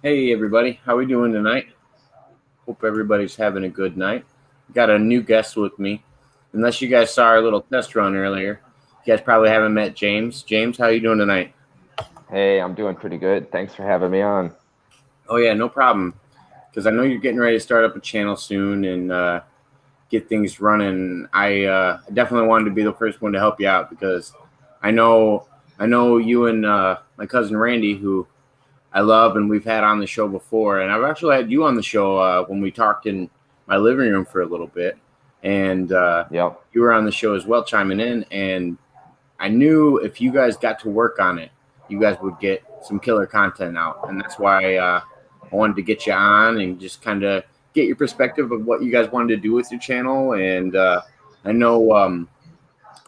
Hey everybody, how we doing tonight? Hope everybody's having a good night. Got a new guest with me. Unless you guys saw our little test run earlier, you guys probably haven't met James. James, how you doing tonight? Hey, I'm doing pretty good. Thanks for having me on. Oh yeah, no problem. Because I know you're getting ready to start up a channel soon and get things running. I definitely wanted to be the first one to help you out because I know I know you and my cousin Randy, who I love and we've had on the show before. And I've actually had you on the show when we talked in my living room for a little bit. And Yep. you were on the show as well, chiming in. And I knew if you guys got to work on it, you guys would get some killer content out. And that's why I wanted to get you on and just kind of get your perspective of what you guys wanted to do with your channel. And I know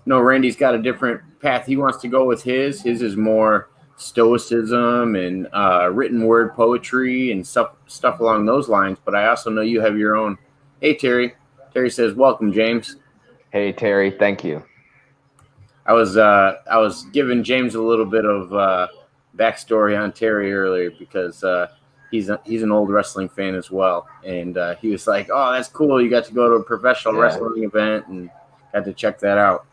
Randy's got a different path he wants to go with his. His is more stoicism and written word poetry and stuff along those lines. But I also know you have your own. Hey Terry. Terry says, "Welcome, James." Hey, Terry. Thank you. I was giving James a little bit of backstory on Terry earlier because he's an old wrestling fan as well, and he was like, "Oh, that's cool! You got to go to a professional Yeah. wrestling event and got to check that out."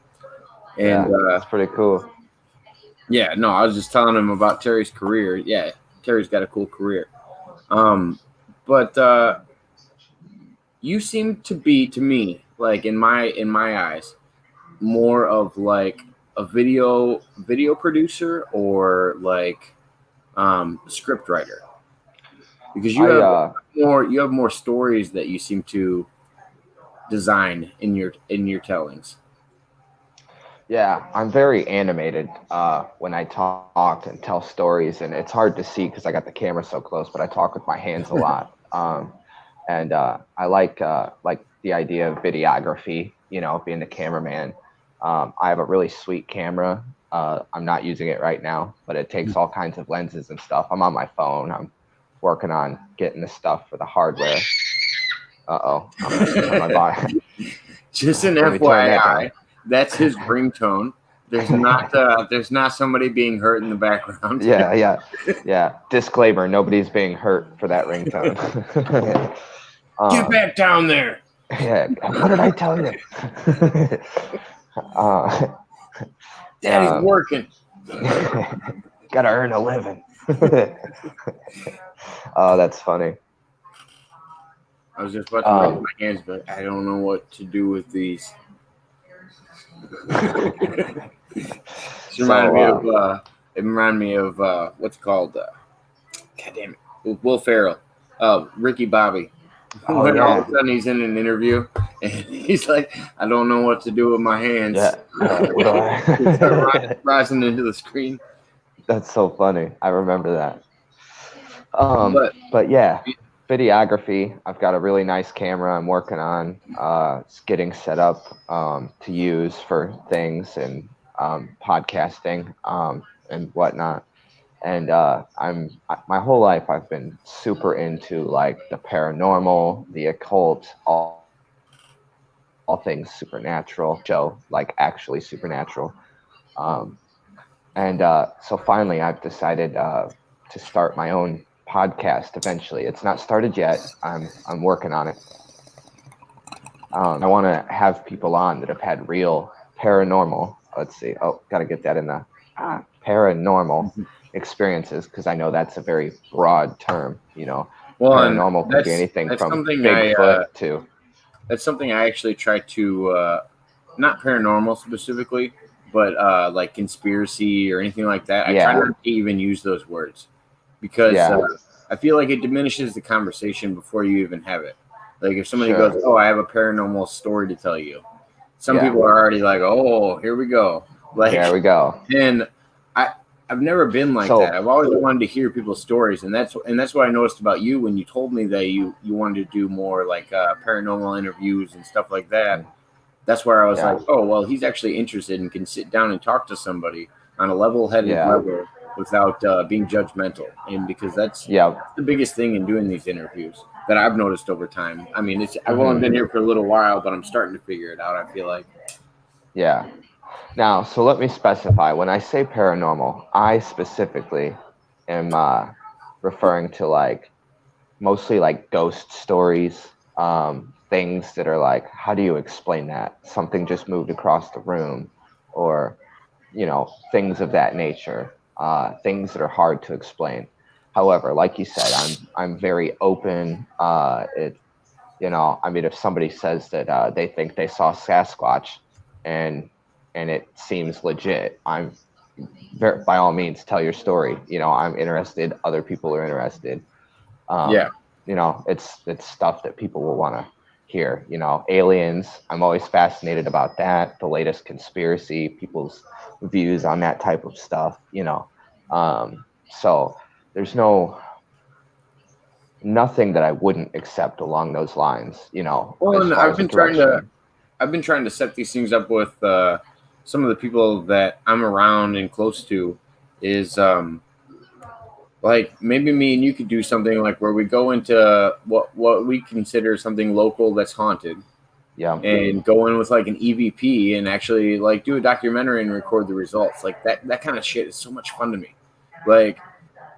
And Yeah. That's pretty cool. yeah, no, I was just telling him about Terry's career. Yeah, Terry's got a cool career. Um, but you seem to be, to me, like in my eyes, more of like a video producer or like script writer because I you have more stories that you seem to design in your tellings. yeah, I'm very animated when I talk and tell stories, and it's hard to see because I got the camera so close, but I talk with my hands a lot. And I like the idea of videography. Being the cameraman. I have a really sweet camera. I'm not using it right now, but it takes all kinds of lenses and stuff. I'm on my phone. I'm working on getting the stuff for the hardware. I'm gonna turn my body. Just an Let me turn that down. FYI, that's his ringtone. There's not somebody being hurt in the background. Yeah, yeah, yeah. Disclaimer: nobody's being hurt for that ringtone. Get back down there. Yeah. What did I tell you? uh, Daddy's working. Gotta earn a living. Oh, that's funny. I was just about to raise my hands, but I don't know what to do with these. It reminded me of what's called God damn it, Will Ferrell, Ricky Bobby. Oh, When all of yeah. a sudden he's in an interview and he's like, "I don't know what to do with my hands." Yeah. What do They start I- rising into the screen. That's so funny. I remember that. But But yeah, videography. I've got a really nice camera I'm working on. It's getting set up to use for things and podcasting and whatnot. And my whole life I've been super into like the paranormal, the occult, all things supernatural. Show like actually supernatural. Um, and so finally, I've decided to start my own podcast. Eventually, it's not started yet. I'm working on it. I want to have people on that have had real paranormal. Let's see. Oh, got to get that in the paranormal experiences because I know that's a very broad term. well, and Paranormal can be anything that's from something Bigfoot to that's something I actually try to not paranormal specifically, but like conspiracy or anything like that. I try yeah, not to even use those words because yeah, I feel like it diminishes the conversation before you even have it. Like if somebody sure, goes, "Oh, I have a paranormal story to tell you," some yeah. people are already like, "Oh, here we go." There Like, we go. and I've never been like that. So I've always wanted to hear people's stories, and that's what I noticed about you when you told me that you wanted to do more like paranormal interviews and stuff like that. That's where I was yeah, like, oh well, he's actually interested and can sit down and talk to somebody on a level-headed yeah, level without being judgmental, and because that's yeah. the biggest thing in doing these interviews that I've noticed over time. I mean, I've only Hmm. been here for a little while, but I'm starting to figure it out. I feel like. Yeah. Now, so let me specify. When I say paranormal, I specifically am referring to like mostly like ghost stories, things that are like, how do you explain that? Something just moved across the room, or things of that nature, things that are hard to explain. However, like you said, I'm very open. I mean, if somebody says that they think they saw Sasquatch, and it seems legit, by all means tell your story. I'm interested. Other people are interested. Yeah. It's stuff that people will want to hear. Aliens. I'm always fascinated about that. The latest conspiracy, people's views on that type of stuff. So there's nothing that I wouldn't accept along those lines. Well, as and far as a direction. I've been trying to set these things up with some of the people that I'm around and close to. Is like maybe me and you could do something like where we go into what we consider something local that's haunted. Yeah. And go in with like an EVP and actually like do a documentary and record the results. Like that kind of shit is so much fun to me. Like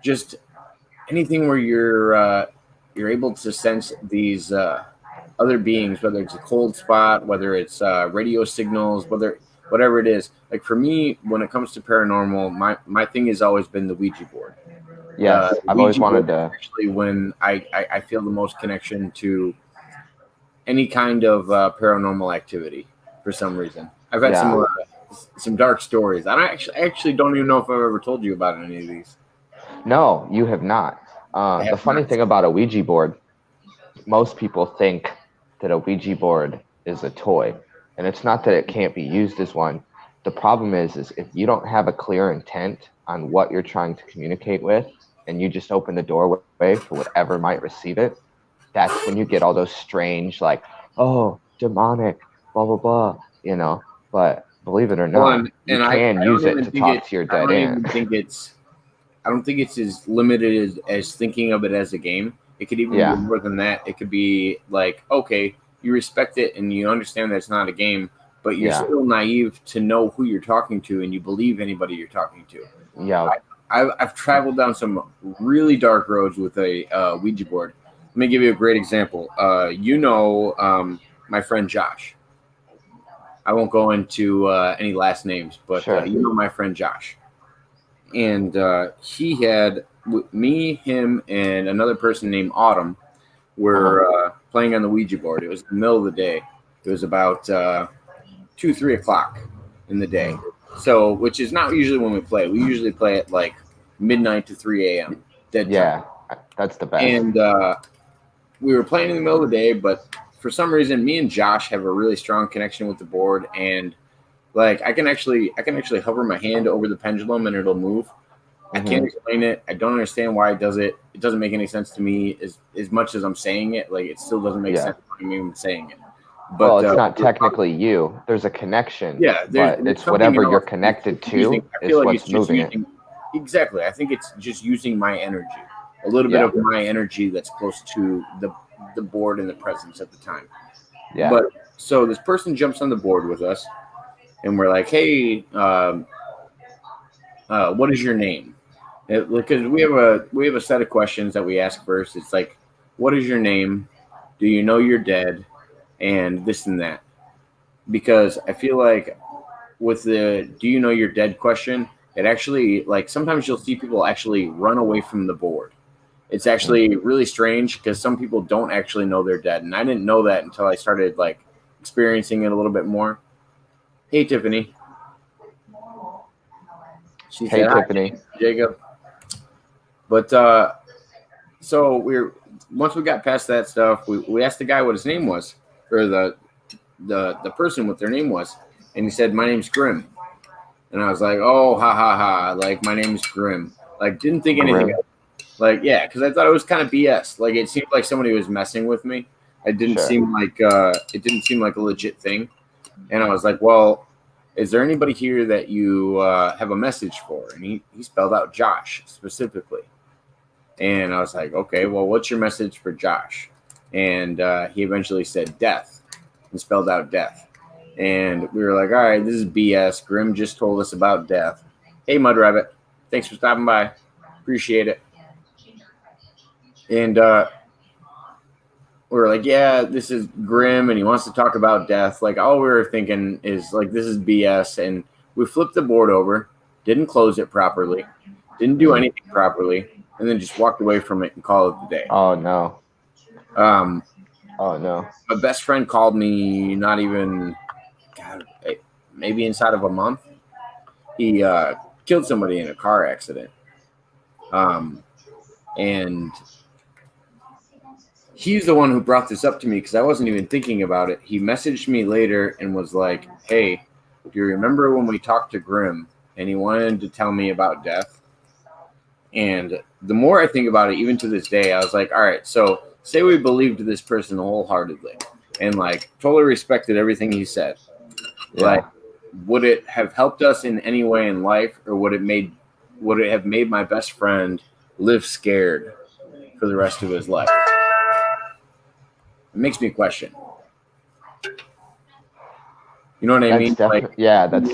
just anything where you're able to sense these other beings, whether it's a cold spot, whether it's radio signals, whatever it is. Like for me, when it comes to paranormal, my thing has always been the Ouija board. Yes, I've always wanted to. Actually, when I feel the most connection to any kind of paranormal activity for some reason. I've had some dark stories. I actually don't even know if I've ever told you about any of these. No, you have not. The funny thing about a Ouija board, most people think that a Ouija board is a toy, and it's not that it can't be used as one. The problem is if you don't have a clear intent on what you're trying to communicate with, and you just open the doorway for whatever might receive it, that's when you get all those strange, like, oh, demonic, blah, blah, blah, But believe it or not, you can use it to talk to your dead aunt. I don't think it's as limited as thinking of it as a game. It could even be more than that. It could be like, okay, you respect it and you understand that it's not a game, but you're still naive to know who you're talking to and you believe anybody you're talking to. Yeah. I've traveled down some really dark roads with a Ouija board. Let me give you a great example. My friend Josh. I won't go into any last names, but sure. My friend Josh. And he had me, him, and another person named Autumn were playing on the Ouija board. It was in the middle of the day. It was about 2-3 o'clock in the day. So, which is not usually when we play. We usually play at like midnight to 3 a.m. Dead time. That's the best. And we were playing in the middle of the day, but for some reason, me and Josh have a really strong connection with the board, and like I can actually hover my hand over the pendulum and it'll move. I can't explain it. I don't understand why it does it. It doesn't make any sense to me as much as I'm saying it. Like it still doesn't make sense to me even saying it. But it's not technically you. There's a connection. Yeah, but it's whatever you're connected to is what's moving it. Exactly. I think it's just using my energy, a little bit of my energy that's close to the board and the presence at the time. Yeah. But so this person jumps on the board with us, and we're like, "Hey, what is your name?" Because we have a set of questions that we ask first. It's like, "What is your name? Do you know you're dead?" And this and that. Because I feel like with the "Do you know you're dead?" question, it actually, like, sometimes you'll see people actually run away from the board. It's actually really strange because some people don't actually know they're dead. And I didn't know that until I started, like, experiencing it a little bit more. Hey, Tiffany. She said, Tiffany. Jacob. But so once we got past that stuff, we asked the guy what his name was, or the person what their name was, and he said, "My name's Grim." And I was like, "Oh, ha ha ha!" Like, my name's Grim. Like, didn't think anything of it. Like, yeah, because I thought it was kind of BS. Like, it seemed like somebody was messing with me. It didn't seem like a legit thing. And I was like, "Well, is there anybody here that you have a message for?" And he spelled out Josh specifically. And I was like, "Okay, well, what's your message for Josh?" And he eventually said death and spelled out death. And we were like, "All right, this is BS. Grim just told us about death. Hey, Mud Rabbit, thanks for stopping by. Appreciate it." And we were like, yeah, this is grim, and he wants to talk about death. Like, all we were thinking is like, this is BS. And we flipped the board over, didn't close it properly, didn't do anything properly, and then just walked away from it and called it the day. Oh no. Um, Oh no. my best friend called me not even, God, maybe inside of a month. He killed somebody in a car accident. And he's the one who brought this up to me because I wasn't even thinking about it. He messaged me later and was like, hey, do you remember when we talked to Grim and he wanted to tell me about death? And the more I think about it, even to this day, I was like, all right, so say we believed this person wholeheartedly and like totally respected everything he said. Yeah. Like, would it have helped us in any way in life, or would it have made my best friend live scared for the rest of his life? It makes me question. You know what I mean? Like, yeah, that's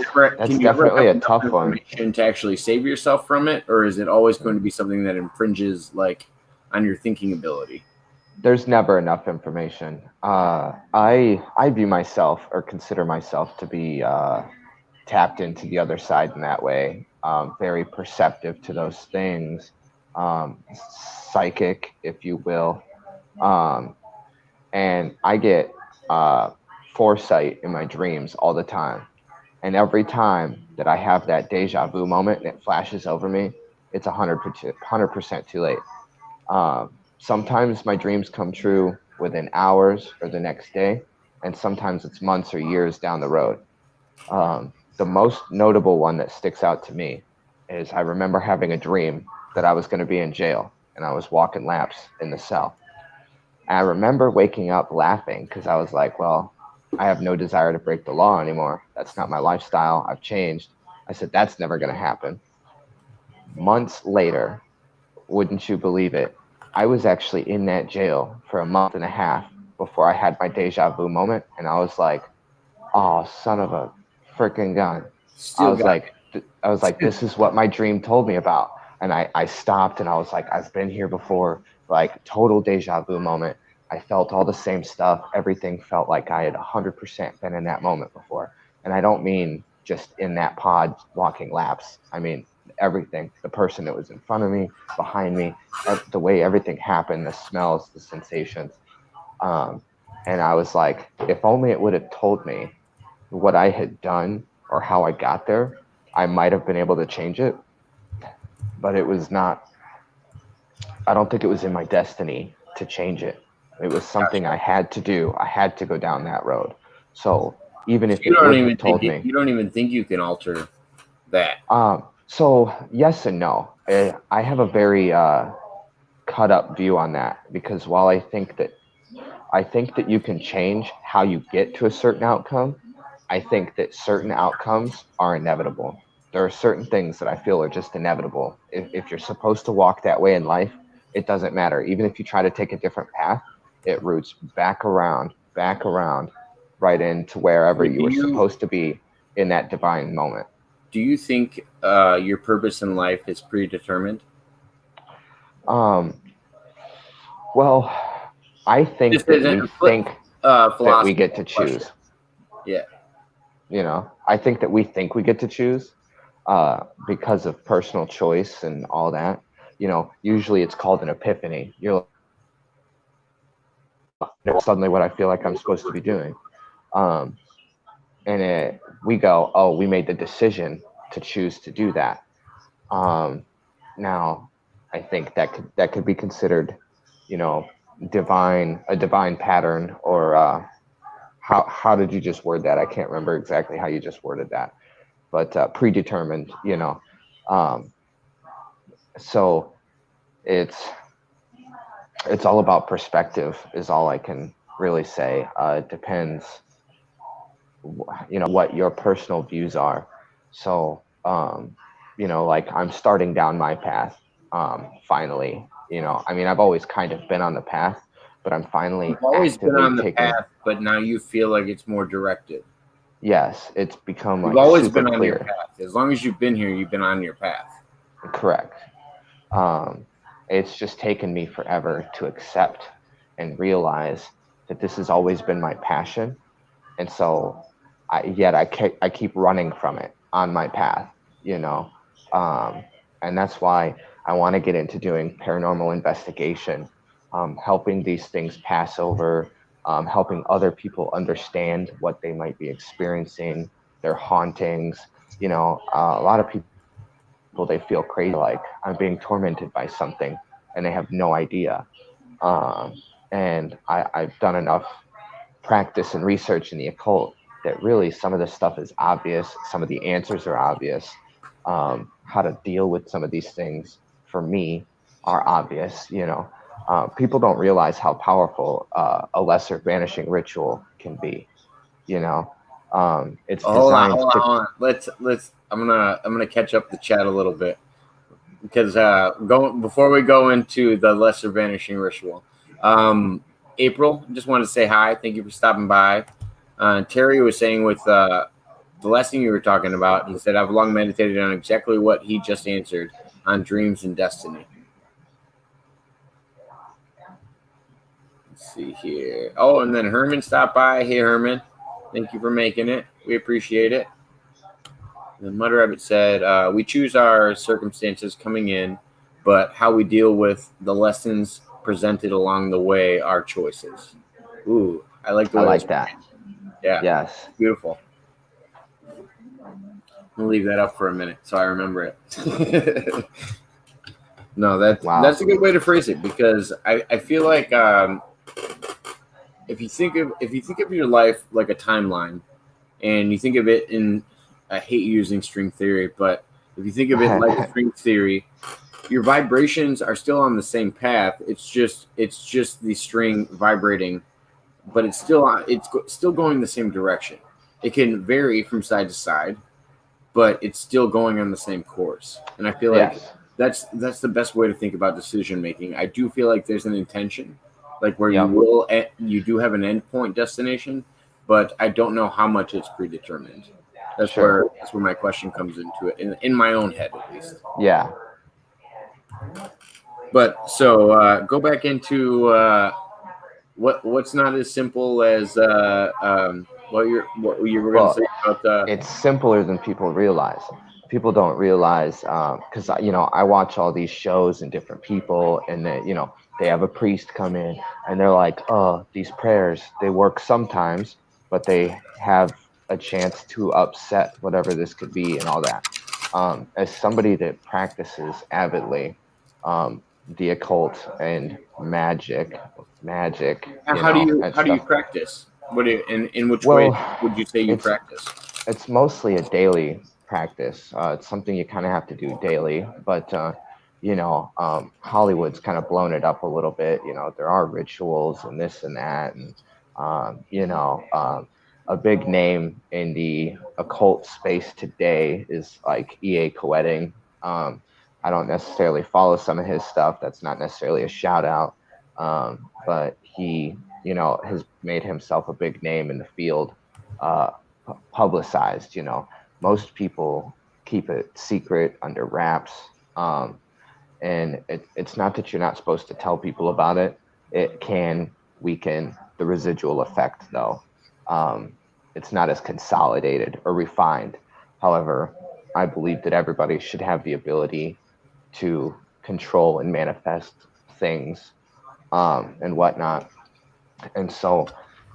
definitely a tough one. To actually save yourself from it, or is it always going to be something that infringes like on your thinking ability? There's never enough information. I view myself or consider myself to be tapped into the other side in that way. Very perceptive to those things, psychic, if you will. And I get foresight in my dreams all the time. And every time that I have that deja vu moment and it flashes over me, it's 100% too late. Sometimes my dreams come true within hours or the next day, and sometimes it's months or years down the road. The most notable one that sticks out to me is I remember having a dream that I was going to be in jail and I was walking laps in the cell. And I remember waking up laughing because I was like, well, I have no desire to break the law anymore. That's not my lifestyle. I've changed. I said, that's never going to happen. Months later, wouldn't you believe it, I was actually in that jail for a month and a half before I had my deja vu moment. And I was like, oh, son of a freaking gun. I was like, this is what my dream told me about. And I stopped and I was like, I've been here before, like total deja vu moment. I felt all the same stuff. Everything felt like I had 100% been in that moment before. And I don't mean just in that pod walking laps. I mean, everything, the person that was in front of me, behind me, the way everything happened, the smells, the sensations. And I was like, if only it would have told me what I had done or how I got there, I might have been able to change it. But it was not, I don't think it was in my destiny to change it. It was something I had to do. I had to go down that road. So even if you don't even think you don't even think you can alter that. So yes and no. I have a very cut up view on that, because while I think that you can change how you get to a certain outcome, I think that certain outcomes are inevitable. There are certain things that I feel are just inevitable. If you're supposed to walk that way in life, it doesn't matter. Even if you try to take a different path, it roots back around, right into wherever you were supposed to be in that divine moment. Do you think your purpose in life is predetermined? Well, I think that we get to choose. Yeah. You know, I think that we think we get to choose because of personal choice and all that. You know, usually it's called an epiphany. You're suddenly what I feel like I'm supposed to be doing. And we go, oh, we made the decision to choose to do that. Now, I think that could be considered, you know, a divine pattern, or how did you just word that? I can't remember exactly how you just worded that, but predetermined, you know. So it's all about perspective is all I can really say. It depends, you know, what your personal views are. So, you know, like I'm starting down my path, finally, you know, I mean, I've always kind of been on the path, but I'm finally You've always been on the path, but now you feel like it's more directed. Yes, it's become like you've always been on clear. your path. As long as you've been here, you've been on your path. Correct. it's just taken me forever to accept and realize that this has always been my passion. And so I keep running from it on my path, you know. And that's why I want to get into doing paranormal investigation, helping these things pass over, helping other people understand what they might be experiencing, their hauntings. You know, a lot of people, they feel crazy, like I'm being tormented by something, and they have no idea. Um, and I've done enough practice and research in the occult that really some of this stuff is obvious. Some of the answers are obvious. How to deal with some of these things for me are obvious. You know, people don't realize how powerful a lesser vanishing ritual can be. You know, it's Hold on, designed hold on, to. hold on. Let's. I'm gonna catch up the chat a little bit because before we go into the lesser vanishing ritual. April, just wanted to say hi. Thank you for stopping by. Terry was saying with the lesson you were talking about, he said, I've long meditated on exactly what he just answered on dreams and destiny. Let's see here. Oh, and then Herman stopped by. Hey, Herman. Thank you for making it. We appreciate it. The Mud Rabbit said, we choose our circumstances coming in, but how we deal with the lessons presented along the way are choices. Ooh, I like the I way like that. Yeah. Yes. Beautiful. I'll leave that up for a minute so I remember it. No, Wow. that's a good way to phrase it, because I feel like if you think of your life like a timeline, and you think of it in, I hate using string theory, but if you think of it like string theory, your vibrations are still on the same path. It's just the string vibrating, but it's still going the same direction. It can vary from side to side, but it's still going on the same course. And I feel like Yes. that's the best way to think about decision making. I do feel like there's an intention, like where Yep. you do have an endpoint destination, but I don't know how much it's predetermined. That's Sure. where my question comes into it, in my own head at least. Yeah. But so go back into what's not as simple as what you were going to Well, say about it's simpler than people realize. People don't realize because you know, I watch all these shows and different people, and then, you know, they have a priest come in and they're like, oh, these prayers, they work sometimes, but they have a chance to upset whatever this could be and all that. As somebody that practices avidly the occult and magic, you how do know, you and how do you stuff. practice? What do you, in which way Well, would you say you it's practice? it's mostly a daily practice. It's something you kind of have to do daily, but you know, Hollywood's kind of blown it up a little bit. You know, there are rituals and this and that, and you know, a big name in the occult space today is like E.A. Koetting. I don't necessarily follow some of his stuff. That's not necessarily a shout out, but he, you know, has made himself a big name in the field. Publicized. You know, most people keep it secret under wraps. And it's not that you're not supposed to tell people about it. It can weaken the residual effect, though. It's not as consolidated or refined. However, I believe that everybody should have the ability to control and manifest things and whatnot. And so,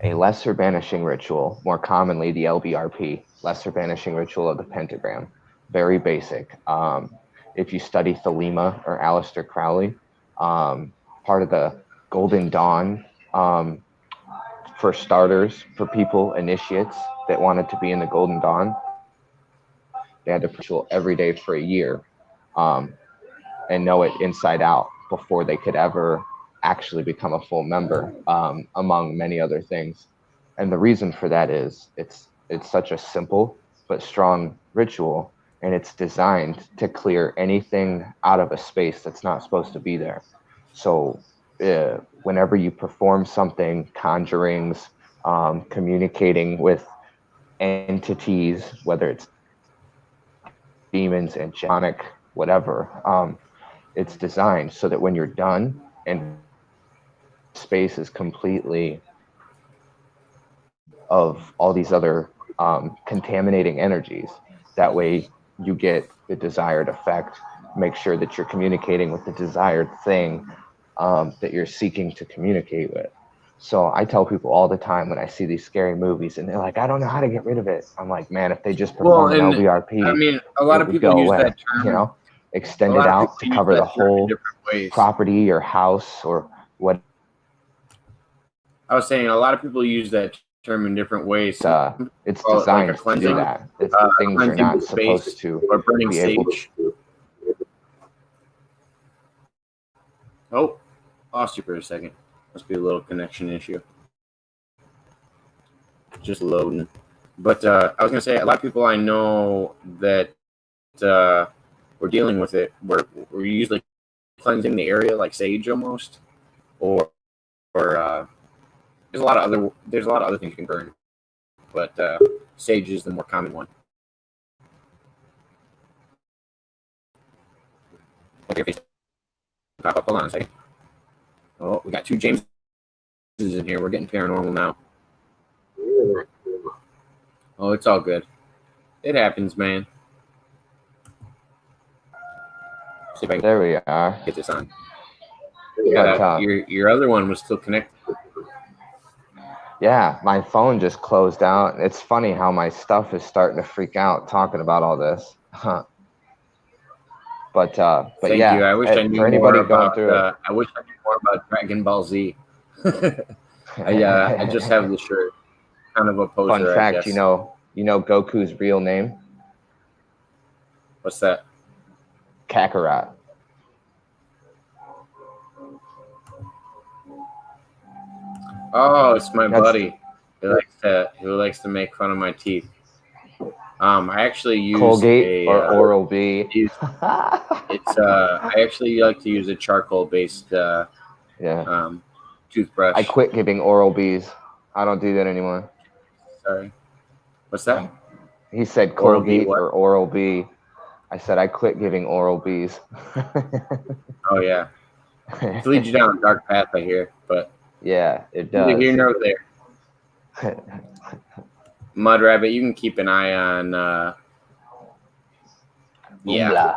a lesser banishing ritual, more commonly the LBRP, lesser banishing ritual of the pentagram, very basic. If you study Thelema or Aleister Crowley, part of the Golden Dawn, for starters, for people, initiates that wanted to be in the Golden Dawn, they had to ritual every day for a year um, and know it inside out before they could ever actually become a full member, among many other things. And the reason for that is it's such a simple but strong ritual, and it's designed to clear anything out of a space that's not supposed to be there. So whenever you perform something, conjurings, communicating with entities, whether it's demons, angelic, whatever, it's designed so that when you're done and space is completely of all these other contaminating energies, that way you get the desired effect. Make sure that you're communicating with the desired thing that you're seeking to communicate with. So I tell people all the time when I see these scary movies and they're like, I don't know how to get rid of it. I'm like, man, if they just perform an I LVRP, mean, a lot it of would people go use away, that you term. know, A extend it lot of out people to use cover that the term in whole different ways. property or house or what. I was saying a lot of people use that term in different ways. It's Call it like designed a to do cleansing, that. It's things you're cleansing not the space, supposed to or burning be able sage. to. Oh, lost you for a second. Must be a little connection issue. Just loading. But I was gonna say a lot of people I know that were dealing with it were usually cleansing the area like sage almost, or there's a lot of other things you can burn, but sage is the more common one. Okay, pop up. Hold on a second. Oh, we got two Jameses in here. We're getting paranormal now. Oh, it's all good. It happens, man. See if I can There we are. get this on. But, Your other one was still connected. yeah, my phone just closed out. It's funny how my stuff is starting to freak out talking about all this. But Thank yeah, you. I wish I knew for anybody more going about. through it, I wish I knew more about Dragon Ball Z. I just have the shirt. Kind of a poser, fun I fact, guess. you know Goku's real name? What's that? Kakarot. Oh, it's my buddy. He likes to make fun of my teeth. I actually use Colgate or Oral B. I actually like to use a charcoal based toothbrush. I quit giving Oral B's. I don't do that anymore. Sorry. What's that? He said Oral B Colgate what? or Oral B. I said I quit giving Oral B's. Oh yeah. It leads you down a dark path, I hear, but yeah, it does. neither here nor there. Mud Rabbit, you can keep an eye on. Yeah.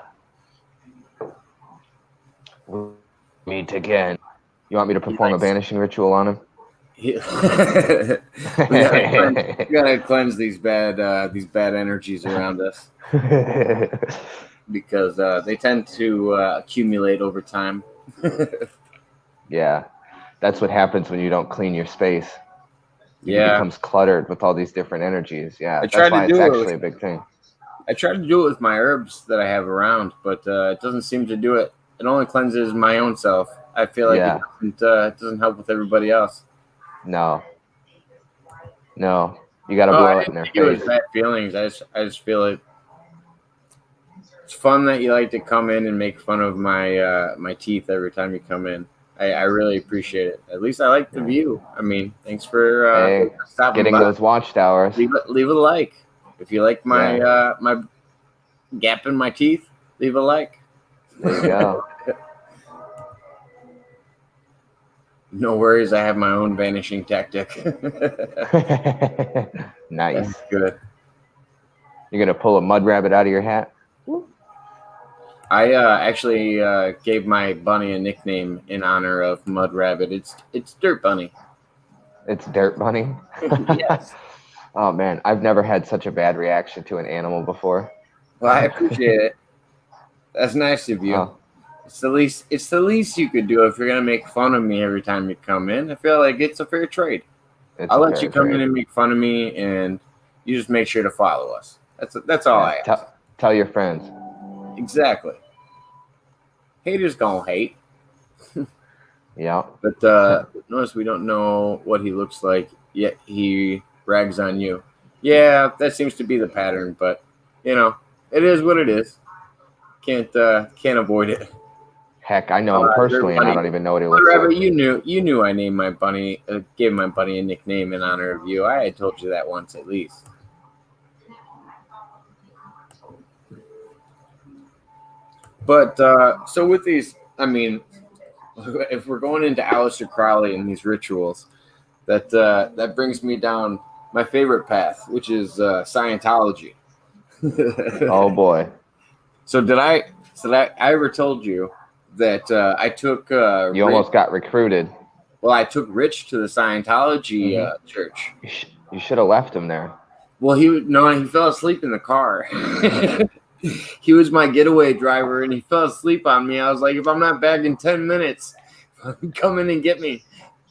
We'll meet again. You want me to perform a banishing ritual on him? we gotta cleanse these bad energies around us because they tend to accumulate over time. Yeah, that's what happens when you don't clean your space. It Yeah, becomes cluttered with all these different energies. Yeah, that's why it's actually a big thing. I try to do it with my herbs that I have around, but it doesn't seem to do it. It only cleanses my own self. I feel like it doesn't help with everybody else. No, you got to blow it in their face. It was bad feelings. I just feel it. It's fun that you like to come in and make fun of my my teeth every time you come in. I really appreciate it. At least I like the view. I mean, thanks for stopping getting by. those watchtowers. Leave a like if you like my my gap in my teeth. Leave a like. There you go. No worries. I have my own vanishing tactic. Nice. That's good. You're gonna pull a mud rabbit out of your hat? I actually gave my bunny a nickname in honor of Mud Rabbit. It's Dirt Bunny. It's Dirt Bunny? Yes. Oh man, I've never had such a bad reaction to an animal before. Well, I appreciate it. That's nice of you. Oh. It's the least you could do if you're gonna make fun of me every time you come in. I feel like it's a fair trade. I'll let you come in and make fun of me, and you just make sure to follow us. That's all I ask. Tell your friends. Exactly. Haters gonna hate. Yeah. But notice we don't know what he looks like, yet he rags on you. Yeah, that seems to be the pattern, but you know, it is what it is. Can't avoid it. Heck, I know him personally, and I don't even know what he looks Rabbit, like. you knew I named my bunny, gave my bunny a nickname in honor of you. I had told you that once at least. But so with these, I mean, if we're going into Aleister Crowley and these rituals, that brings me down my favorite path, which is Scientology. Oh boy. So I ever told you that I took You almost got recruited. well, I took Rich to the Scientology church. You should have left him there. Well, he fell asleep in the car. He was my getaway driver, and he fell asleep on me. I was like, if I'm not back in 10 minutes, come in and get me.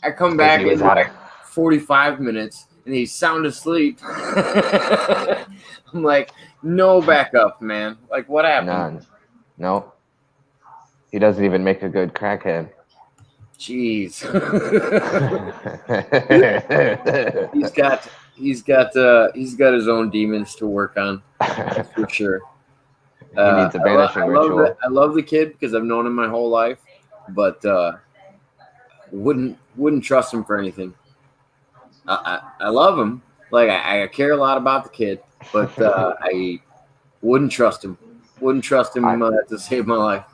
I come back in like 45 minutes, and he's sound asleep. I'm like, no backup, man. Like, what happened? None. No. He doesn't even make a good crackhead. Jeez. he's got his own demons to work on, that's for sure. He needs a banishing ritual. I love the kid because I've known him my whole life, but wouldn't trust him for anything. I love him. Like I care a lot about the kid, but I wouldn't trust him. Wouldn't trust him to save my life.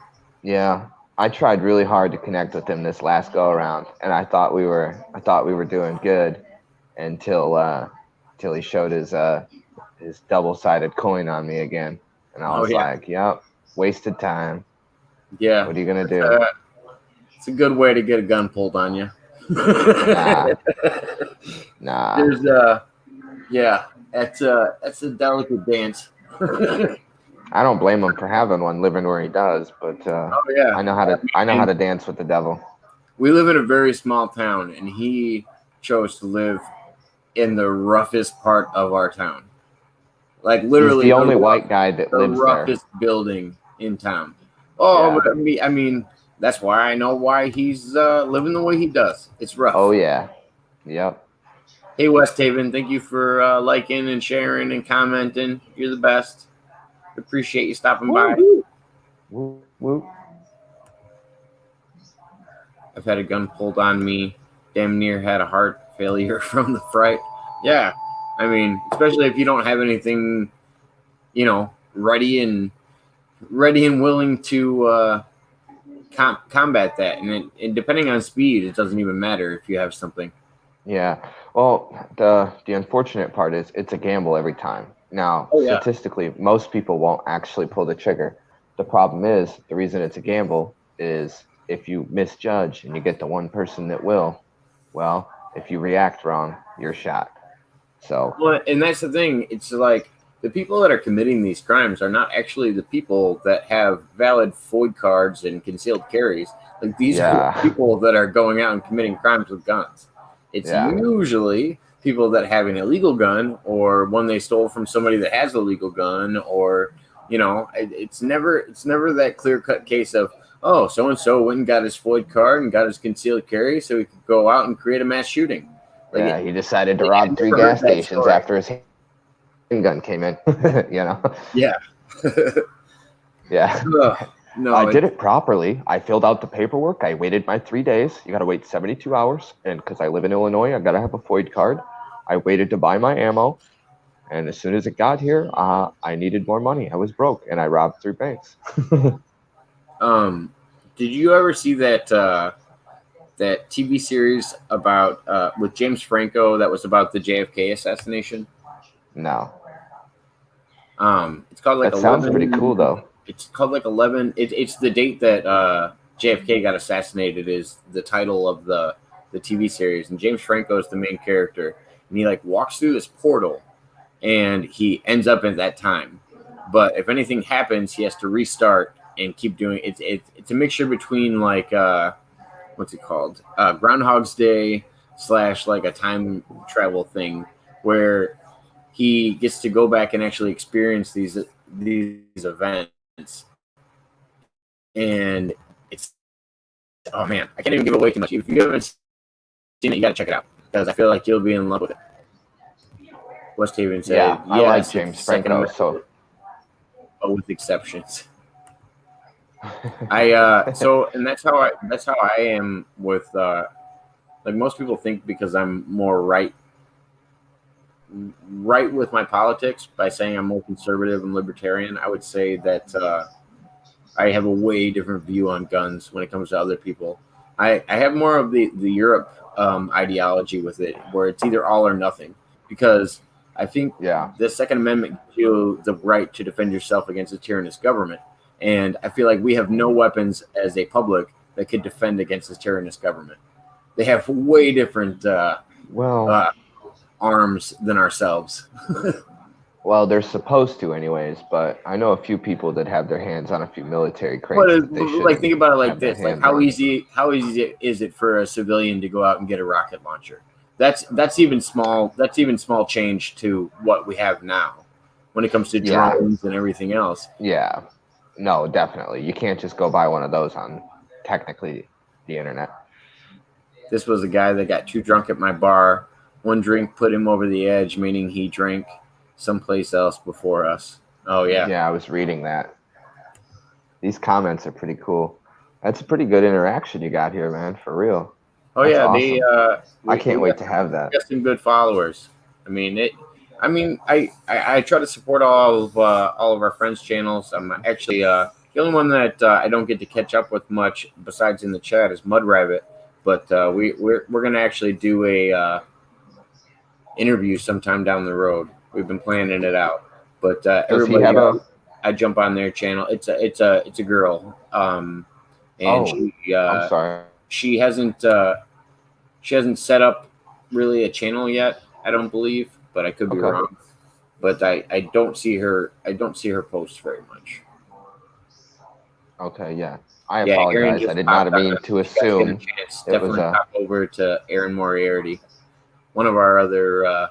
Yeah, I tried really hard to connect with him this last go around, and I thought we were doing good until he showed his double-sided coin on me again, and I was like, "Yep, wasted time." Yeah. What are you gonna do? It's a good way to get a gun pulled on you. Nah. There's that's a delicate dance. I don't blame him for having one, living where he does, but I know how to dance with the devil. We live in a very small town, and he chose to live in the roughest part of our town. Like literally, he's the only white guy that lives there. The roughest building in town. Oh, yeah. I mean, that's why I know why he's living the way he does. It's rough. Oh yeah, yep. Hey West Haven, thank you for liking and sharing and commenting. You're the best. Appreciate you stopping by. Woo, woo. I've had a gun pulled on me. Damn near had a heart failure from the fright. Yeah, I mean, especially if you don't have anything, ready and willing to combat that. And depending on speed, it doesn't even matter if you have something. Yeah. Well, the unfortunate part is it's a gamble every time. Now, statistically, most people won't actually pull the trigger. The problem is, the reason it's a gamble is if you misjudge and you get the one person that will, well, if you react wrong, you're shot. So. Well, and that's the thing. It's like the people that are committing these crimes are not actually the people that have valid FOID cards and concealed carries. Like these are people that are going out and committing crimes with guns. It's usually people that have an illegal gun or one they stole from somebody that has a legal gun, or it's never that clear-cut case of, oh, so-and-so went and got his FOID card and got his concealed carry so he could go out and create a mass shooting. He decided to rob 3 gas stations after his handgun came in. Yeah. Yeah. No, I did it properly. I filled out the paperwork. I waited my 3 days. You got to wait 72 hours. And because I live in Illinois, I got to have a FOID card. I waited to buy my ammo. And as soon as it got here, I needed more money. I was broke, and I robbed 3 banks. Did you ever see that that TV series about with James Franco that was about the JFK assassination? No. It's called like that sounds pretty cool though. It's called like 11. It's the date that JFK got assassinated is the title of the TV series, and James Franco is the main character, and he like walks through this portal, and he ends up at that time. But if anything happens, he has to restart and keep doing it. It's a mixture between like what's it called? Groundhog's Day / like a time travel thing where he gets to go back and actually experience these events. And it's, oh man, I can't even give away too much. If you haven't seen it, you got to check it out because I feel like you'll be in love with it. West Haven said, I like James Franco, with exceptions. And that's how I am with like most people think, because I'm more right with my politics by saying I'm more conservative and libertarian. I would say that I have a way different view on guns when it comes to other people. I have more of the Europe ideology with it, where it's either all or nothing. Because I think Yeah. the Second Amendment gives you the right to defend yourself against a tyrannous government, and I feel like we have no weapons as a public that could defend against a tyrannous government. They have way different Well, uh, arms than ourselves. well, they're supposed to, anyways. But I know a few people that have their hands on a few military But crates that they like, shouldn't think about it like have their this: like, hands on. how easy is it for a civilian to go out and get a rocket launcher? That's even small. That's even small change to what we have now when it comes to Yeah. drones and everything else. Yeah. No, definitely. You can't just go buy one of those on technically the internet. This was a guy that got too drunk at my bar. One drink put him over the edge, meaning he drank someplace else before us. Oh yeah. Yeah, I was reading that. These comments are pretty cool. That's a pretty good interaction you got here, man. For real. Oh That's yeah. awesome. I We can't wait got, to have that. we got some good followers. I mean it. I try to support all of our friends' channels. I'm actually the only one that I don't get to catch up with much, besides in the chat, is Mud Rabbit. But we're gonna actually do a interview sometime down the road. We've been planning it out. But Does he everybody have else, a? I jump on their channel. It's a girl. And Oh, I'm sorry. she hasn't set up really a channel yet. I don't believe, but I could be Okay. wrong. But I don't see her. I don't see her post very much. Okay, yeah. I Yeah, Aaron apologize. I just did popped not mean on. to If you guys get a assume chance, it was definitely a. hop over to Aaron Moriarty, one of our other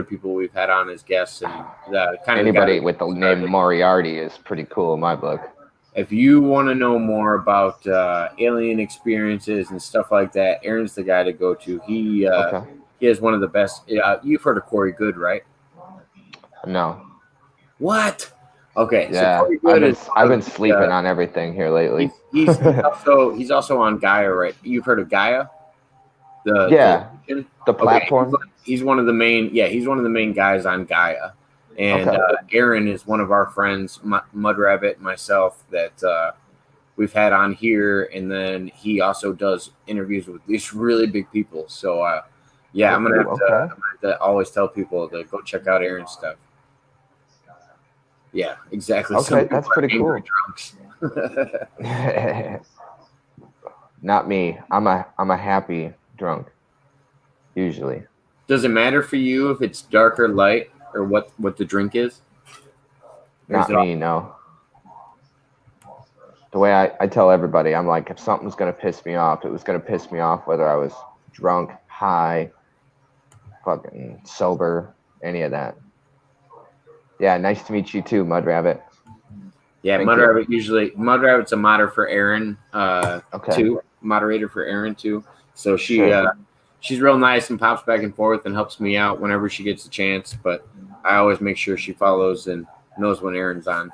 people we've had on as guests, and kind of Anybody the guy with the name Moriarty is pretty cool in my book. If you want to know more about alien experiences and stuff like that, Aaron's the guy to go to. He has one of the best. You've heard of Corey Good, right? No. What? Okay, so Yeah, Corey Good is I've been sleeping on everything here lately. he's also on Gaia, right? You've heard of Gaia? Yeah. The The platform. He's one of the main. Yeah, he's one of the main guys on Gaia. And Aaron is one of our friends, Mud Rabbit, myself, that we've had on here. And then he also does interviews with these really big people. So, yeah, I'm going to have to always tell people to go check out Aaron's stuff. Yeah, exactly. Okay, that's pretty cool. Drunks. Not me. I'm a happy drunk, usually. Does it matter for you if it's dark or light, or what the drink is? Not me, no. The way I tell everybody, I'm like, if something's going to piss me off, it was going to piss me off whether I was drunk, high, fucking sober, any of that. Yeah, nice to meet you too, Mud Rabbit. Yeah, Mud Rabbit's a moderator for Aaron too. Moderator for Aaron too. So she's real nice and pops back and forth and helps me out whenever she gets a chance. But I always make sure she follows and knows when Aaron's on,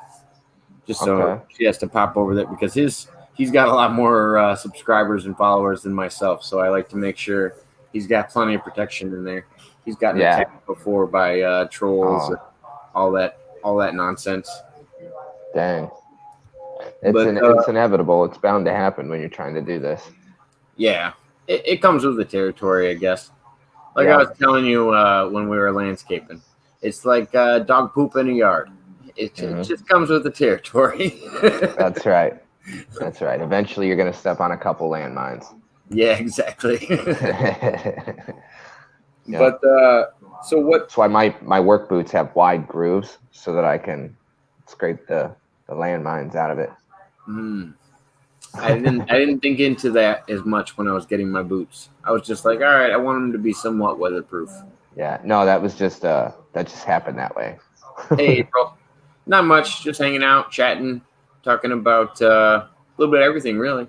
just so she has to pop over there because he's got a lot more subscribers and followers than myself. So I like to make sure he's got plenty of protection in there. He's gotten attacked before by trolls, and all that nonsense. Dang. It's inevitable. It's bound to happen when you're trying to do this. Yeah. It comes with the territory, I guess. Like I was telling you when we were landscaping. It's like dog poop in a yard. It just comes with the territory. That's right. That's right. Eventually you're going to step on a couple landmines. Yeah, exactly. Yeah. But so what? That's why my work boots have wide grooves so that I can scrape the landmines out of it. I didn't think into that as much when I was getting my boots. I was just like, all right, I want them to be somewhat weatherproof. Yeah, no, that just happened that way. Hey, April. Not much, just hanging out, chatting, talking about a little bit of everything, really.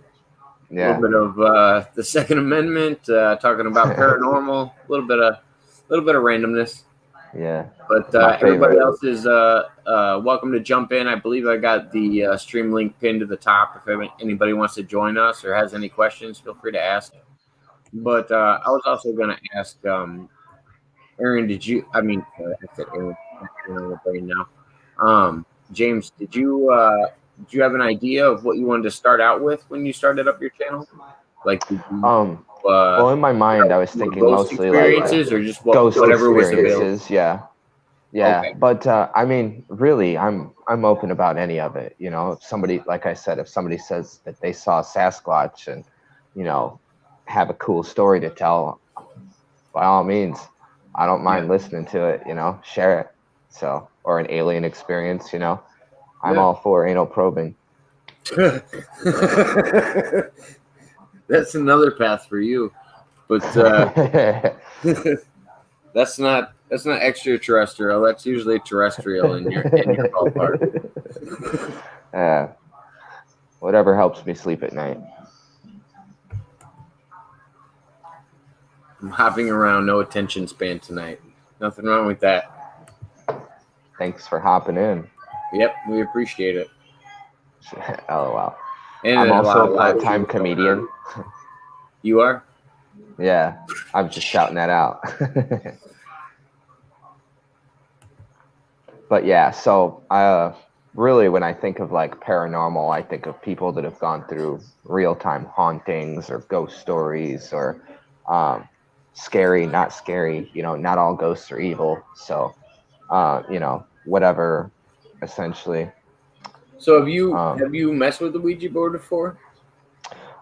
Yeah. A little bit of the Second Amendment, talking about paranormal, a little bit of randomness. Yeah. But everybody else is welcome to jump in. I believe I got the stream link pinned to the top. If anybody wants to join us or has any questions, feel free to ask. But I was also going to ask Aaron, I said Aaron, I'm brain now. James, did you did you have an idea of what you wanted to start out with when you started up your channel? Like, did you, Well, in my mind, I was more thinking ghost mostly like experiences or just ghost whatever was available? experiences. Yeah, yeah. Okay. But I mean, really, I'm open about any of it. You know, if somebody, like I said, if somebody says that they saw Sasquatch and, you know, have a cool story to tell, by all means, I don't mind listening to it. You know, share it. So, or an alien experience. You know, I'm Yeah. all for anal probing. That's another path for you, but that's not extraterrestrial. That's usually terrestrial in your ballpark. Whatever helps me sleep at night. I'm hopping around, no attention span tonight. Nothing wrong with that. Thanks for hopping in. Yep, we appreciate it. LOL. And I'm there's a lot also of a live part-time streams going comedian. on. You are? Yeah, I'm just shouting that out. But yeah, so really when I think of like paranormal, I think of people that have gone through real-time hauntings or ghost stories or scary, not scary. You know, not all ghosts are evil. So you know, whatever, essentially. So have you messed with the Ouija board before?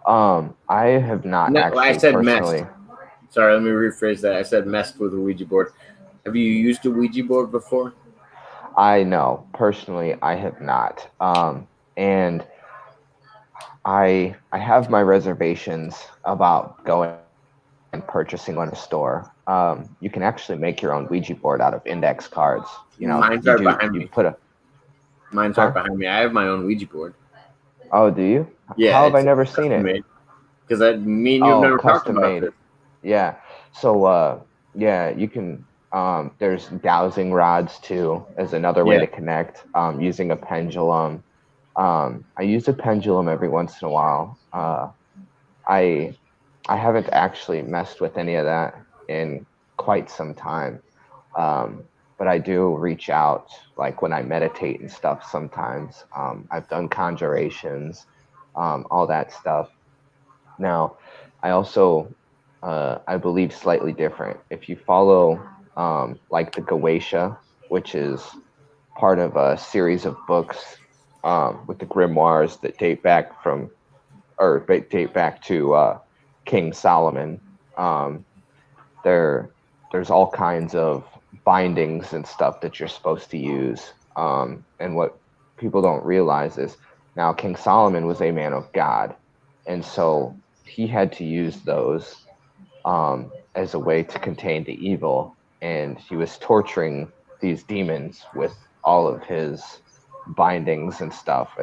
I have not No, I actually said messed. personally. Sorry, let me rephrase that. I said messed with a Ouija board. Have you used a Ouija board before? I know personally, I have not. And I have my reservations about going and purchasing one in a store. You can actually make your own Ouija board out of index cards. You know, Mine's right behind you me. put a Mine's right huh? behind me. I have my own Ouija board. Oh, do you? Yeah, How have I it's never seen custom it? made. Because me and you have Oh, never talked custom about made. this. Yeah. So yeah, you can there's dowsing rods too as another way Yeah. to connect using a pendulum. I use a pendulum every once in a while. I I haven't actually messed with any of that in quite some time. Um, but I do reach out like when I meditate and stuff sometimes. I've done conjurations, all that stuff. Now, I also, I believe slightly different. If you follow like the Goetia, which is part of a series of books with the grimoires that date back from, or date back to King Solomon. Um, there, there's all kinds of bindings and stuff that you're supposed to use. And what people don't realize is now King Solomon was a man of God, and so he had to use those as a way to contain the evil, and he was torturing these demons with all of his bindings and stuff.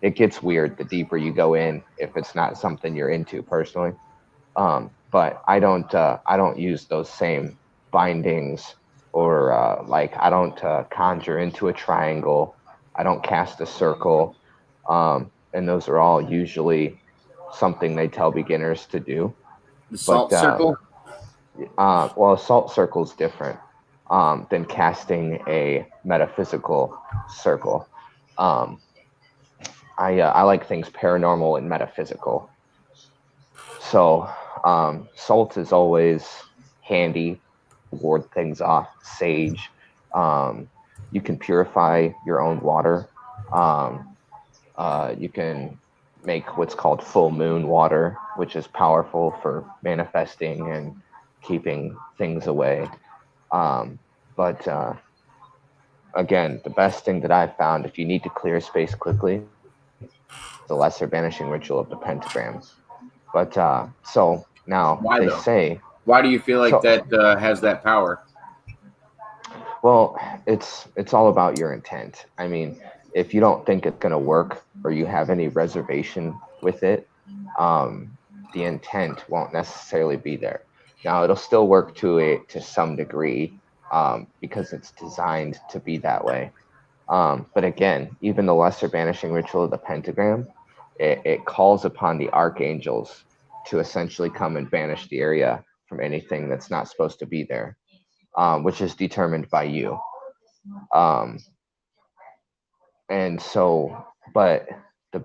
It gets weird the deeper you go in if it's not something you're into personally. But I don't use those same bindings or like I don't conjure into a triangle. I don't cast a circle, and those are all usually something they tell beginners to do. The But salt circle? well, assault circle is different than casting a metaphysical circle. Um, I like things paranormal and metaphysical. So salt is always handy, ward things off. Sage, um, you can purify your own water. Um, you can make what's called full moon water, which is powerful for manifesting and keeping things away. Um, but again, the best thing that I've found, if you need to clear space quickly, the lesser banishing ritual of the pentagram. But so now Why they though? say, Why do you feel like so that has that power? well, it's all about your intent. I mean, if you don't think it's going to work or you have any reservation with it, um, the intent won't necessarily be there. Now, it'll still work to some degree because it's designed to be that way. But again, even the lesser banishing ritual of the pentagram, it calls upon the archangels to essentially come and banish the area from anything that's not supposed to be there, which is determined by you. Um, and so but the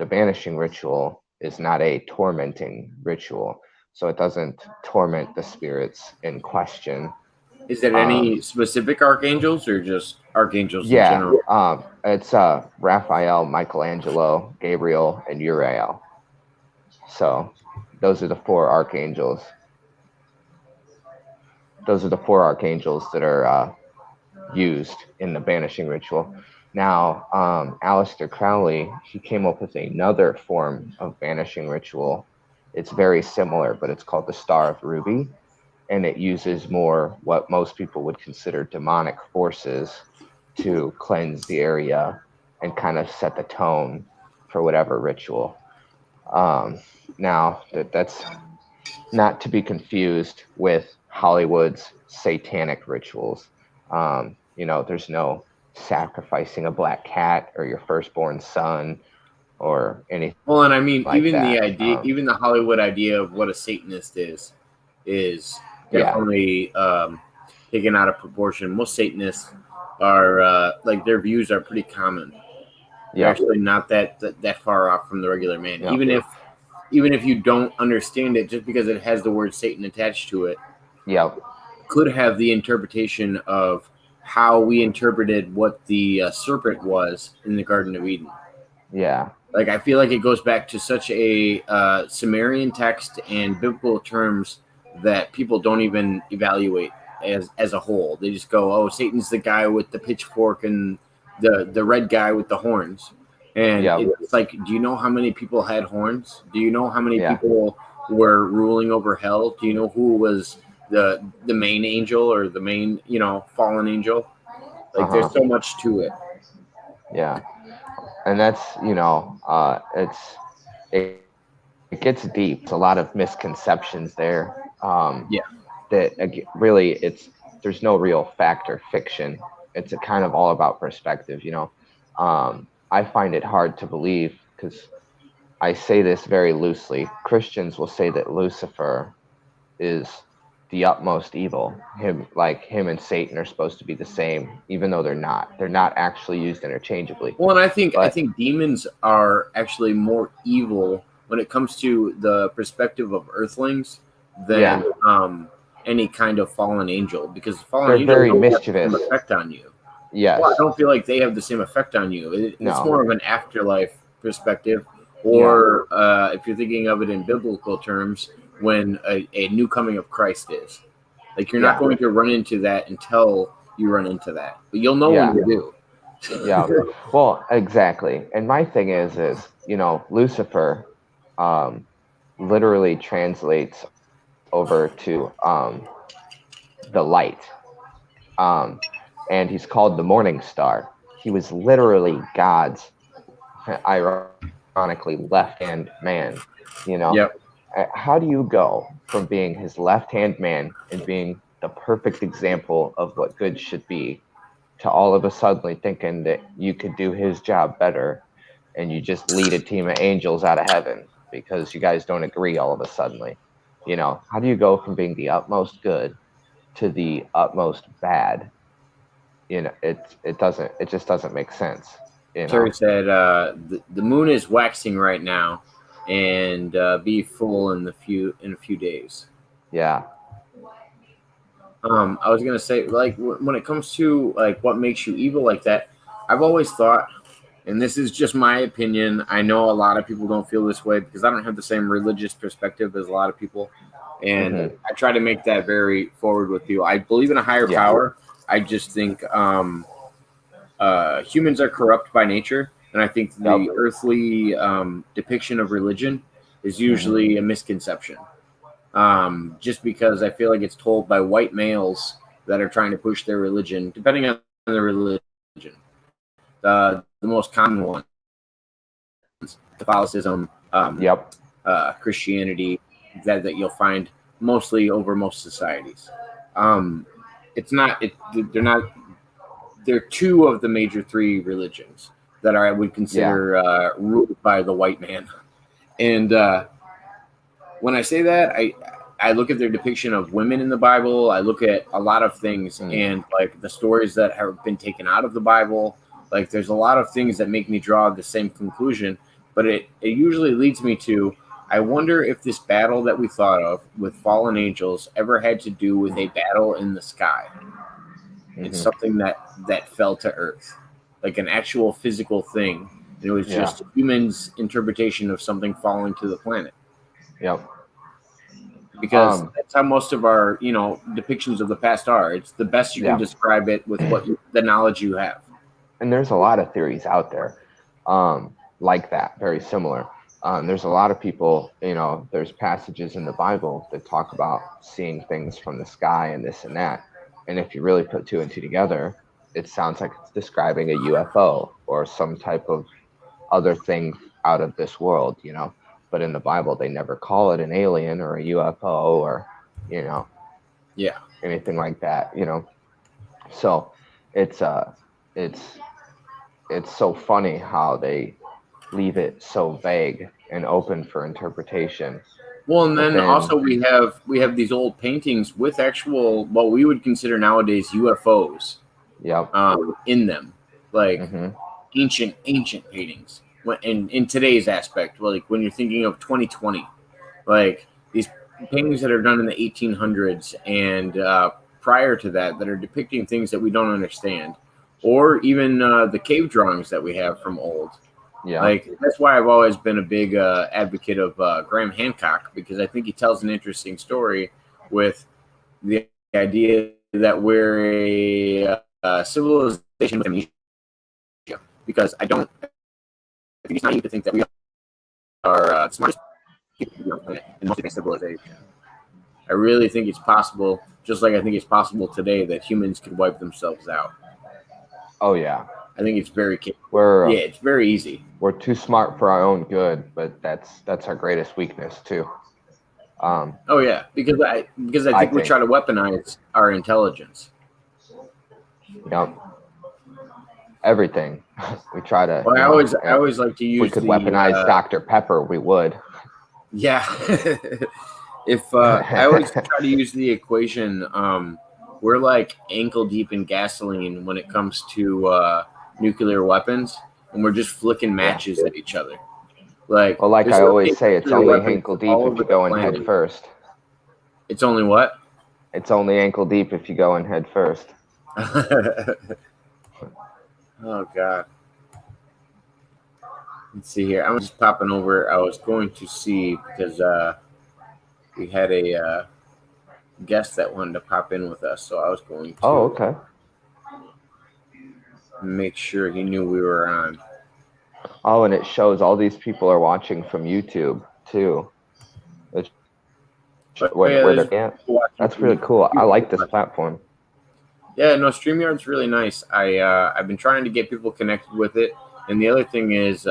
banishing ritual is not a tormenting ritual, so it doesn't torment the spirits in question. Is there any specific archangels or just archangels in Yeah, general? it's Raphael, Michelangelo, Gabriel, and Uriel. So those are the four archangels. Those are the four archangels that are used in the banishing ritual. Now, Aleister Crowley, he came up with another form of banishing ritual. It's very similar, but it's called the Star of Ruby, and it uses more what most people would consider demonic forces to cleanse the area and kind of set the tone for whatever ritual. Now, that's not to be confused with Hollywood's satanic rituals. There's no sacrificing a black cat or your firstborn son or anything. Well, and I mean, like even the that. idea, even the Hollywood idea of what a Satanist is definitely taken out of proportion. Most Satanists are like their views are pretty common. They're actually not that far off from the regular man. Yep. Even if you don't understand it, just because it has the word Satan attached to it, could have the interpretation of how we interpreted what the serpent was in the Garden of Eden. Yeah. Like, I feel like it goes back to such a Sumerian text and biblical terms that people don't even evaluate as a whole. They just go, "Oh, Satan's the guy with the pitchfork and the red guy with the horns." And it's like, do you know how many people had horns? Do you know how many people were ruling over hell? Do you know who was the main angel or the main, fallen angel? Like, there's so much to it. Yeah. And that's, it gets deep. It's a lot of misconceptions there. That really, there's no real fact or fiction. It's kind of all about perspective, I find it hard to believe because I say this very loosely. Christians will say that Lucifer is the utmost evil. Him and Satan are supposed to be the same, even though they're not. They're not actually used interchangeably. Well, and I think demons are actually more evil when it comes to the perspective of earthlings than any kind of fallen angel, because fallen angels very don't mischievous. have the same effect on you. Yes. Well, I don't feel like they have the same effect on you. It's more of an afterlife perspective, or if you're thinking of it in biblical terms, when a new coming of Christ is. Like, you're not going to run into that until you run into that, but you'll know when you do. Yeah. Well, exactly. And my thing is Lucifer literally translates over to the light. And he's called the morning star. He was literally God's, ironically, left-hand man, How do you go from being his left-hand man and being the perfect example of what good should be to all of a sudden thinking that you could do his job better and you just lead a team of angels out of heaven because you guys don't agree all of a sudden? How do you go from being the utmost good to the utmost bad? It just doesn't make sense. Terry said the moon is waxing right now and be full in a few days. Yeah. I was gonna say, like, when it comes to like what makes you evil like that, I've always thought, and this is just my opinion, I know a lot of people don't feel this way because I don't have the same religious perspective as a lot of people, and I try to make that very forward with you. I believe in a higher power. I just think humans are corrupt by nature, and I think the earthly depiction of religion is usually a misconception. Just because I feel like it's told by white males that are trying to push their religion, depending on the religion. The most common ones, Catholicism, Christianity, that you'll find mostly over most societies. They're two of the major three religions that I would consider ruled by the white man. And when I say that, I look at their depiction of women in the Bible. I look at a lot of things and like the stories that have been taken out of the Bible. Like there's a lot of things that make me draw the same conclusion, but it usually leads me to I wonder if this battle that we thought of with fallen angels ever had to do with a battle in the sky. It's Hmm. something that fell to earth, like an actual physical thing. And it was Yeah. just humans' interpretation of something falling to the planet. Yep. Because that's how most of our depictions of the past are. It's the best you can Yeah. describe it with the knowledge you have. And there's a lot of theories out there like that, very similar. There's a lot of people, there's passages in the Bible that talk about seeing things from the sky and this and that. And if you really put two and two together, it sounds like it's describing a UFO or some type of other thing out of this world, But in the Bible, they never call it an alien or a UFO or, Yeah. anything like that, So it's it's so funny how they leave it so vague and open for interpretation. Well, and But then then, also we have these old paintings with actual what we would consider nowadays UFOs yep. in them, like Hmm. ancient paintings. In today's aspect, like when you're thinking of 2020, like these paintings that are done in the 1800s and prior to that are depicting things that we don't understand, or even the cave drawings that we have from old. Yeah. Like that's why I've always been a big advocate of Graham Hancock, because I think he tells an interesting story with the idea that we're a civilization with amnesia. Because I think it's naive to think that we are the smartest people in most advanced civilization. I really think it's possible, just like I think it's possible today, that humans could wipe themselves out. Oh yeah. I think it's very capable. We're It's very easy. We're too smart for our own good, but that's our greatest weakness too. Oh yeah, because I think we try to weaponize our intelligence. Yep. Everything we try to. Well, I always like to use. We could weaponize Dr. Pepper. We would. Yeah. If I always try to use the equation, we're like ankle deep in gasoline when it comes to nuclear weapons, and we're just flicking matches at each other. Like, well, like I always say, it's only ankle deep if you go in planet. head first. It's only what? It's only ankle deep if you go in head first. Oh God. Let's see here. I'm just popping over. I was going to see because we had a guest that wanted to pop in with us, so I was going to. Oh, okay. Make sure he knew we were on. Oh, and it shows all these people are watching from YouTube too. Where they're at. That's really cool. I like this platform. Yeah, no, StreamYard's really nice. I've been trying to get people connected with it, and the other thing is,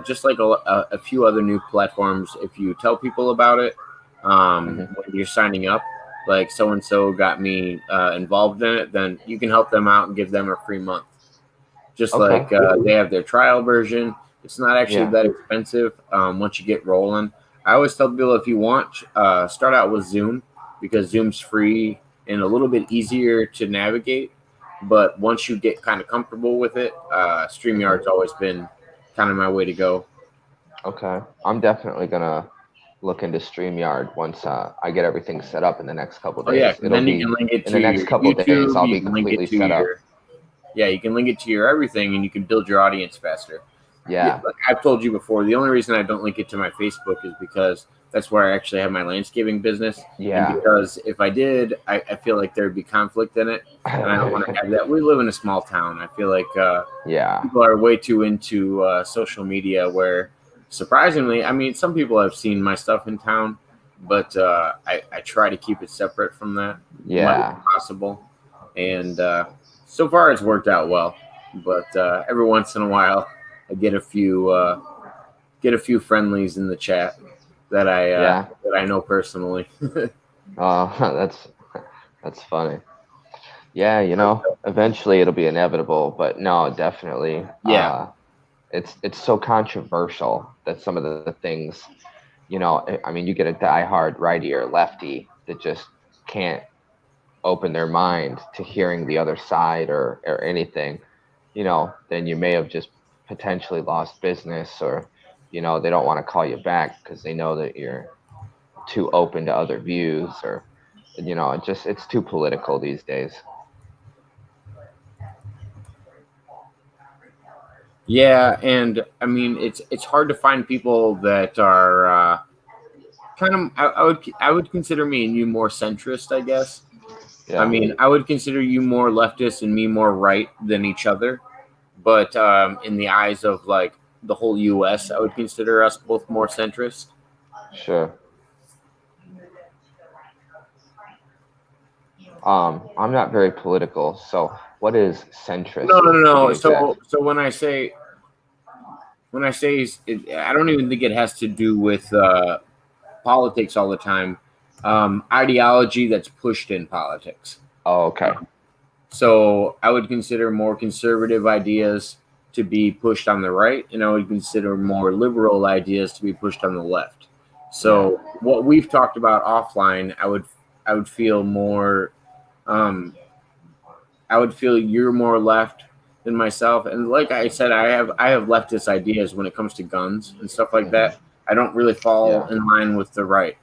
just like a few other new platforms, if you tell people about it when you're signing up, like so and so got me involved in it, then you can help them out and give them a free month. Just like they have their trial version. It's not actually that expensive once you get rolling. I always tell people, if you want, start out with Zoom, because Zoom's free and a little bit easier to navigate. But once you get kind of comfortable with it, StreamYard's always been kind of my way to go. Okay. I'm definitely going to look into StreamYard once I get everything set up in the next couple of days. Oh, yeah. And then you can link it to in the next couple of days, I'll be completely set up. Yeah, you can link it to your everything, and you can build your audience faster. Yeah. Like I've told you before, the only reason I don't link it to my Facebook is because that's where I actually have my landscaping business. Yeah. And because if I did, I feel like there'd be conflict in it, and I don't want to have that. We live in a small town. I feel like people are way too into social media, where surprisingly, I mean, some people have seen my stuff in town, but I try to keep it separate from that. Yeah. If possible. And so far it's worked out well, but every once in a while I get a few friendlies in the chat that I know personally. That's funny. Yeah, eventually it'll be inevitable, but no, definitely. Yeah. It's so controversial that some of the things, I mean, you get a diehard righty or lefty that just can't open their mind to hearing the other side or anything. then you may have just potentially lost business, or, they don't want to call you back because they know that you're too open to other views, or, it's too political these days. Yeah, and I mean it's hard to find people that are kind of. I would consider me and you more centrist, I guess. I Yeah, mean, I would consider you more leftist and me more right than each other. But in the eyes of like the whole U.S., I would consider us both more centrist. sure. I'm not very political, so what is No, centrist no, no, to be no. exact? So when I say I don't even think it has to do with politics all the time. Ideology that's pushed in politics. Oh, okay. So I would consider more conservative ideas to be pushed on the right, and I would consider more liberal ideas to be pushed on the left. Yeah, So what we've talked about offline, I would feel more. Um, I would feel you're more left than myself, and like I said, I have leftist ideas when it comes to guns and stuff like hmm, that. I don't really fall yeah, in line with the right.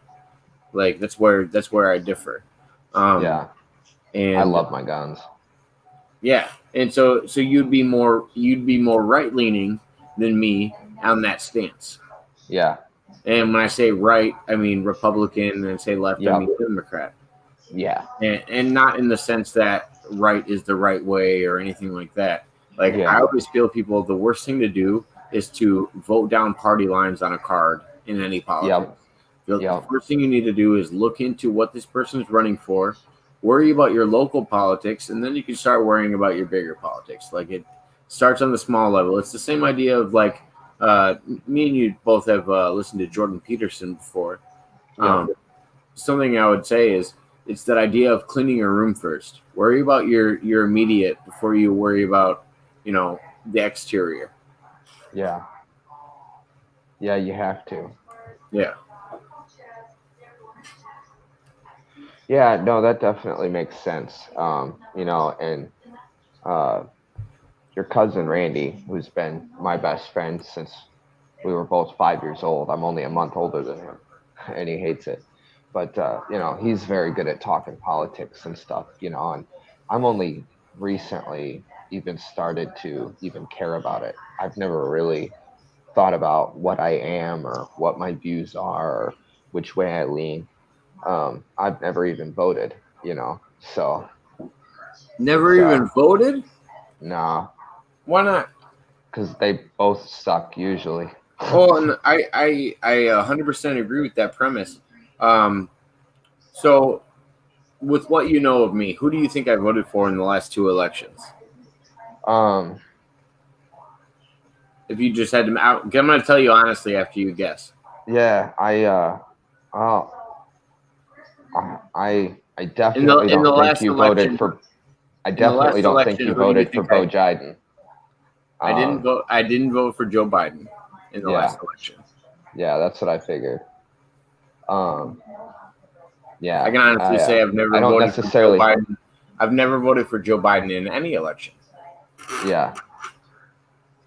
Like that's where I differ. Um, yeah. I and love my guns. Yeah, and so you'd be more right leaning than me on that stance. Yeah, And when I say right, I mean Republican, and say left, I yep, mean Democrat. yeah, And not in the sense that right is the right way or anything like that. Like I yeah, always feel people the worst thing to do is to vote down party lines on a card in any politics. yep, The yep, first thing you need to do is look into what this person is running for, worry about your local politics, and then you can start worrying about your bigger politics. Like it starts on the small level. It's the same idea of like me and you both have listened to Jordan Peterson before. yep, Something I would say is it's that idea of cleaning your room first. Worry about your immediate before you worry about the exterior. yeah, yeah. You have to. Yeah. Yeah, no, that definitely makes sense. And uh, your cousin Randy, who's been my best friend since we were both 5 years old. I'm only a month older than him, and he hates it. But he's very good at talking politics and stuff. And I'm only recently even started to even care about it. I've never really thought about what I am or what my views are or which way I lean. I've never even voted. So Never it's even voted? nah, Why not? because they both suck usually. Oh, and I 100% agree with that premise. Um, so, with what you know of me, who do you think I voted for in the last two elections? um, If you just had to, I'm going to tell you honestly after you guess. yeah, uh, I In the definitely in the don't think last you voted election, for. I in the definitely last don't think election, you who do you voted for think Bo Jiden. I didn't Um, vote? I didn't vote for Joe Biden in the yeah, last election. yeah, that's what I figured. Um, I yeah, can honestly say I've I never don't voted for Joe necessarily. Biden. I've never voted for Joe Biden in any election. Yeah,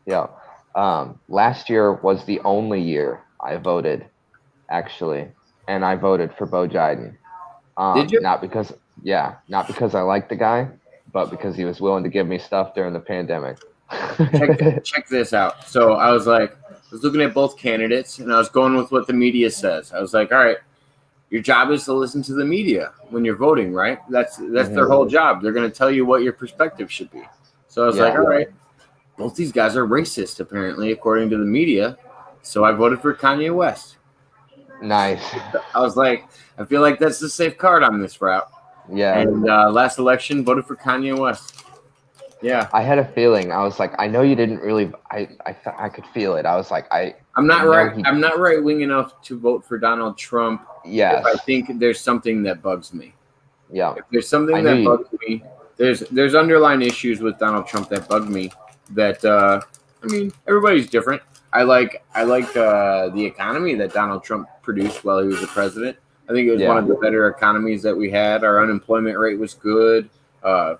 yeah. Last year was the only year I voted, actually, and I voted for Bo Jiden. Did you? Not because I liked the guy, but because he was willing to give me stuff during the pandemic. Check this out. So I was looking at both candidates, and I was going with what the media says. I was like, all right, your job is to listen to the media when you're voting, right? That's their Hmm. whole job. They're going to tell you what your perspective should be. So I was like, Yeah, all right, both these guys are racist, apparently, according to the media. So I voted for Kanye West. nice. I was like, I feel like that's the safe card on this route. Yeah, And last election, voted for Kanye West. Yeah, I had a feeling. I was like, I know you didn't really. I could feel it. I was like, I'm I not know right. he. I'm not right wing enough to vote for Donald Trump if Yes. I think there's something that bugs me. Yeah. If there's I something knew that you. bugs me, there's underlying issues with Donald Trump that bug me. That I mean, everybody's different. I like the economy that Donald Trump produced while he was the president. I think it was one Yeah. of the better economies that we had. Our unemployment rate was good. Uh,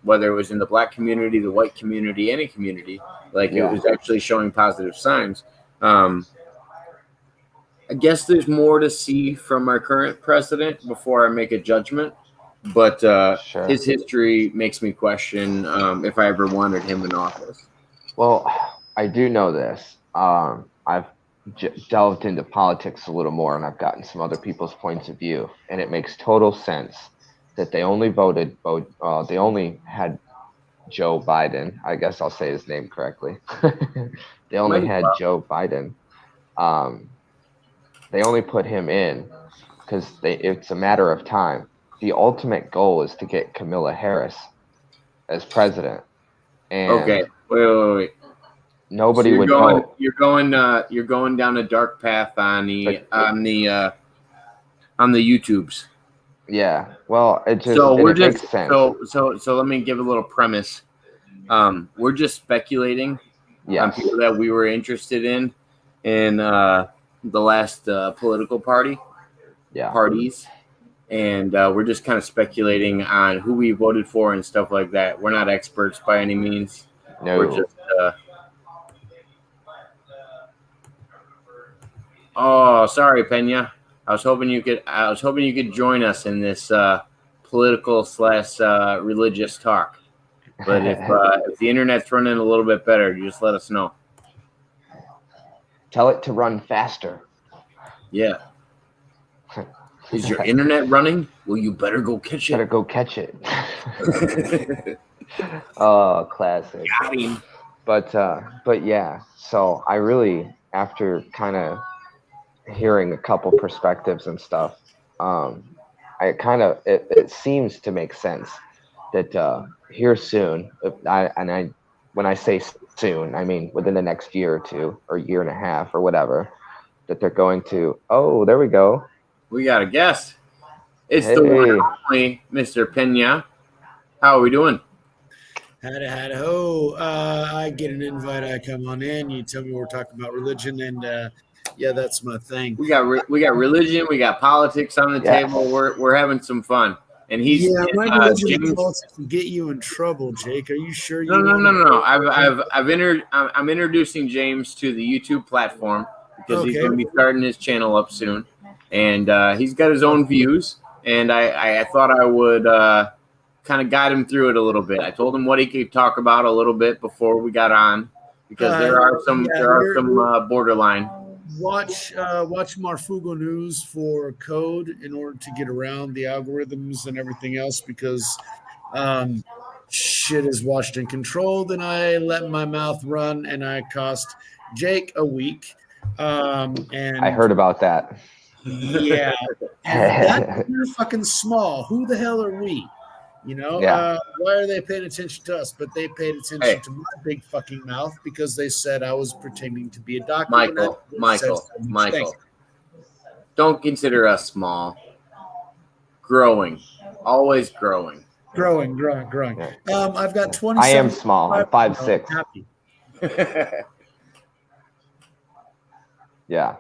whether it was in the black community, the white community, any community. Like it was actually showing positive signs. I guess there's more to see from our current president before I make a judgment. But his history makes me question if I ever wanted him in office. Well, I do know this. I've delved into politics a little more, and I've gotten some other people's points of view, and it makes total sense that they only they only had Joe Biden. I guess I'll say his name correctly. They only had Joe Biden. They only put him in because it's a matter of time. The ultimate goal is to get Kamala Harris as president. And okay, wait. Nobody so would vote. You're going down a dark path on the YouTubes. Yeah. Well, it just makes sense. So let me give a little premise. We're just speculating on people that we were interested in the last political parties. And we're just kind of speculating on who we voted for and stuff like that. We're not experts by any means. No. We're just oh, sorry, Pena. I was hoping you could join us in this political / religious talk. But if the internet's running a little bit better, you just let us know. Tell it to run faster. Yeah. Is your internet running? Well, you better go catch it. Better go catch it. Oh, classic. Got him. But yeah. So I really, after kind of hearing a couple perspectives and stuff, it seems to make sense that here soon, when I say soon, I mean within the next year or two or year and a half or whatever, that they're going to. Oh, there we go. We got a guest. It's the one and only Mr. Pena. How are we doing? Howdy ho. I get an invite. I come on in. You tell me we're talking about religion, and yeah, that's my thing. We got religion. We got politics on the table. We're having some fun. And he's my religion and politics can get you in trouble, Jake. Are you sure? No. I'm introducing James to the YouTube platform because he's going to be starting his channel up soon. And he's got his own views, and I thought I would kind of guide him through it a little bit. I told him what he could talk about a little bit before we got on, because there are some borderline. Watch Marfugo News for code in order to get around the algorithms and everything else, because shit is watched and controlled, and I let my mouth run, and I cost Jake a week. And I heard about that. Yeah, you're fucking small. Who the hell are we? Why are they paying attention to us? But they paid attention to my big fucking mouth because they said I was pretending to be a doctor. Michael, don't consider us small. Growing, always growing. Growing. I've got 20. I am small. I'm 5'6". Yeah.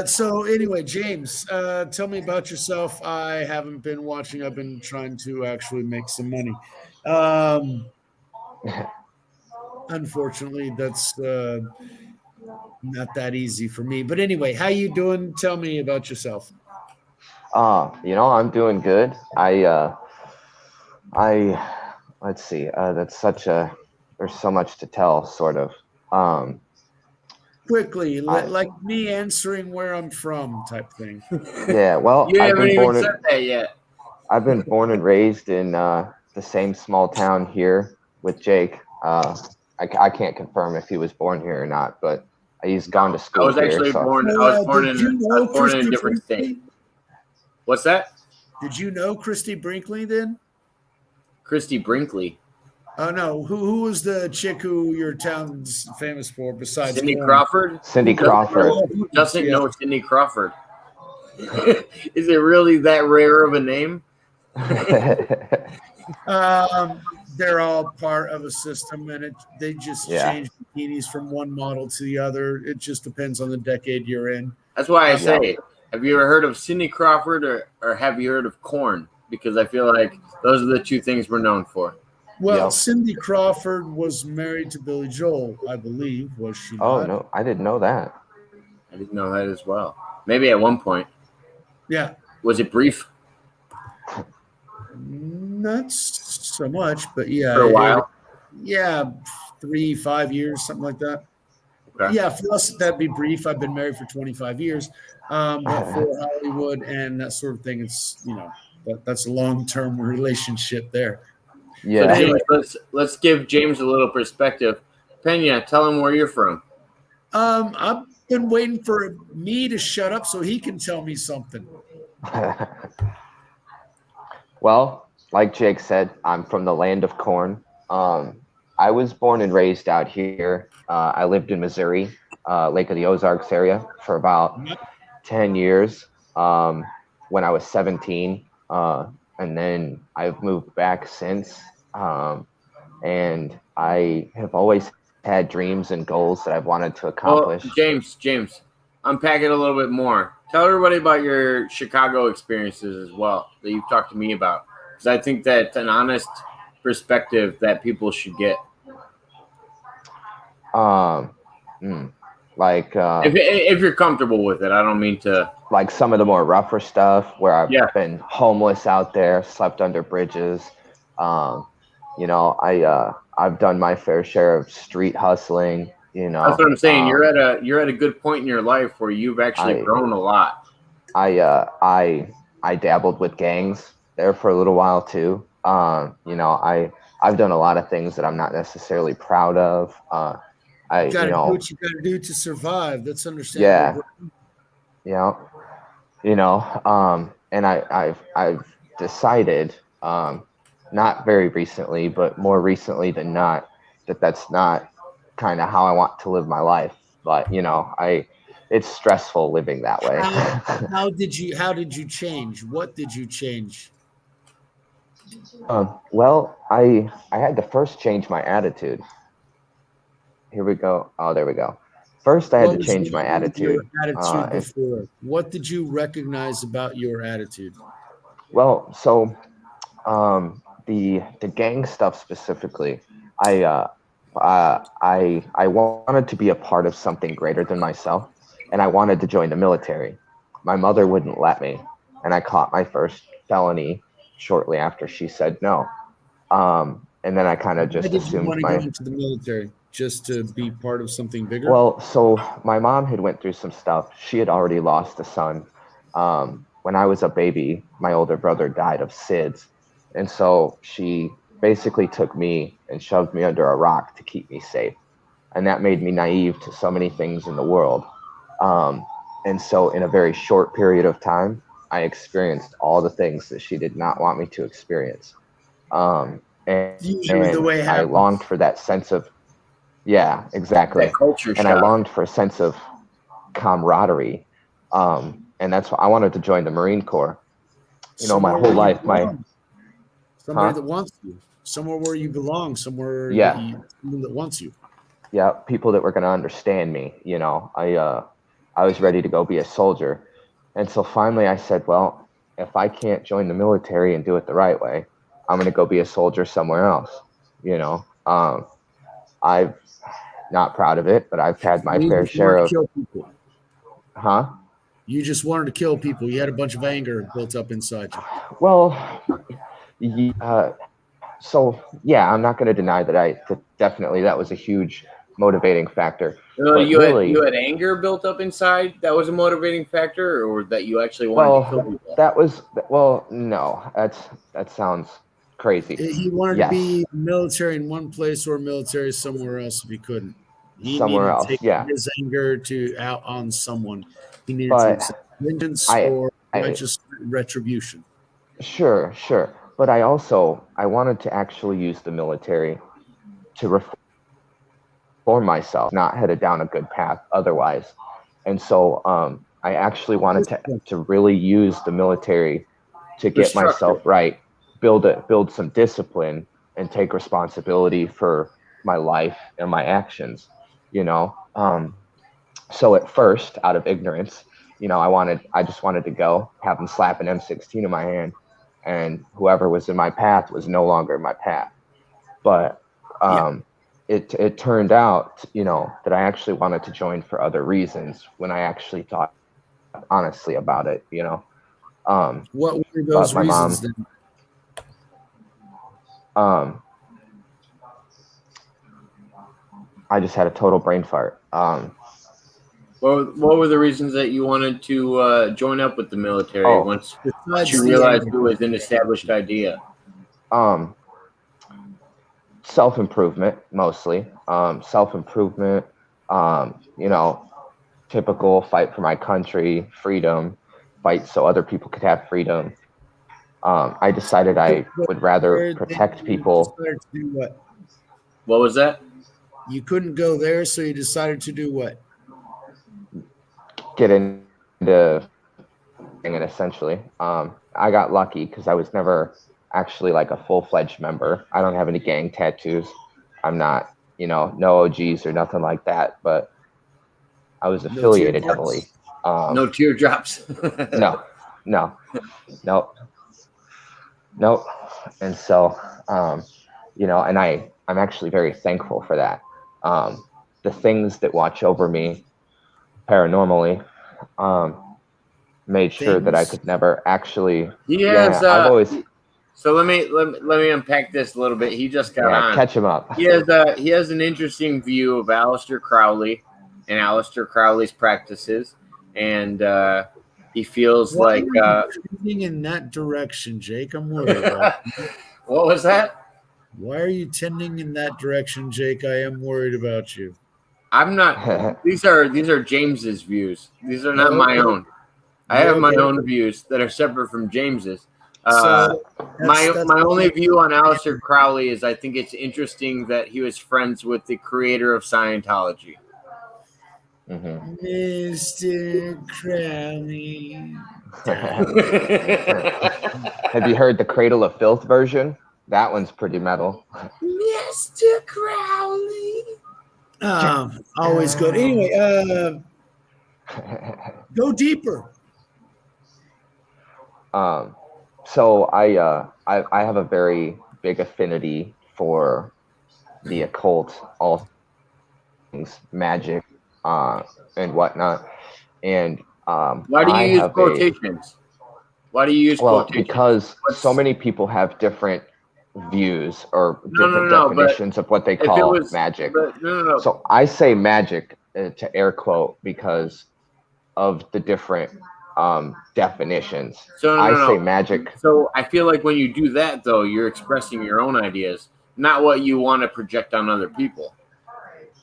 So anyway, James, tell me about yourself. I haven't been watching. I've been trying to actually make some money. Unfortunately, that's not that easy for me. But anyway, how you doing? Tell me about yourself. I'm doing good. Let's see. There's so much to tell, sort of. Quickly, like me answering where I'm from type thing. Yeah, well, you haven't even said that yet. I've been born and raised in the same small town here with Jake. I can't confirm if he was born here or not, but he's gone to school here. I was born in a different state. What's that? Did you know Christy Brinkley then? Christy Brinkley? Oh, no. Who was the chick who your town's famous for besides Cindy Crawford? Cindy Crawford. Who doesn't know Cindy Crawford? Is it really that rare of a name? They're all part of a system, and they just change bikinis from one model to the other. It just depends on the decade you're in. That's why I say, have you ever heard of Cindy Crawford or have you heard of Korn? Because I feel like those are the two things we're known for. Well, Yep. Cindy Crawford was married to Billy Joel, I believe. Was she Oh not? no, I didn't know that. I didn't know that as well. Maybe at one point. Yeah. Was it brief? Not so much, but yeah. For a while? Yeah, 3-5 years, something like that. Okay. Yeah, for us, that'd be brief. I've been married for 25 years. But for Hollywood and that sort of thing, it's, that's a long-term relationship there. So Yeah. James, let's give James a little perspective. Pena, tell him where you're from. I've been waiting for me to shut up so he can tell me something. Well, like Jake said, I'm from the land of corn. I was born and raised out here. I lived in Missouri, Lake of the Ozarks area for about 10 years when I was 17. And then I've moved back since. And I have always had dreams and goals that I've wanted to accomplish. Well, James, unpack it a little bit more. Tell everybody about your Chicago experiences as well that you've talked to me about, because I think that's an honest perspective that people should get. If you're comfortable with it, I don't mean to. Like some of the more rougher stuff where I've been homeless out there, slept under bridges. I've done my fair share of street hustling. That's what I'm saying. You're at a good point in your life where you've actually grown a lot. I dabbled with gangs there for a little while too. I've done a lot of things that I'm not necessarily proud of. You gotta do what you gotta do to survive. That's understandable. Yeah. And I've decided, not very recently, but more recently than not, that's not kind of how I want to live my life. But it's stressful living that way. How did you change? What did you change? Well, I had to first change my attitude. Here we go. Oh, there we go. First, I had to change my attitude. Before. What did you recognize about your attitude? Well, so the gang stuff specifically, I wanted to be a part of something greater than myself, and I wanted to join the military. My mother wouldn't let me, and I caught my first felony shortly after she said no. And then I kind of just assumed you want to go into the military just to be part of something bigger? Well, so my mom had went through some stuff. She had already lost a son. When I was a baby, my older brother died of SIDS. And so she basically took me and shoved me under a rock to keep me safe. And that made me naive to so many things in the world. And so in a very short period of time, I experienced all the things that she did not want me to experience. And the way I longed for that sense of, yeah, exactly. That culture shock. And I longed for a sense of camaraderie. And that's why I wanted to join the Marine Corps. My whole life, somebody that wants you, somewhere where you belong, somewhere that wants you. Yeah, people that were going to understand me. I was ready to go be a soldier. And so finally I said, well, if I can't join the military and do it the right way, I'm going to go be a soldier somewhere else. I'm not proud of it, but I've had my fair share of. Kill people. Huh? You just wanted to kill people. You had a bunch of anger built up inside you. Well, so yeah, I'm not going to deny that definitely that was a huge motivating factor. You had anger built up inside. That was a motivating factor, or that you actually wanted to kill people? No, that sounds crazy. He wanted to be military in one place or military somewhere else if he couldn't. He somewhere else, to take his anger out on someone. He needed to vengeance or righteous retribution. Sure. But I wanted to actually use the military to reform myself, not headed down a good path otherwise. And so I actually wanted to really use the military to get myself right, build some discipline, and take responsibility for my life and my actions. So at first, out of ignorance, I just wanted to go, have them slap an M16 in my hand, and whoever was in my path was no longer in my path. but it turned out, that I actually wanted to join for other reasons when I actually thought honestly about it. What were those my reasons mom, then? I just had a total brain fart. What were the reasons that you wanted to join up with the military once you realized it was an established idea? Self-improvement, mostly. Self-improvement, typical fight for my country, freedom, fight so other people could have freedom. I decided I would rather protect people. What was that? You couldn't go there, so you decided to do what? Get into it, essentially. I got lucky because I was never actually like a full-fledged member. I don't have any gang tattoos. I'm not, no OGs or nothing like that, but I was affiliated heavily. No teardrops. No. And so, and I'm actually very thankful for that. The things that watch over me paranormally, made sure that I could never actually. I've always. So let me unpack this a little bit. He just got on. Catch him up. He has an interesting view of Aleister Crowley and Aleister Crowley's practices, and he feels like tending in that direction, Jake. I'm worried about you. What was that? Why are you tending in that direction, Jake? I am worried about you. I'm not. These are James's views. These are not my own. I have my own views that are separate from James's. My only view on Aleister Crowley is I think it's interesting that he was friends with the creator of Scientology. Mm-hmm. Mr. Crowley. Have you heard the Cradle of Filth version? That one's pretty metal. Mr. Crowley. Always good. Anyway, go deeper. So I have a very big affinity for the occult, all things magic, and whatnot. And why do you use quotations? Why do you use quotations? Because so many people have different views or different definitions of what they call magic. So I say magic to air quote because of the different definitions. I say magic. So I feel like when you do that, though, you're expressing your own ideas, not what you want to project on other people.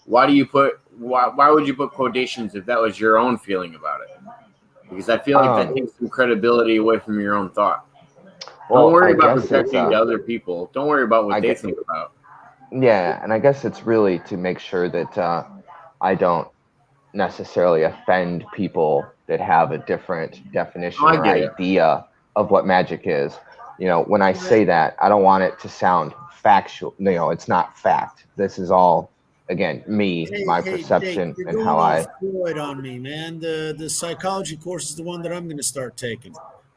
Why would you put quotations if that was your own feeling about it? Because I feel like that takes some credibility away from your own thought. Don't worry about projecting to other people. Don't worry about what they think about. Yeah, and I guess it's really to make sure that I don't necessarily offend people that have a different definition or idea of what magic is. When I say that, I don't want it to sound factual. It's not fact. This is all, again, me, my perception, Jake, and how I. Freud on me, man. The psychology course is the one that I'm going to start taking.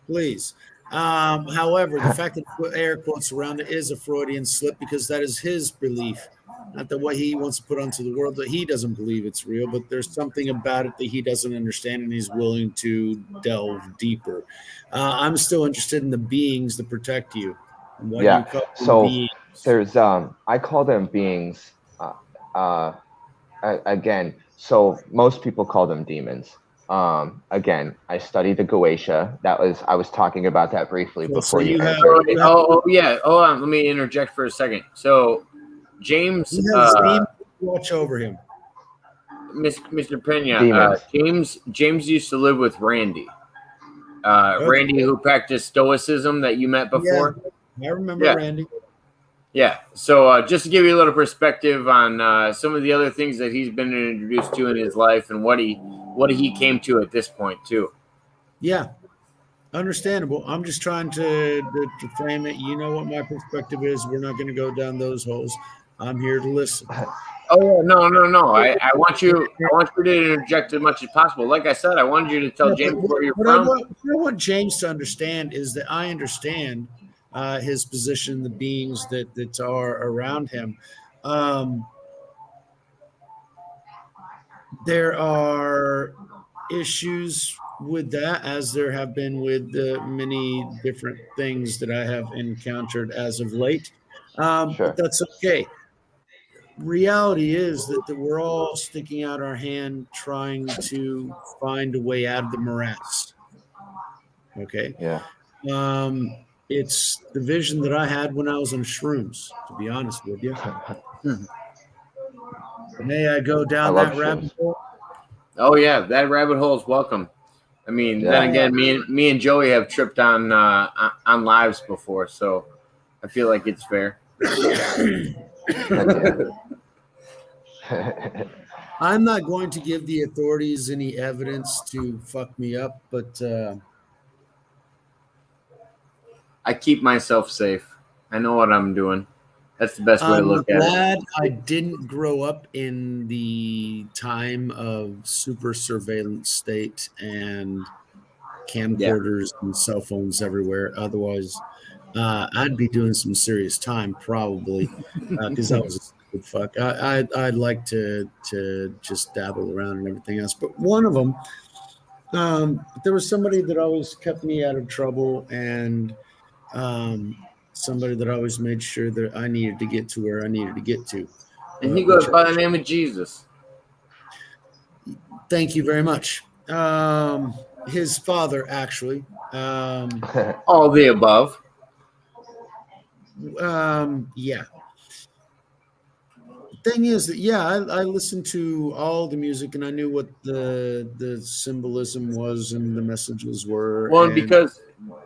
Please. However, the fact that air quotes around it is a Freudian slip because that is his belief, not that what he wants to put onto the world, that he doesn't believe it's real, but there's something about it that he doesn't understand and he's willing to delve deeper. I'm still interested in the beings that protect you. What do you call so beings? There's I call them beings. Again, so most people call them demons. Again, I studied the Goetia. I was talking about that briefly before you. Yeah. Hold on. Let me interject for a second. So, James, watch over him. Mr. Pena, James used to live with Randy. Randy, who practiced Stoicism that you met before. Yeah, I remember Randy. Yeah. So just to give you a little perspective on some of the other things that he's been introduced to in his life and what he came to at this point too. Yeah. Understandable. I'm just trying to frame it. You know what my perspective is. We're not going to go down those holes. I'm here to listen. Oh no. I want you to interject as much as possible. Like I said, I wanted you to tell James where you're from. What I want James to understand is that I understand his position, the beings that are around him. There are issues with that, as there have been with the many different things that I have encountered as of late. Sure. But that's okay. Reality is that we're all sticking out our hand trying to find a way out of the morass. Okay. Yeah. It's the vision that I had when I was on shrooms, to be honest with you. May I go down that rabbit hole? Oh yeah, that rabbit hole is welcome. I mean, then again, me and Joey have tripped on lives before, so I feel like it's fair. I'm not going to give the authorities any evidence to fuck me up, but I keep myself safe. I know what I'm doing. That's the best way to look at it. I'm glad I didn't grow up in the time of super surveillance state and camcorders and cell phones everywhere. Otherwise, I'd be doing some serious time probably because I was a stupid fuck. I'd like to just dabble around and everything else. But one of them, there was somebody that always kept me out of trouble, and somebody that always made sure that I needed to get to where I needed to get to. And he goes by the name of Jesus. Thank you very much. His father, actually. All the above. Yeah. The thing is that, I listened to all the music and I knew what the symbolism was and the messages were. Well, because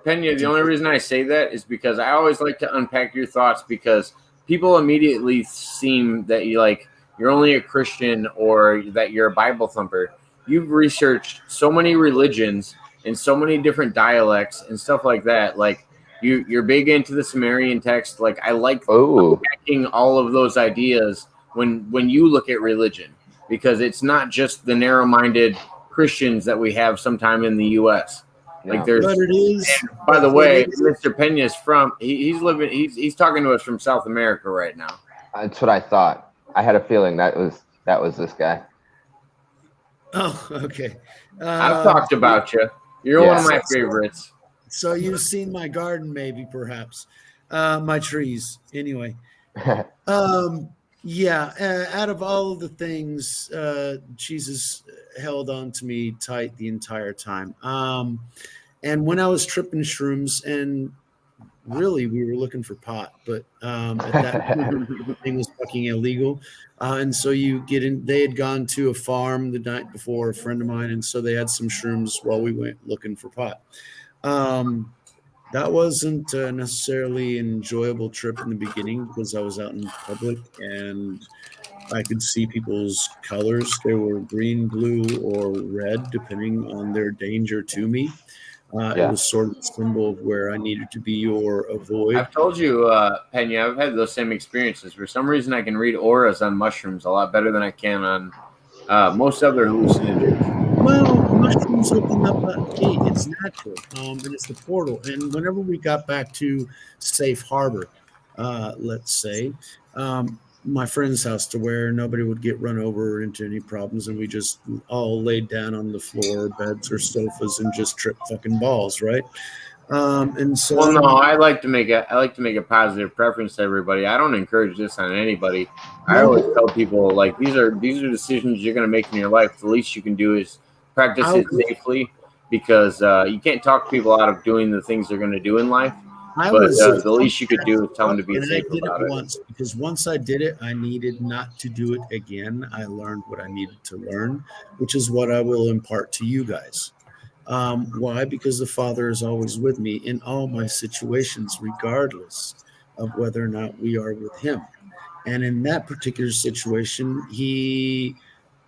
Pena, the only reason I say that is because I always like to unpack your thoughts, because people immediately seem that you're only a Christian or that you're a Bible thumper. You've researched so many religions and so many different dialects and stuff like that. Like you're big into the Sumerian text. Like I like unpacking all of those ideas when you look at religion, because it's not just the narrow-minded Christians that we have sometime in the U.S. Like there's, but it is. By the way, Mr. Pena's he's talking to us from South America right now. That's what I thought. I had a feeling that was this guy. Oh, okay. I've talked about you. You're one of my favorites. So you've seen my garden, maybe, perhaps. My trees. Anyway. Out of all of the things, Jesus held on to me tight the entire time. And when I was tripping shrooms, and really we were looking for pot, but at that point, the thing was fucking illegal. And so you get in, they had gone to a farm the night before, a friend of mine, and so they had some shrooms while we went looking for pot. That wasn't necessarily an enjoyable trip in the beginning because I was out in public and I could see people's colors. They were green, blue, or red, depending on their danger to me. It was sort of a symbol of where I needed to be or avoid. I've told you, Pena, I've had those same experiences. For some reason, I can read auras on mushrooms a lot better than I can on most other hallucinogens. Well, mushrooms open up a gate. It's natural, and it's the portal. And whenever we got back to Safe Harbor, let's say, my friend's house, to where nobody would get run over into any problems, and we just all laid down on the floor, beds or sofas, and just tripped fucking balls, right? And so, well, no, I like to make a positive preference to everybody. I don't encourage this on anybody. I always tell people, like, these are decisions you're going to make in your life. The least you can do is practice it safely, because you can't talk people out of doing the things they're going to do in life. The least you could do is tell them to be safe about it. Once, because once I did it, I needed not to do it again. I learned what I needed to learn, which is what I will impart to you guys. Why? Because the Father is always with me in all my situations, regardless of whether or not we are with Him. And in that particular situation,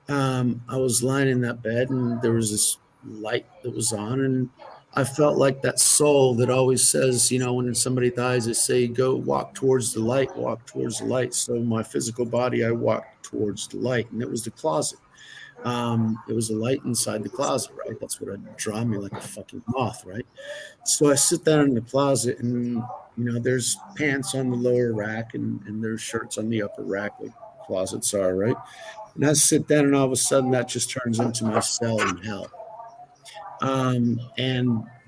I was lying in that bed, and there was this light that was on, and I felt like that soul that always says, when somebody dies, they say, go walk towards the light, walk towards the light. So my physical body, I walked towards the light, and it was the closet. It was a light inside the closet, right? That's what would draw me like a fucking moth, right? So I sit down in the closet, and there's pants on the lower rack, and there's shirts on the upper rack, like closets are, right? And I sit down, and all of a sudden that just turns into my cell in hell. And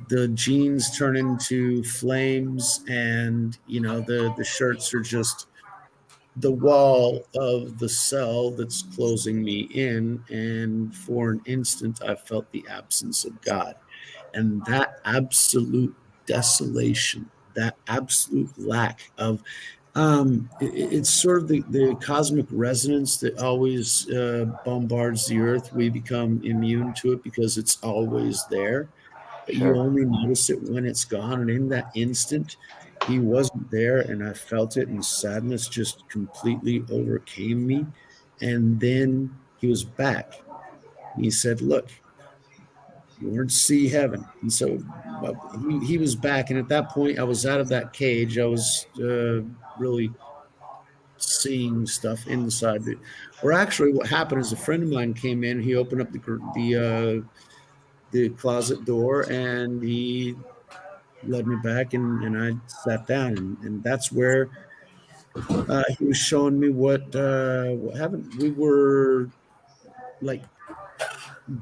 the jeans turn into flames, and the shirts are just the wall of the cell that's closing me in. And for an instant, I felt the absence of God, and that absolute desolation, that absolute lack of it's sort of the cosmic resonance that always bombards the earth. We become immune to it because it's always there, but you only notice it when it's gone. And in that instant, he wasn't there, and I felt it, and sadness just completely overcame me. And then he was back. He said, look, you weren't to see heaven. And so he was back. And at that point, I was out of that cage. I was really seeing stuff inside it. Or actually, what happened is a friend of mine came in. He opened up the closet door, and he led me back, and I sat down. And that's where he was showing me what happened. We were like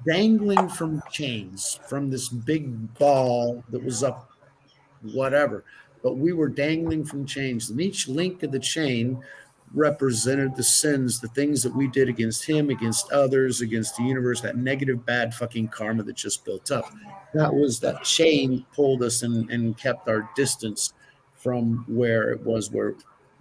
dangling from chains from this big ball that was up whatever, but we were dangling from chains, and each link of the chain represented the sins, the things that we did against him, against others, against the universe, that negative bad fucking karma that just built up. That chain pulled us and kept our distance from where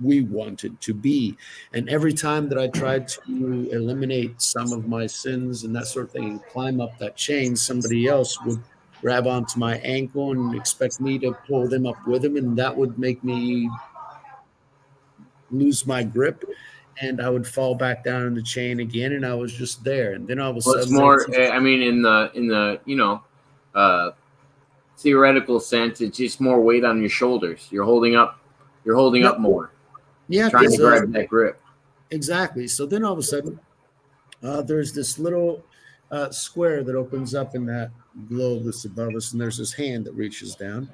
we wanted to be. And every time that I tried to eliminate some of my sins and that sort of thing and climb up that chain, somebody else would grab onto my ankle and expect me to pull them up with them, and that would make me lose my grip, and I would fall back down in the chain again, and I was just there. And then all of a sudden, it's more. I mean, in the theoretical sense, it's just more weight on your shoulders. You're holding up more. Yeah, trying to grab that grip. Exactly. So then all of a sudden, there's this little square that opens up in that globe that's above us, and there's this hand that reaches down,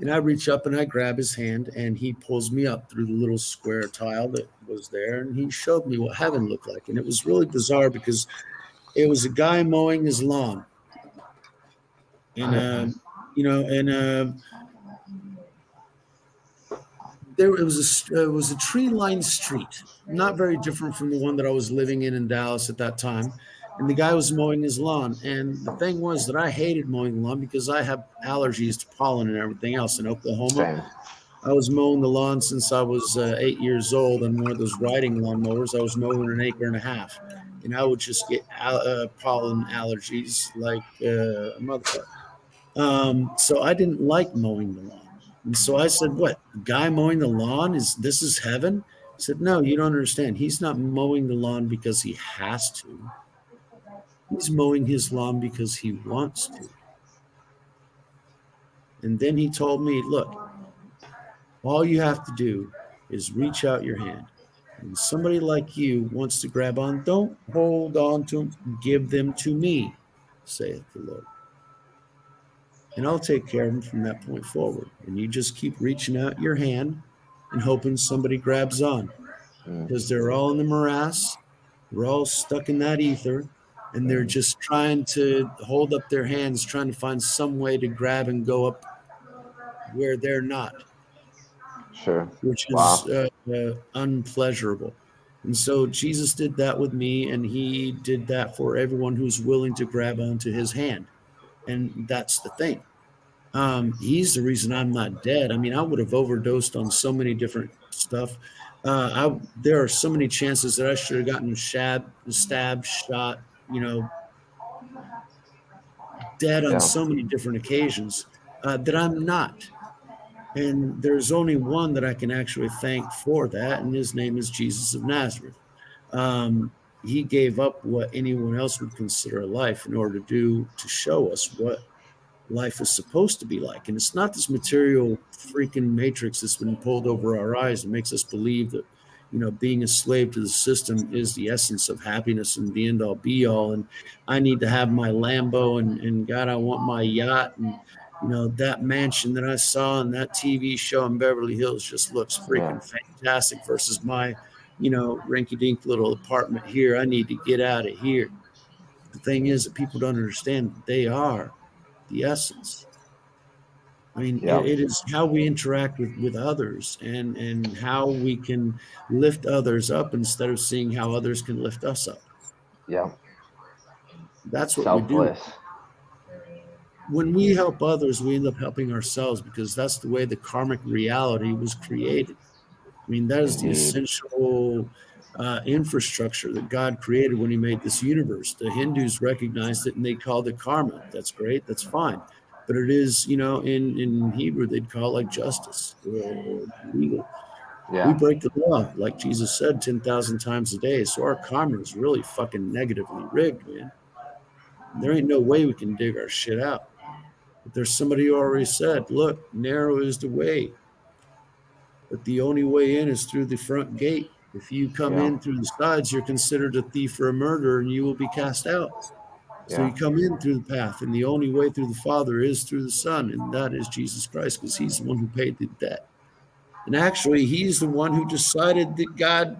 and I reach up and I grab his hand, and he pulls me up through the little square tile that was there, and he showed me what heaven looked like. And it was really bizarre because it was a guy mowing his lawn, and it was a tree-lined street, not very different from the one that I was living in Dallas at that time. And the guy was mowing his lawn. And the thing was that I hated mowing the lawn because I have allergies to pollen and everything else in Oklahoma. Same. I was mowing the lawn since I was 8 years old on one of those riding lawn mowers. I was mowing an acre and a half, and I would just get pollen allergies like a motherfucker. So I didn't like mowing the lawn. And so I said, what, the guy mowing the lawn, this is heaven? He said, no, you don't understand. He's not mowing the lawn because he has to. He's mowing his lawn because he wants to. And then he told me, look, all you have to do is reach out your hand. And somebody like you wants to grab on, don't hold on to them, give them to me, saith the Lord. And I'll take care of them from that point forward. And you just keep reaching out your hand and hoping somebody grabs on. Because they're all in the morass. We're all stuck in that ether. And they're just trying to hold up their hands, trying to find some way to grab and go up where they're not. Sure. Which is unpleasurable. And so Jesus did that with me, and he did that for everyone who's willing to grab onto his hand. And that's the thing. He's the reason I'm not dead. I mean, I would have overdosed on so many different stuff. There are so many chances that I should have gotten stabbed, shot, dead on so many different occasions that I'm not. And there's only one that I can actually thank for that, and his name is Jesus of Nazareth. He gave up what anyone else would consider a life in order to show us what life is supposed to be like. And it's not this material freaking matrix that's been pulled over our eyes and makes us believe that, being a slave to the system is the essence of happiness and the end all be all. And I need to have my Lambo and God, I want my yacht. And, that mansion that I saw in that TV show in Beverly Hills just looks freaking fantastic versus my, rinky dink little apartment here. I need to get out of here. The thing is that people don't understand that they are the essence. I mean, it is how we interact with others and how we can lift others up instead of seeing how others can lift us up. Yeah. That's what Selfless. We do. When we help others, we end up helping ourselves because that's the way the karmic reality was created. I mean, that is the essential infrastructure that God created when he made this universe. The Hindus recognized it and they called it karma. That's great. That's fine. But it is, in Hebrew, they'd call it like justice or legal. Yeah. We break the law, like Jesus said, 10,000 times a day. So our karma is really fucking negatively rigged, man. There ain't no way we can dig our shit out. But there's somebody who already said, look, narrow is the way. But the only way in is through the front gate. If you come in through the sides, you're considered a thief or a murderer, and you will be cast out. So you come in through the path, and the only way through the Father is through the Son, and that is Jesus Christ, because he's the one who paid the debt. And actually, he's the one who decided that God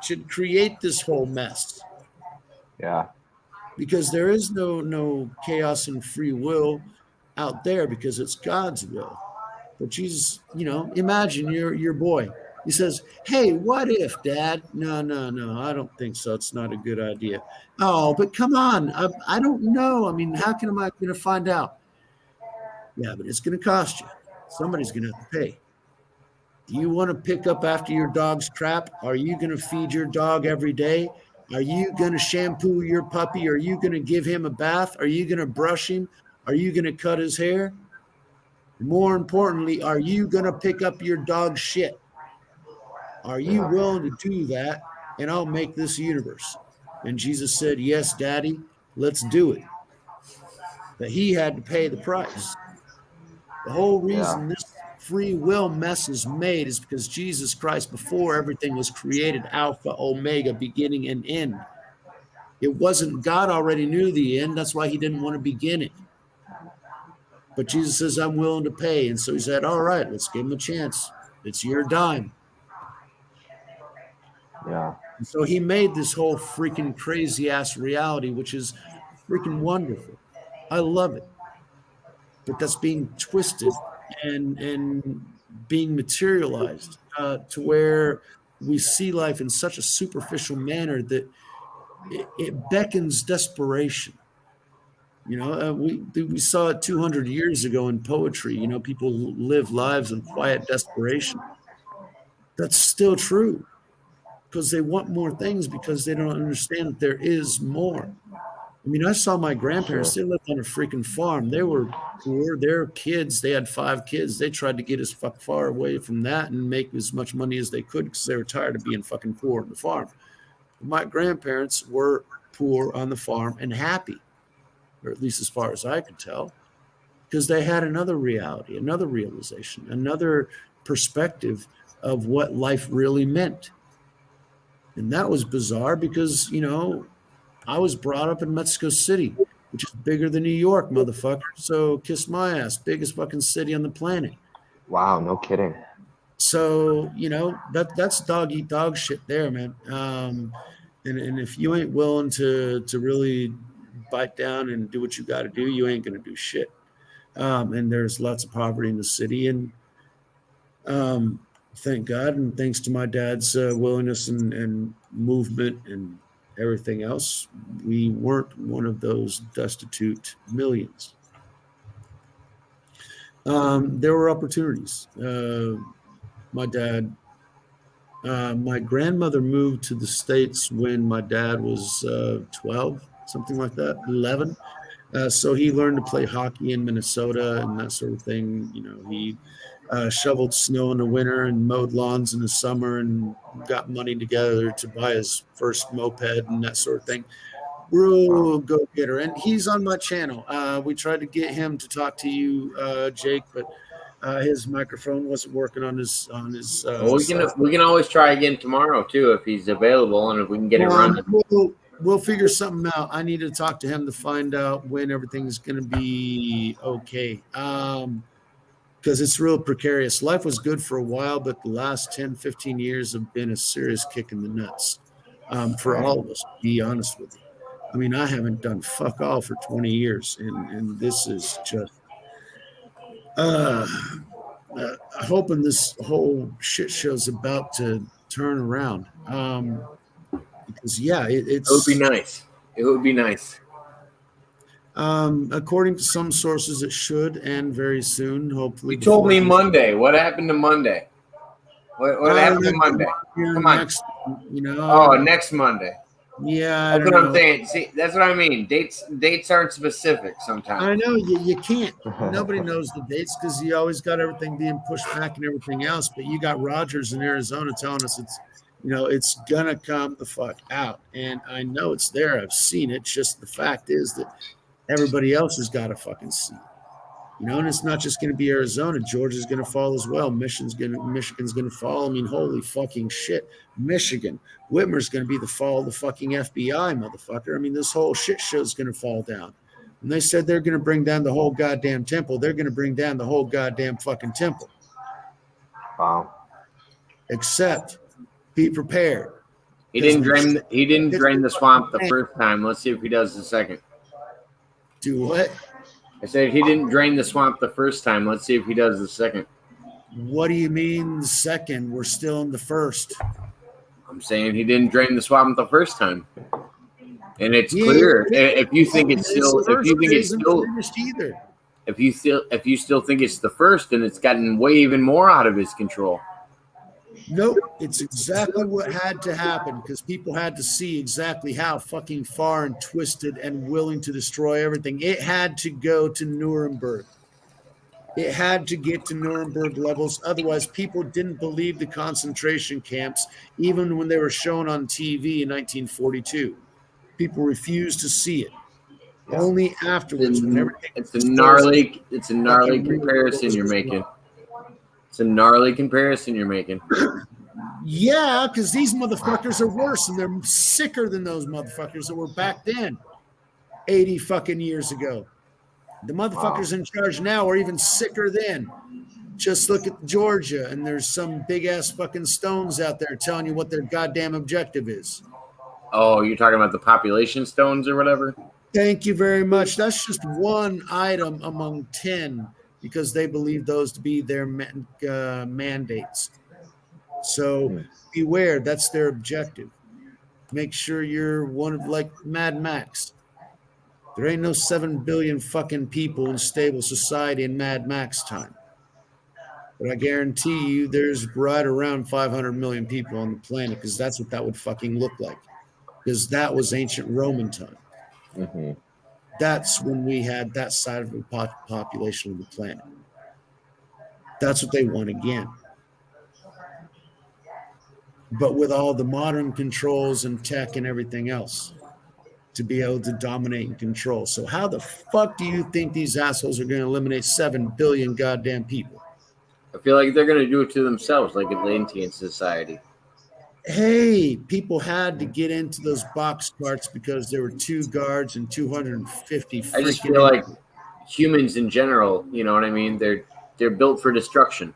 should create this whole mess. Yeah. Because there is no chaos and free will out there, because it's God's will. But Jesus, imagine your boy. He says, hey, what if, Dad? No, I don't think so. It's not a good idea. Oh, but come on. I don't know. I mean, how am I going to find out? Yeah, but it's going to cost you. Somebody's going to have to pay. Do you want to pick up after your dog's crap? Are you going to feed your dog every day? Are you going to shampoo your puppy? Are you going to give him a bath? Are you going to brush him? Are you going to cut his hair? More importantly, are you going to pick up your dog's shit? Are you willing to do that? And I'll make this universe. And Jesus said, yes, Daddy, let's do it. But he had to pay the price. The whole reason this free will mess is made is because Jesus Christ, before everything was created, Alpha, Omega, beginning and end. It wasn't, God already knew the end. That's why he didn't want to begin it. But Jesus says, I'm willing to pay. And so he said, all right, let's give him a chance. It's your dime. Yeah. And so he made this whole freaking crazy ass reality, which is freaking wonderful. I love it. But that's being twisted and being materialized to where we see life in such a superficial manner that it beckons desperation. We saw it 200 years ago in poetry. People live lives in quiet desperation. That's still true. Because they want more things because they don't understand that there is more. I mean, I saw my grandparents, they lived on a freaking farm. They were poor. Their kids, they had 5 kids. They tried to get as far away from that and make as much money as they could because they were tired of being fucking poor on the farm. My grandparents were poor on the farm and happy, or at least as far as I could tell, because they had another reality, another realization, another perspective of what life really meant. And that was bizarre because, I was brought up in Mexico City, which is bigger than New York, motherfucker. So kiss my ass, biggest fucking city on the planet. Wow, no kidding. So, that's dog eat dog shit there, man. And if you ain't willing to really bite down and do what you got to do, you ain't going to do shit. And there's lots of poverty in the city. And thank God, and thanks to my dad's willingness and movement and everything else, we weren't one of those destitute millions. There were opportunities. My grandmother moved to the States when my dad was 12, something like that, 11. So he learned to play hockey in Minnesota and that sort of thing. He shoveled snow in the winter and mowed lawns in the summer and got money together to buy his first moped and that sort of thing. Real go-getter. And he's on my channel. We tried to get him to talk to you, Jake, but His microphone wasn't working on his. Well, we can always try again tomorrow too if he's available and if we can get it running. We'll figure something out. I need to talk to him to find out when everything's going to be okay. Because it's real precarious. Life was good for a while, but the last 10, 15 years have been a serious kick in the nuts for all of us, to be honest with you. I mean, I haven't done fuck all for 20 years, and this is just hoping this whole shit show's about to turn around. Because, yeah, it would be nice. It would be nice. According to some sources, it should end very soon. Hopefully, you told me Monday. What happened to Monday? What happened to Monday? Come on. Next Monday. Yeah, that's what I'm saying. See, that's what I mean. Dates aren't specific sometimes. I know you can't. Nobody knows the dates because you always got everything being pushed back and everything else. But you got Rogers in Arizona telling us it's gonna come the fuck out, and I know it's there. I've seen it. Just the fact is that everybody else has got to fucking see, and it's not just going to be Arizona. Georgia's going to fall as well. Michigan's going to fall. I mean, holy fucking shit. Michigan, Whitmer's going to be the fall of the fucking FBI, motherfucker. I mean, this whole shit show's going to fall down. And they said they're going to bring down the whole goddamn temple. They're going to bring down the whole goddamn fucking temple. Wow. Except be prepared. He didn't drain the swamp the first time. Let's see if he does the second. Do what? I said he didn't drain the swamp the first time. Let's see if he does the second. What do you mean the second? We're still in the first. I'm saying he didn't drain the swamp the first time. And it's clear. If you think it's still finished either. If you still think it's the first, then it's gotten way even more out of his control. Nope, it's exactly what had to happen because people had to see exactly how fucking far and twisted and willing to destroy everything. It had to go to Nuremberg. It had to get to Nuremberg levels. Otherwise, people didn't believe the concentration camps, even when they were shown on TV in 1942. People refused to see it. Yeah. Only afterwards, it's a gnarly comparison you're making. It's a gnarly comparison you're making. Yeah, because these motherfuckers are worse, and they're sicker than those motherfuckers that were back then, 80 fucking years ago. The motherfuckers in charge now are even sicker then. Just look at Georgia, and there's some big-ass fucking stones out there telling you what their goddamn objective is. Oh, you're talking about the population stones or whatever? Thank you very much. That's just one item among 10 because they believe those to be their mandates. So beware, that's their objective. Make sure you're one of like Mad Max. There ain't no 7 billion fucking people in stable society in Mad Max time. But I guarantee you there's right around 500 million people on the planet because that's what that would fucking look like. Because that was ancient Roman time. Mm-hmm. That's when we had that side of the population of the planet. That's what they want again. But with all the modern controls and tech and everything else to be able to dominate and control. So how the fuck do you think these assholes are going to eliminate 7 billion goddamn people? I feel like they're going to do it to themselves, like Atlantean society. Hey, people had to get into those box carts because there were 2 guards and 250 I just feel like humans in general, you know what I mean? They're built for destruction.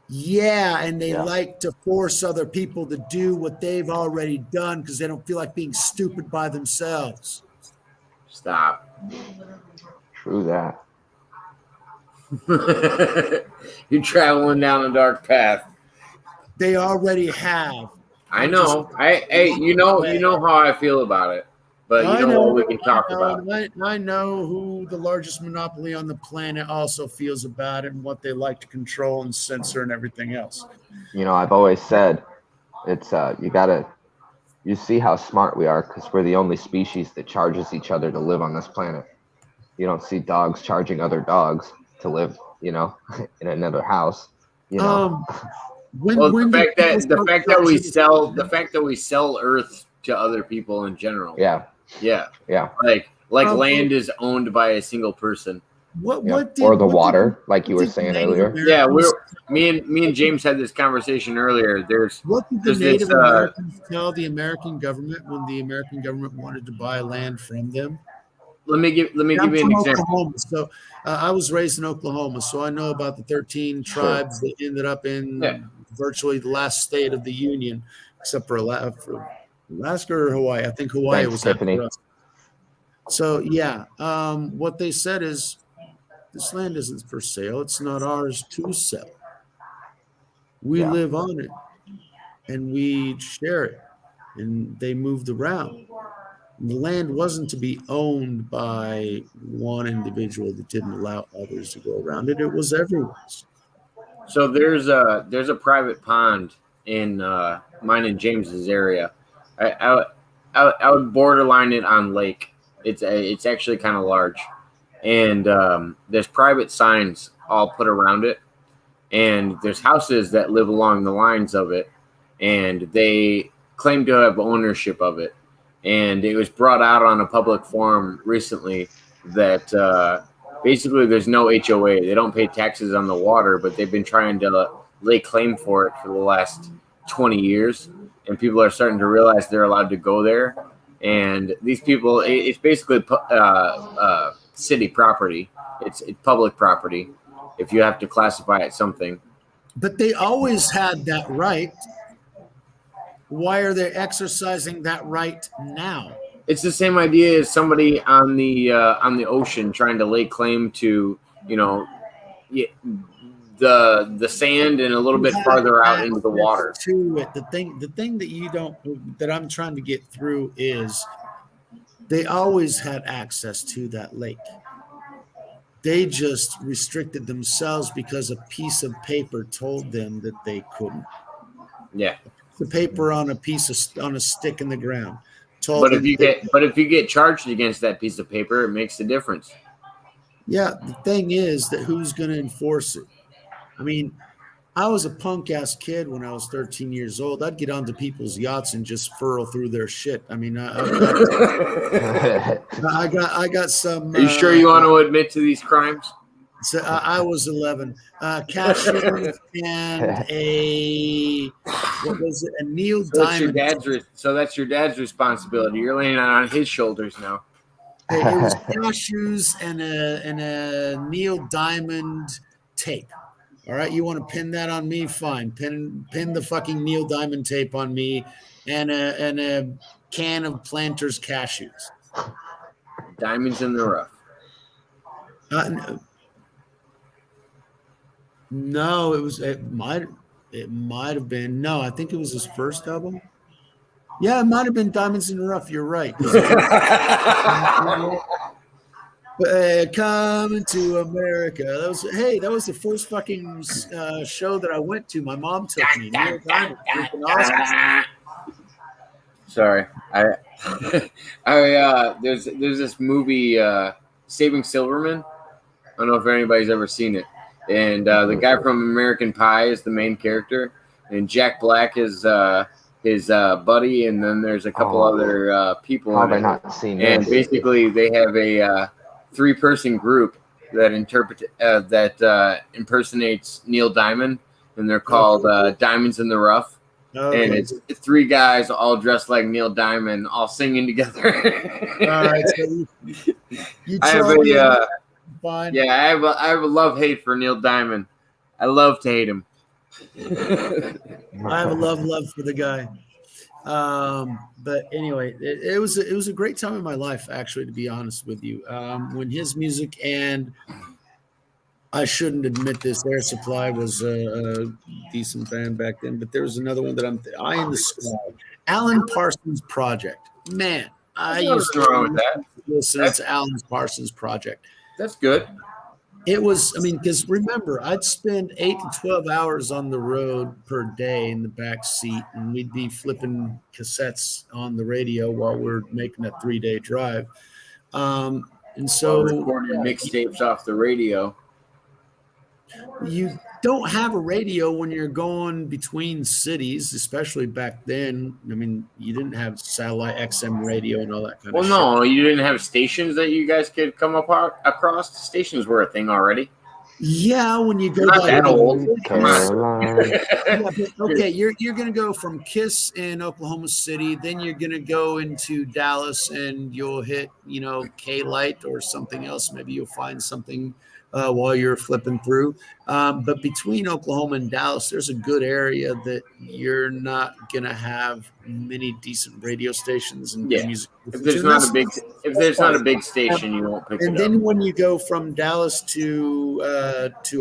Yeah, and they like to force other people to do what they've already done because they don't feel like being stupid by themselves. Stop. True that. You're traveling down a dark path. They already have. I know. You know how I feel about it. But you know what we can talk about. I know who the largest monopoly on the planet also feels about it and what they like to control and censor and everything else. You know, I've always said it's you see how smart we are because we're the only species that charges each other to live on this planet. You don't see dogs charging other dogs to live, in another house. The fact that we sell Earth to other people in general. Yeah. Like land is owned by a single person. or the water, like you were saying earlier. Yeah, me and James had this conversation earlier. What did the Native Americans tell the American government when the American government wanted to buy land from them? Let me give you an example. Oklahoma. So I was raised in Oklahoma, so I know about the 13 tribes that ended up in virtually the last state of the Union, except for Alaska or Hawaii. I think Hawaii was Tiffany. After us. So what they said is, this land isn't for sale. It's not ours to sell. We live on it, and we share it. And they moved around. The land wasn't to be owned by one individual that didn't allow others to go around it. It was everyone's. So there's a private pond in mine and James's area. I would borderline it on lake. It's actually kind of large, and there's private signs all put around it, and there's houses that live along the lines of it, and they claim to have ownership of it. And it was brought out on a public forum recently that basically there's no HOA. They don't pay taxes on the water, but they've been trying to lay claim for it for the last 20 years. And people are starting to realize they're allowed to go there. And these people, it's basically city property. It's public property if you have to classify it something. But they always had that right. Why are they exercising that right now? It's the same idea as somebody on the ocean trying to lay claim to, the sand and a little bit farther out into the water. To it, the thing that I'm trying to get through is they always had access to that lake. They just restricted themselves because a piece of paper told them that they couldn't. Yeah. The paper on a stick in the ground. But if you get charged against that piece of paper, it makes a difference. Yeah, the thing is that who's going to enforce it? I mean, I was a punk ass kid when I was 13 years old. I'd get onto people's yachts and just furl through their shit. I mean, I got some. Are you sure you want to admit to these crimes? So I was 11. Cashews and a Neil Diamond. So that's your dad's responsibility. You're laying it on his shoulders now. It was cashews and a Neil Diamond tape. All right, you want to pin that on me? Fine. Pin the fucking Neil Diamond tape on me, and a can of Planters cashews. Diamonds in the rough. No, it might have been. No, I think it was his first album. Yeah, it might have been Diamonds in the Rough. You're right. Coming to America. That was the first fucking show that I went to. My mom took me. Neil Diamond, awesome. Sorry, there's this movie, Saving Silverman. I don't know if anybody's ever seen it. And the guy from American Pie is the main character, and Jack Black is his buddy, and then there's a couple other people. I've not seen it. And basically, they have a 3-person group that impersonates Neil Diamond, and they're called Diamonds in the Rough. Okay. And it's 3 guys all dressed like Neil Diamond, all singing together. All right, so you I have I have a love-hate for Neil Diamond. I love to hate him. I have a love for the guy. But anyway, it was a great time in my life, actually, to be honest with you. When his music, and I shouldn't admit this, Air Supply was a decent band back then, but there was another one that Eye in the Sky, Alan Parsons Project. Man, I used to listen to Alan Parsons Project. That's good. It was, because remember, I'd spend 8 to 12 hours on the road per day in the back seat, and we'd be flipping cassettes on the radio while we're making a 3-day drive. And so recording mixtapes off the radio. You don't have a radio when you're going between cities, especially back then. I mean, you didn't have satellite XM radio and all that kind of shit. Well, no, you didn't have stations that you guys could come across. Stations were a thing already. Yeah, when you go Not like that old. Come Caroline. yeah, but, okay, you're going to go from Kiss in Oklahoma City, then you're going to go into Dallas, and you'll hit K-Light or something else. Maybe you'll find something while you're flipping through. But between Oklahoma and Dallas, there's a good area that you're not going to have many decent radio stations and music. If there's not a big station, you won't pick it up. And then when you go from Dallas to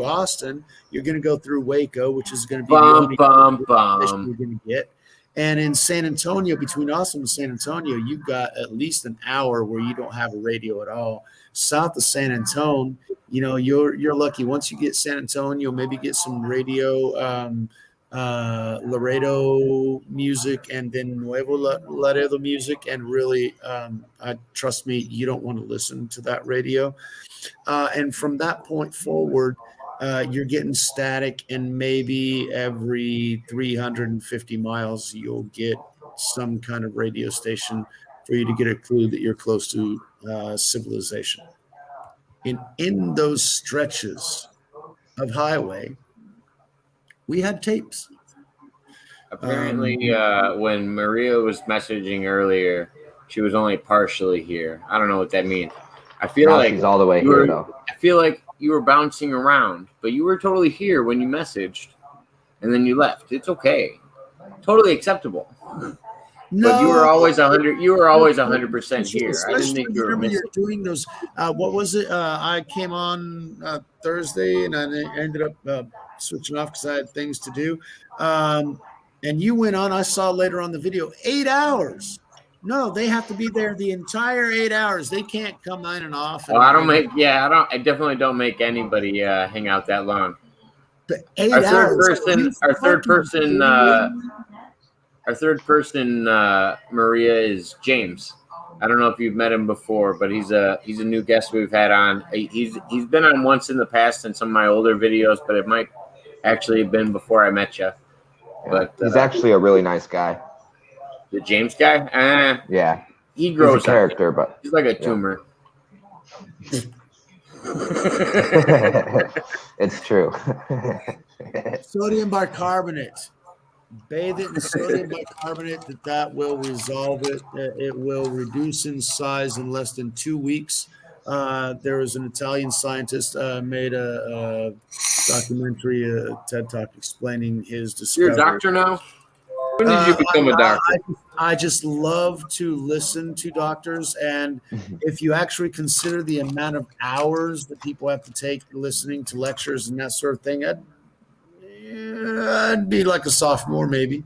Austin, you're going to go through Waco, which is going to be the only station you're going to get. And in San Antonio, between Austin and San Antonio, you've got at least an hour where you don't have a radio at all. South of San Antonio, you're lucky. Once you get San Antonio, maybe get some radio, Laredo music, and then Nuevo Laredo music. And really, trust me, you don't want to listen to that radio. And from that point forward, you're getting static, and maybe every 350 miles you'll get some kind of radio station for you to get a clue that you're close to civilization. And in those stretches of highway, we had tapes. Apparently, when Maria was messaging earlier, she was only partially here. I don't know what that means. I feel like she's all the way here, though. I feel like you were bouncing around, but you were totally here when you messaged, and then you left. It's okay, totally acceptable. No, but you were always 100. You were always 100% here. I didn't think you were missing. You're doing those. What was it? I came on Thursday, and I ended up switching off because I had things to do. And you went on. I saw later on the video 8 hours. No, they have to be there the entire 8 hours. They can't come in and off. Well, I definitely don't make anybody hang out that long. But 8 hours. Our third person, Maria, is James. I don't know if you've met him before, but he's a new guest we've had on. He's been on once in the past in some of my older videos, but it might actually have been before I met you. But he's actually a really nice guy. The James guy? Yeah. He grows he's a character, but he's like a tumor. It's true. Sodium bicarbonate. Bathe it in sodium bicarbonate. That will resolve it. It will reduce in size in less than 2 weeks. There was an Italian scientist made a documentary, a TED Talk, explaining his discovery. You're a doctor now? When did you become a doctor? I just love to listen to doctors, and if you actually consider the amount of hours that people have to take listening to lectures and that sort of thing, I'd be like a sophomore maybe.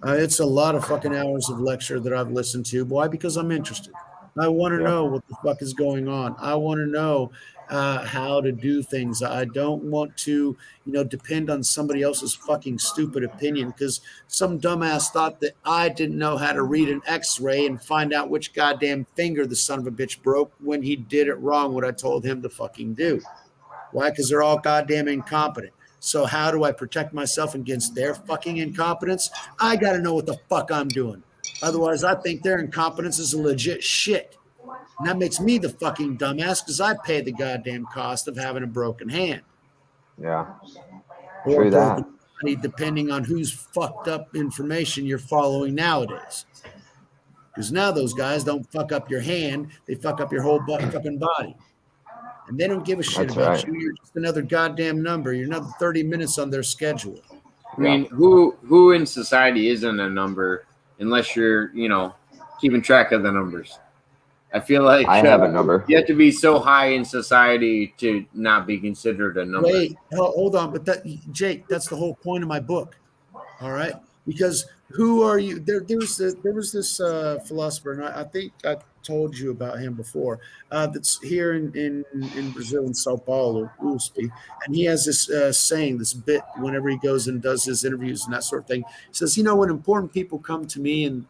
It's a lot of fucking hours of lecture that I've listened to. Why? Because I'm interested. I want to know what the fuck is going on. I want to know how to do things. I don't want to, depend on somebody else's fucking stupid opinion because some dumbass thought that I didn't know how to read an X-ray and find out which goddamn finger the son of a bitch broke when he did it wrong, what I told him to fucking do. Why? Because they're all goddamn incompetent. So how do I protect myself against their fucking incompetence? I got to know what the fuck I'm doing. Otherwise, I think their incompetence is a legit shit. And that makes me the fucking dumbass because I pay the goddamn cost of having a broken hand. Yeah. Or true that. Body, depending on whose fucked up information you're following nowadays. Because now those guys don't fuck up your hand. They fuck up your whole fucking body. And they don't give a shit about you. You're just another goddamn number. You're another 30 minutes on their schedule. I mean, who in society isn't a number unless you're, keeping track of the numbers? I feel like I have a number. You have to be so high in society to not be considered a number. Wait, hold on. But Jake, that's the whole point of my book. All right? Because who are you? There was this philosopher, and I think told you about him before. That's here in Brazil, in Sao Paulo, USP, and he has this saying, this bit whenever he goes and does his interviews and that sort of thing. He says, when important people come to me and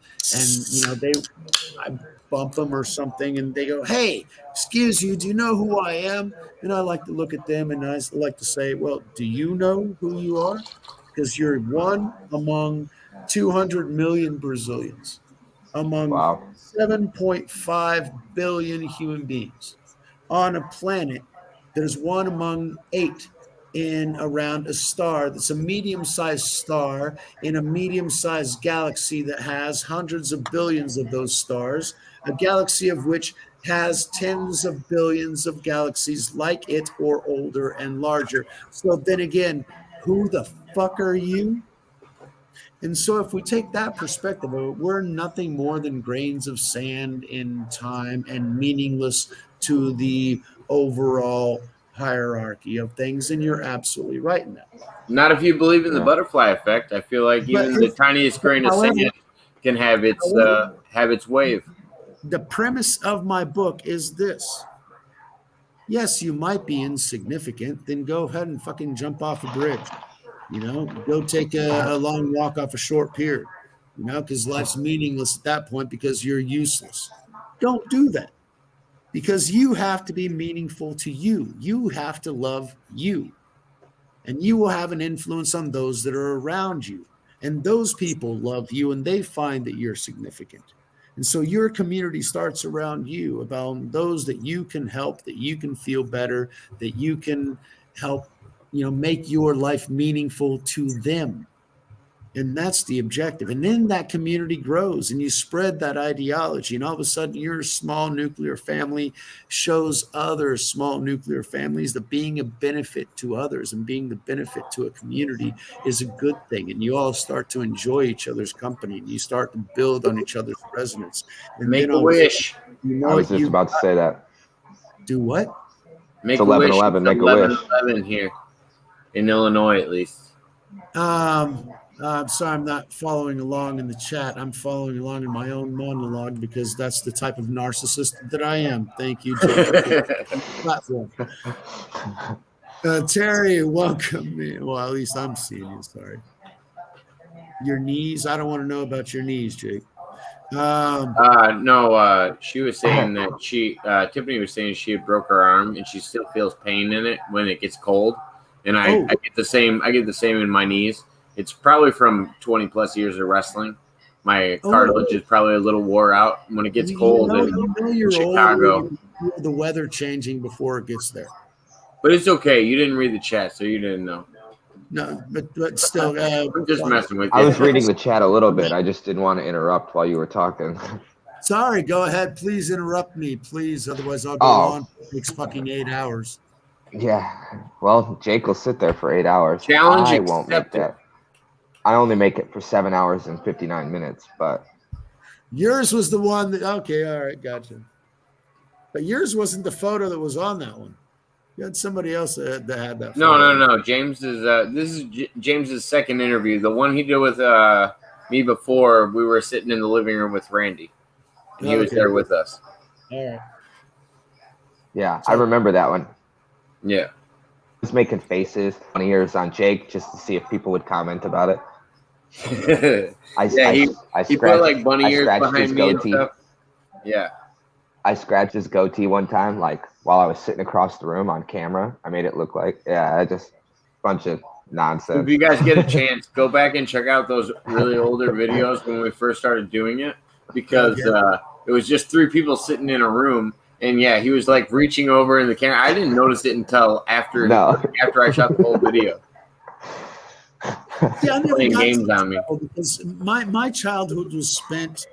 I bump them or something, and they go, "Hey, excuse you, do you know who I am?" And I like to look at them and I like to say, "Well, do you know who you are? Because you're one among 200 million Brazilians, among 7.5 billion human beings on a planet that is one among 8 in around a star that's a medium-sized star in a medium-sized galaxy that has hundreds of billions of those stars, a galaxy of which has tens of billions of galaxies like it or older and larger. So then again, who the fuck are you?" And so if we take that perspective, we're nothing more than grains of sand in time and meaningless to the overall hierarchy of things. And you're absolutely right in that. Not if you believe in the butterfly effect. I feel like even the tiniest grain of sand can have its wave. The premise of my book is this. Yes, you might be insignificant. Then go ahead and fucking jump off a bridge. Go take a long walk off a short pier, because life's meaningless at that point because you're useless. Don't do that, because you have to be meaningful to you. You have to love you, and you will have an influence on those that are around you. And those people love you and they find that you're significant. And so your community starts around you, about those that you can help, that you can feel better, that you can help make your life meaningful to them. And that's the objective. And then that community grows and you spread that ideology. And all of a sudden your small nuclear family shows other small nuclear families that being a benefit to others and being the benefit to a community is a good thing. And you all start to enjoy each other's company and you start to build on each other's resonance. And make a wish. I was just about to say that. Do what? Make a wish. 11-11. Make a wish. 11 here. In Illinois, at least. I'm sorry, I'm not following along in the chat. I'm following along in my own monologue because that's the type of narcissist that I am. Thank you, Jake. Platform. Terry, welcome. Well, at least I'm seeing you. Sorry. Your knees? I don't want to know about your knees, Jake. No, she was saying that Tiffany was saying she had broke her arm and she still feels pain in it when it gets cold. And I get the same. I get the same in my knees. It's probably from 20 plus years of wrestling. My cartilage is probably a little wore out when it gets cold in Chicago. The weather changing before it gets there. But it's okay. You didn't read the chat, so you didn't know. No, but still. I'm just messing with you. I was reading the chat a little bit. I just didn't want to interrupt while you were talking. Sorry, go ahead. Please interrupt me, please. Otherwise, I'll go on for the next fucking 8 hours. Yeah. Well, Jake will sit there for 8 hours. Challenge I won't make that. I only make it for 7 hours and 59 minutes, but yours was the one that all right, gotcha. But yours wasn't the photo that was on that one. You had somebody else that had that photo. No. James is this is James's second interview. The one he did with me before, we were sitting in the living room with Randy. And he was there with us. All right. Yeah, I remember that one. Yeah. I was making faces, funny ears on Jake just to see if people would comment about it. He put like bunny ears behind me and stuff. Yeah. I scratched his goatee one time, like while I was sitting across the room on camera. I made it look like, just a bunch of nonsense. If you guys get a chance, go back and check out those really older videos when we first started doing it, because it was just 3 people sitting in a room. And yeah, he was like reaching over in the camera. I didn't notice it until after I shot the whole video. Yeah, I never playing games on me. Because my childhood was spent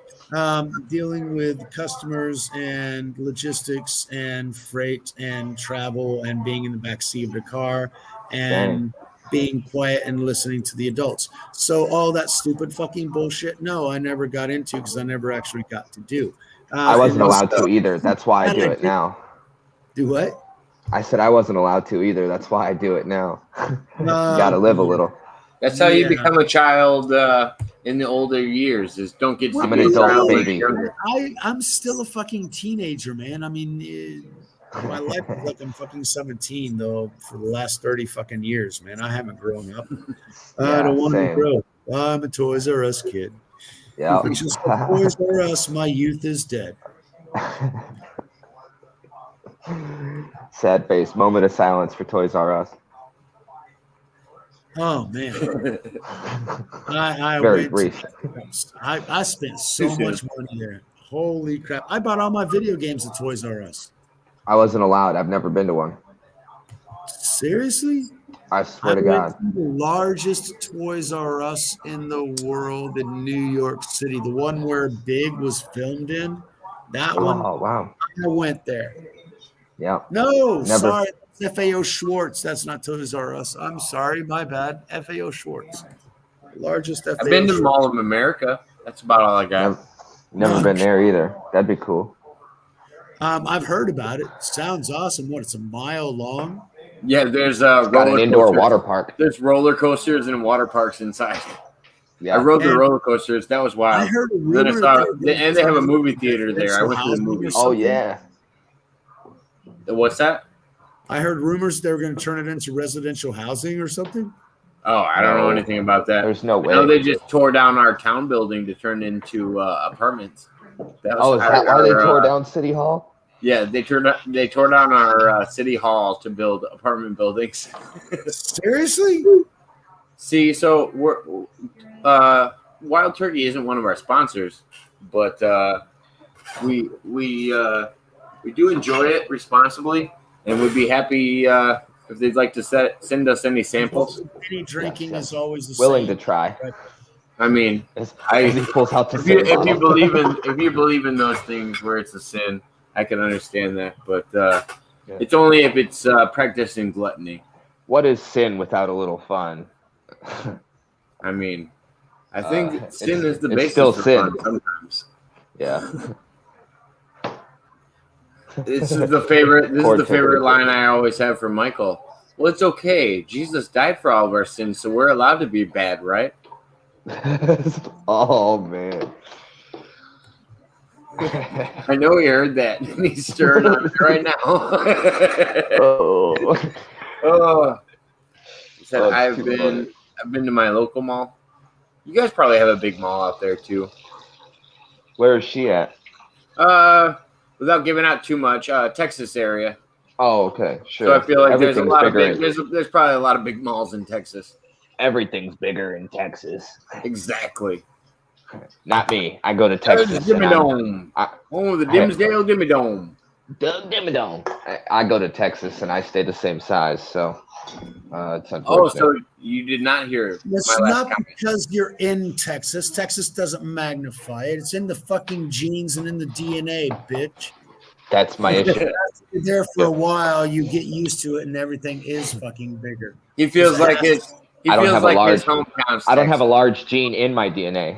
dealing with customers and logistics and freight and travel and being in the back seat of the car and being quiet and listening to the adults. So all that stupid fucking bullshit, no, I never got into because I never actually got to do. I wasn't allowed to either. That's why I do it now. Do what? I said I wasn't allowed to either. That's why I do it now. Got to live a little. That's how you become a child in the older years. Is don't get. I'm an adult baby. I'm still a fucking teenager, man. I mean, my life is like I'm fucking 17 though for the last 30 fucking years, man. I haven't grown up. I don't want to grow. I'm a Toys R Us kid. Yeah. Just like Toys R Us, my youth is dead. Sad face. Moment of silence for Toys R Us. Oh man, I Very brief. I spent so much money there. Holy crap! I bought all my video games at Toys R Us. I wasn't allowed. I've never been to one. Seriously? I swear to God. The largest Toys R Us in the world in New York City, the one where Big was filmed in. That one. Oh wow! I went there. Yeah. No, sorry. FAO Schwartz. That's not Toys R Us. I'm sorry. My bad. FAO Schwartz. Largest FAO I've been to Mall of America. That's about all I got. Never been there either. That'd be cool. I've heard about it. Sounds awesome. What? It's a mile long. Yeah, there's got an indoor water park. There's roller coasters and water parks inside. Yeah. I rode the roller coasters. That was wild. I heard a Then I rumor saw, and they have a movie theater there. I went to the movie. Oh yeah. What's that? I heard rumors they were going to turn it into residential housing or something. Oh, I don't know anything about that. There's no way. No, they just tore down our town building to turn into apartments. Is that why they tore down City Hall? Yeah, they tore down our City Hall to build apartment buildings. Seriously? See, so Wild Turkey isn't one of our sponsors, but we do enjoy it responsibly. And we'd be happy if they'd like to send us any samples. Any drinking is always the willing same. to try. I mean, he pulls out the if you believe in those things where it's a sin, I can understand that. But it's only if it's practicing gluttony. What is sin without a little fun? I mean, I think sin is the it's basis still for sin. fun sometimes. Yeah. This is the favorite line I always have from Michael. Well, it's okay. Jesus died for all of our sins, so we're allowed to be bad, right? Oh man. I know he heard that. He's stirring on it right now. He said, I've been to my local mall. You guys probably have a big mall out there too. Where is she at? Without giving out too much, Texas area. Oh, okay, sure. So I feel like there's probably a lot of big malls in Texas. Everything's bigger in Texas. Exactly. Not me. I go to Texas. Dimmadome. The Dimsdale Dimmadome. Dimmadome. I go to Texas and I stay the same size, so it's unfortunate. Oh, so you did not hear it's not because you're in Texas. Texas doesn't magnify it. It's in the fucking genes and in the DNA, bitch. That's my issue. You're there for a while, you get used to it, and everything is fucking bigger. He feels like his. He feels like his hometown. I don't have a large gene in my DNA.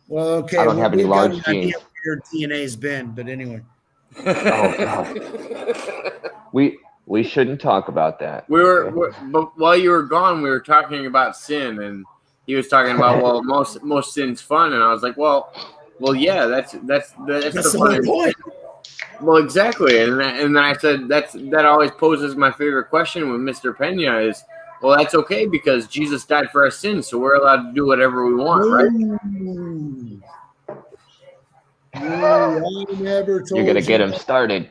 Well, okay. I don't have any large genes. Your DNA's been, but anyway. Oh God. We shouldn't talk about that. But while you were gone, we were talking about sin, and he was talking about well, most sin's fun, and I was like, well, yeah, that's the whole point. Well, exactly, and then I said that always poses my favorite question with Mr. Pena is, well, that's okay because Jesus died for our sins, so we're allowed to do whatever we want, right? You're gonna get him started.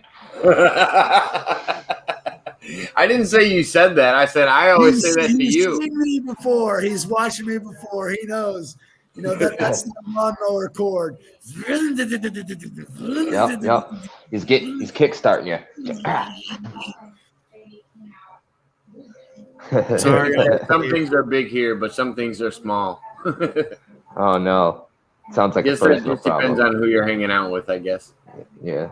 I didn't say you said that. I said I always say that to you. He's seen me before. He's watching me before. He knows. You know that's the lawnmower cord. Yep. He's kickstarting you. Sorry, some things are big here, but some things are small. Oh no, sounds like I guess a personal it just depends problem. on who you're hanging out with, I guess. Yeah.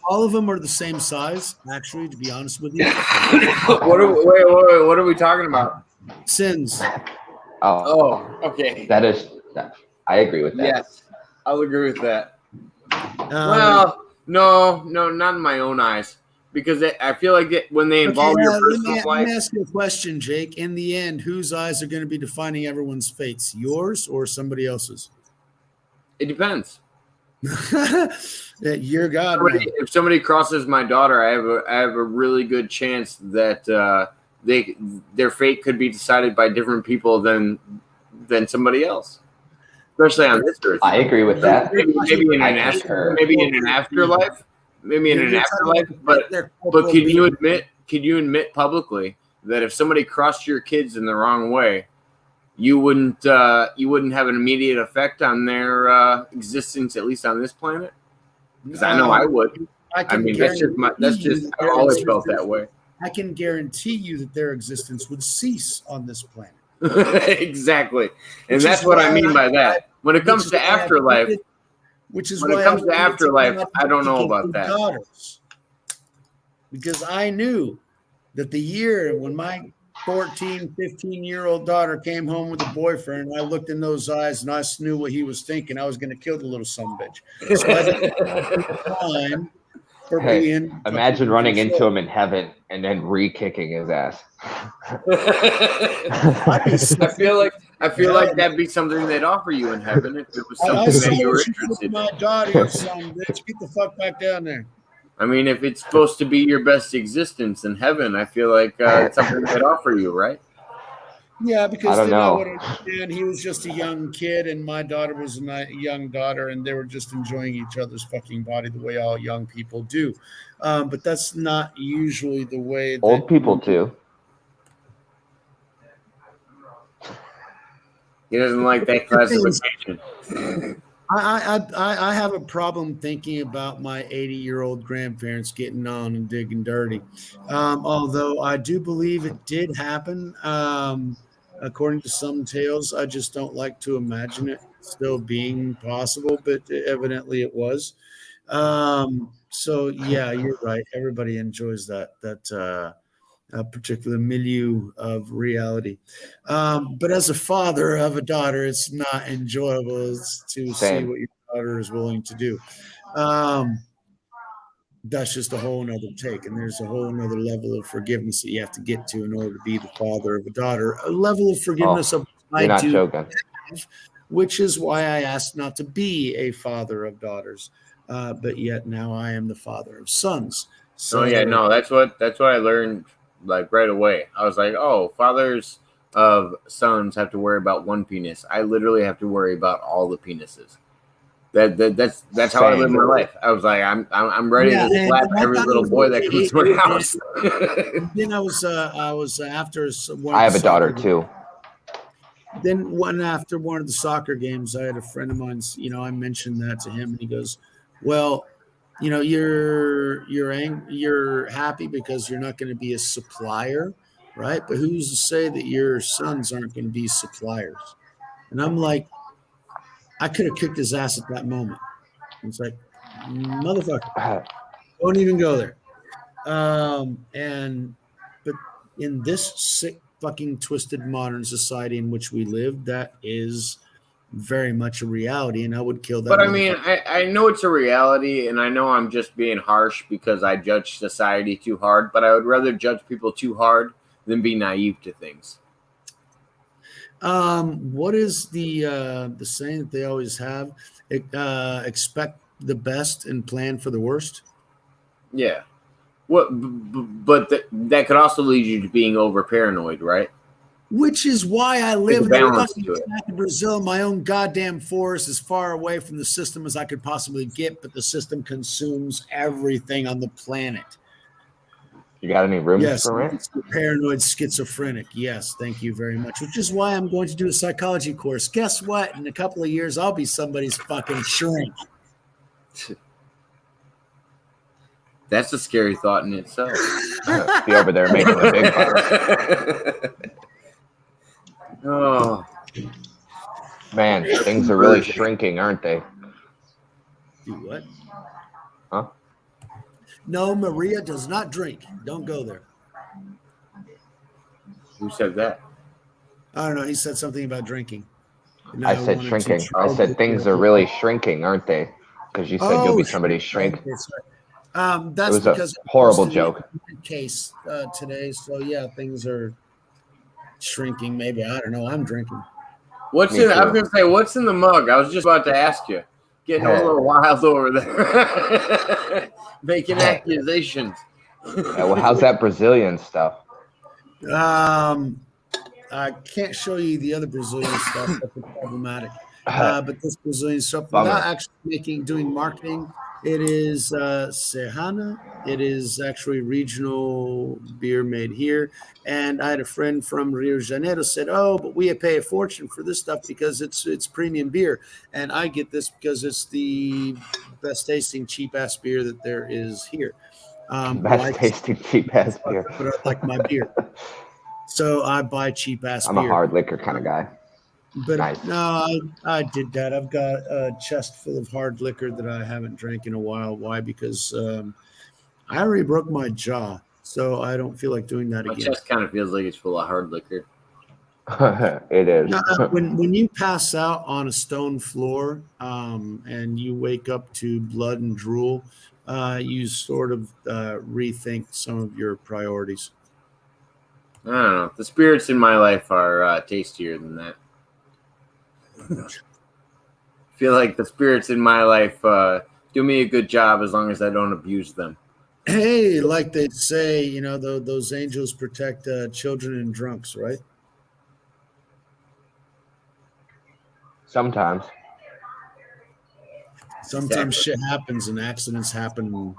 All of them are the same size, actually, to be honest with you. What are we talking about? Sins. Oh, okay. I agree with that. Yes, I'll agree with that. Well, no, not in my own eyes. because I feel like when they involve your personal life. Let me ask you a question, Jake. In the end, whose eyes are going to be defining everyone's fates? Yours or somebody else's? It depends. You're God. If somebody crosses my daughter, I have a really good chance that their fate could be decided by different people than somebody else, especially on this earth. I agree with that. Maybe in an afterlife. Maybe in an afterlife. But can you admit publicly that if somebody crossed your kids in the wrong way, you wouldn't have an immediate effect on their existence, at least on this planet? Because I know I would. I mean, that's just I always felt that way. I can guarantee you that their existence would cease on this planet. Exactly, and that's what I mean by that. When it comes to afterlife, I don't know about that. Daughters, because I knew that the year when my 14, 15-year-old daughter came home with a boyfriend, and I looked in those eyes and I knew what he was thinking. I was going to kill the little son of a bitch. So I didn't time for being. Imagine running into him in heaven and then re-kicking his ass. I feel like that'd be something they'd offer you in heaven if it was something that you were interested in. My daughter, son, bitch, get the fuck back down there. I mean, if it's supposed to be your best existence in heaven, I feel like it's something they'd offer you, right? Yeah, because I don't know. would understand he was just a young kid and my daughter was a young daughter, and they were just enjoying each other's fucking body the way all young people do. But that's not usually the way that old people do. He doesn't like that classification. I have a problem thinking about my 80-year-old grandparents getting on and digging dirty. Although I do believe it did happen, according to some tales. I just don't like to imagine it still being possible, but evidently it was. So yeah, you're right. Everybody enjoys that particular milieu of reality. But as a father of a daughter, it's not enjoyable to see what your daughter is willing to do. That's just a whole nother take. And there's a whole nother level of forgiveness that you have to get to in order to be the father of a daughter. A level of forgiveness of you're not joking. Which is why I asked not to be a father of daughters. But yet now I am the father of sons. So that's what I learned. Like right away, I was like, "Oh, fathers of sons have to worry about one penis. I literally have to worry about all the penises." That's how I live my life. I was like, I'm ready to slap every little boy that comes to my house. Then I was after one. I have a daughter too. Then after one of the soccer games, I had a friend of mine. I mentioned that to him, and he goes, "Well, you're happy because you're not going to be a supplier, right? But who's to say that your sons aren't going to be suppliers?" And I'm like, I could have kicked his ass at that moment. It's like, motherfucker, don't even go there. But in this sick, fucking twisted modern society in which we live, that is very much a reality, and I would kill that. But I mean, I know it's a reality, and I know I'm just being harsh because I judge society too hard, but I would rather judge people too hard than be naive to things. What is the saying that they always have? Expect the best and plan for the worst. Yeah. But that could also lead you to being over paranoid, right? Which is why I live in Brazil, my own goddamn forest, as far away from the system as I could possibly get, but the system consumes everything on the planet. You got any room for rent? Paranoid schizophrenic. Yes, thank you very much. Which is why I'm going to do a psychology course. Guess what? In a couple of years, I'll be somebody's fucking shrink. That's a scary thought in itself. Be over there making the big bucks. Oh man, things are really shrinking, aren't they? Do what? Huh? No, Maria does not drink. Don't go there. Who said that? I don't know. He said something about drinking. I said shrinking. I said things are really shrinking, aren't they? Because you said you'll be somebody's shrink. That's It was because a horrible joke. Case today, so yeah, things are shrinking. Maybe I don't know. I'm drinking. What's Me in? I was too. gonna say, what's in the mug? I was just about to ask you. Getting a little wild over there, making accusations. Yeah, well, how's that Brazilian stuff? I can't show you the other Brazilian stuff. That's problematic. But this Brazilian stuff, Bummer. without actually doing marketing, it is Serrana. It is actually regional beer made here. And I had a friend from Rio de Janeiro said, "Oh, but we pay a fortune for this stuff because it's premium beer." And I get this because it's the best tasting cheap ass beer that there is here. Best tasting cheap ass beer. But I like my beer. So I buy cheap ass beer. I'm a hard liquor kind of guy. But nice. No, I did that. I've got a chest full of hard liquor that I haven't drank in a while. Why? Because I already broke my jaw, so I don't feel like doing that My again. chest kind of feels like it's full of hard liquor. It is. When you pass out on a stone floor and you wake up to blood and drool, you sort of rethink some of your priorities. I don't know. The spirits in my life are tastier than that. I feel like the spirits in my life do me a good job as long as I don't abuse them. Hey, like they say, those angels protect children and drunks, right? Sometimes shit happens and accidents happen.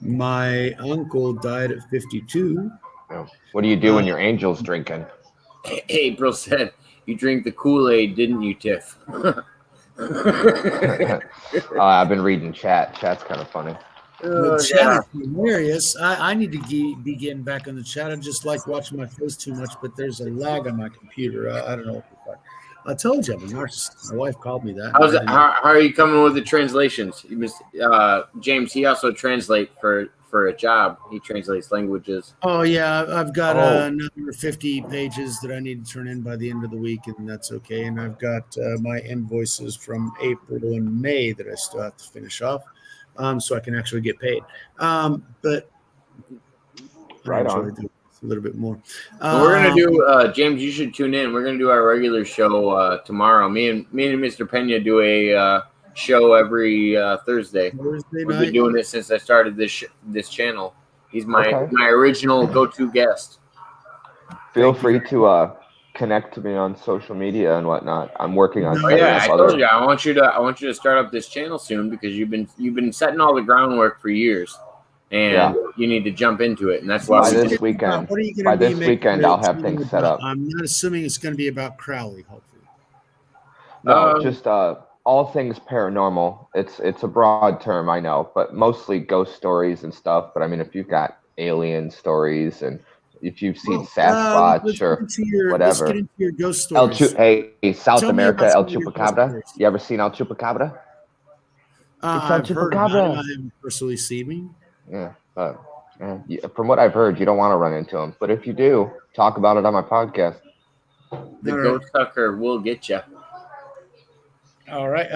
My uncle died at 52. What do you do when your angel's drinking? April said, "You drink the Kool-Aid, didn't you, Tiff?" I've been reading chat. Chat's kind of funny. Chat is hilarious. I need to be getting back on the chat. I just like watching my face too much, but there's a lag on my computer. I don't know what the fuck. I told you I'm a narcissist. My wife called me that. How are you coming with the translations? James, he also translates for a job. He translates languages. Oh, yeah. I've got another 50 pages that I need to turn in by the end of the week, and that's okay. And I've got my invoices from April and May that I still have to finish off so I can actually get paid. But right on. A little bit more. We're gonna do James. You should tune in. We're gonna do our regular show tomorrow. Me and Mr. Pena do a show every Thursday. We've been doing it since I started this channel. He's my original go-to guest. Feel free to connect to me on social media and whatnot. I'm working on. I told you I want you to start up this channel soon because you've been setting all the groundwork for years. And you need to jump into it, and that's why this weekend. By this weekend, I'll have things set up. I'm not assuming it's going to be about Crowley, hopefully. No, just all things paranormal. It's a broad term, I know, but mostly ghost stories and stuff. But I mean, if you've got alien stories and if you've seen Sasquatch or whatever. Let's get into your ghost stories. Hey, South America, El Chupacabra. You ever seen El Chupacabra? I've heard about him. I haven't personally seen him. Yeah, from what I've heard, you don't want to run into them. But if you do, talk about it on my podcast. The ghost sucker will get you. All right.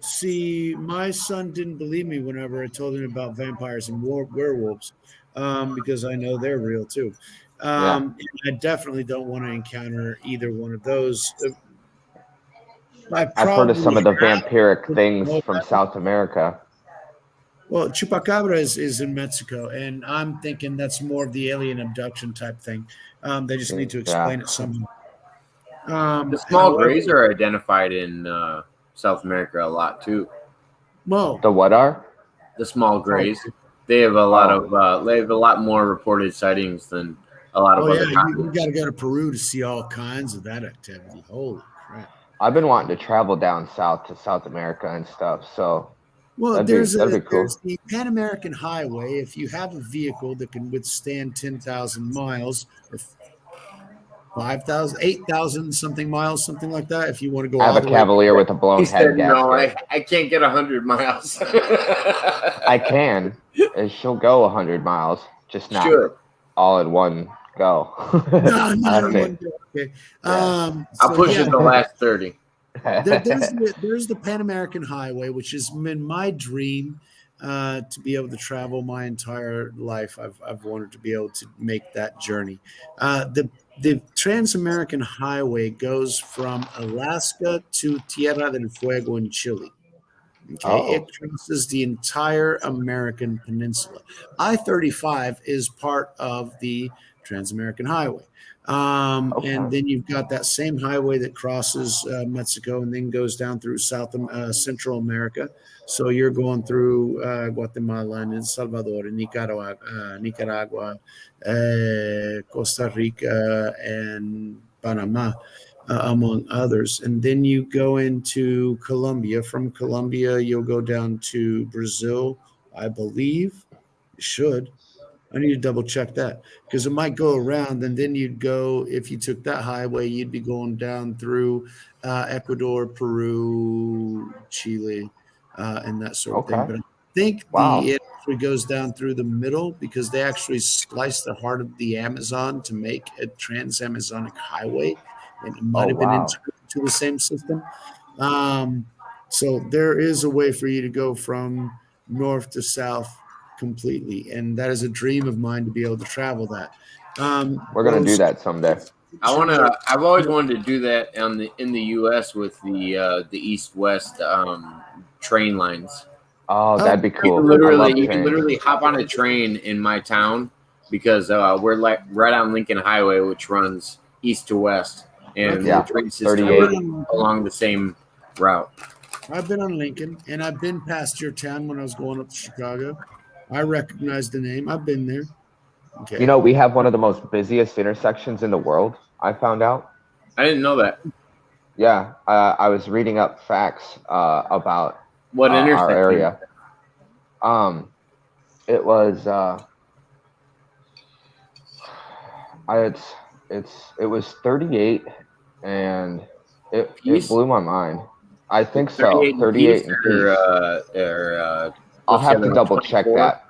See, my son didn't believe me whenever I told him about vampires and werewolves because I know they're real too. I definitely don't want to encounter either one of those. I've heard of some of the vampiric things from South America. Well, Chupacabra is in Mexico, and I'm thinking that's more of the alien abduction type thing. They just need to explain it somehow. The small grays are identified in South America a lot too. Well, the what are? The small grays. They have a lot of. They have a lot more reported sightings than a lot of other. You got to go to Peru to see all kinds of that activity. Holy crap! I've been wanting to travel down south to South America and stuff. So. Well, there's the Pan American Highway. If you have a vehicle that can withstand 10,000 miles or 5,000, 8,000 something miles, something like that. If you want to go, I have a Cavalier with a blown head gasket. No, I can't get 100 miles. I can. She'll go 100 miles, just not all in one go. No, not in one go. Okay. I'll push it the last 30. There's the Pan American Highway, which has been my dream to be able to travel my entire life. I've wanted to be able to make that journey. The Trans American Highway goes from Alaska to Tierra del Fuego in Chile. Okay, it crosses the entire American peninsula. I-35 is part of the Trans-American Highway. And then you've got that same highway that crosses Mexico and then goes down through Central America. So you're going through Guatemala and El Salvador and Nicaragua, Costa Rica, and Panama. Among others. And then you go into Colombia. From Colombia, you'll go down to Brazil, I believe. You should. I need to double check that because it might go around. And then you'd go, if you took that highway, you'd be going down through Ecuador, Peru, Chile, and that sort of thing. But I think it actually goes down through the middle because they actually slice the heart of the Amazon to make a trans-Amazonic highway. And it might have been integrated to the same system. So there is a way for you to go from north to south completely. And that is a dream of mine to be able to travel that. We're going to do that someday. I've always wanted to do that in the US with the east-west train lines. Oh, that'd be cool. You can literally hop on a train in my town because we're like right on Lincoln Highway, which runs east to west. And the train system along the same route. I've been on Lincoln, and I've been past your town when I was going up to Chicago. I recognize the name. I've been there. Okay. You know, we have one of the most busiest intersections in the world, I found out. I didn't know that. Yeah, I was reading up facts about what our area. It was it was 38. And it blew my mind. I think so. 38 and I'll have to double check that.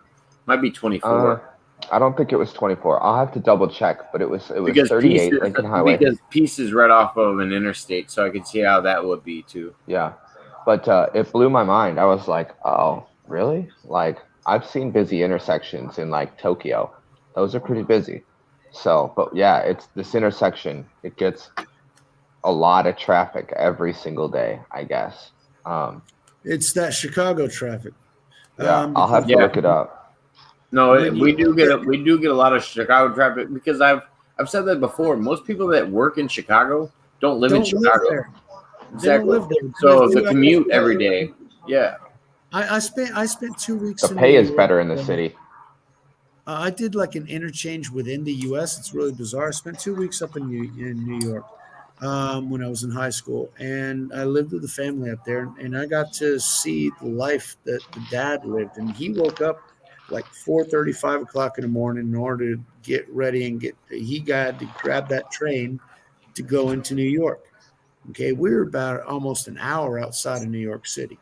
Might be 24. I don't think it was 24. I'll have to double check, but it was 38 Lincoln Highway. Because Peace is right off of an interstate, so I could see how that would be too. Yeah, but it blew my mind. I was like, oh, really? Like I've seen busy intersections in like Tokyo. Those are pretty busy. So, but yeah, it's this intersection. It gets a lot of traffic every single day, I guess. It's that Chicago traffic. Yeah, I'll have to look it up. No, we do get a lot of Chicago traffic because I've said that before. Most people that work in Chicago don't live in Chicago. Exactly. So the commute every day. Yeah. I spent 2 weeks. The pay is better in the city. I did like an interchange within the U.S. It's really bizarre. I spent 2 weeks up in New York when I was in high school, and I lived with the family up there, and I got to see the life that the dad lived. And he woke up like 4:30, 5 o'clock in the morning in order to get ready and he got to grab that train to go into New York. Okay, we were about almost an hour outside of New York City,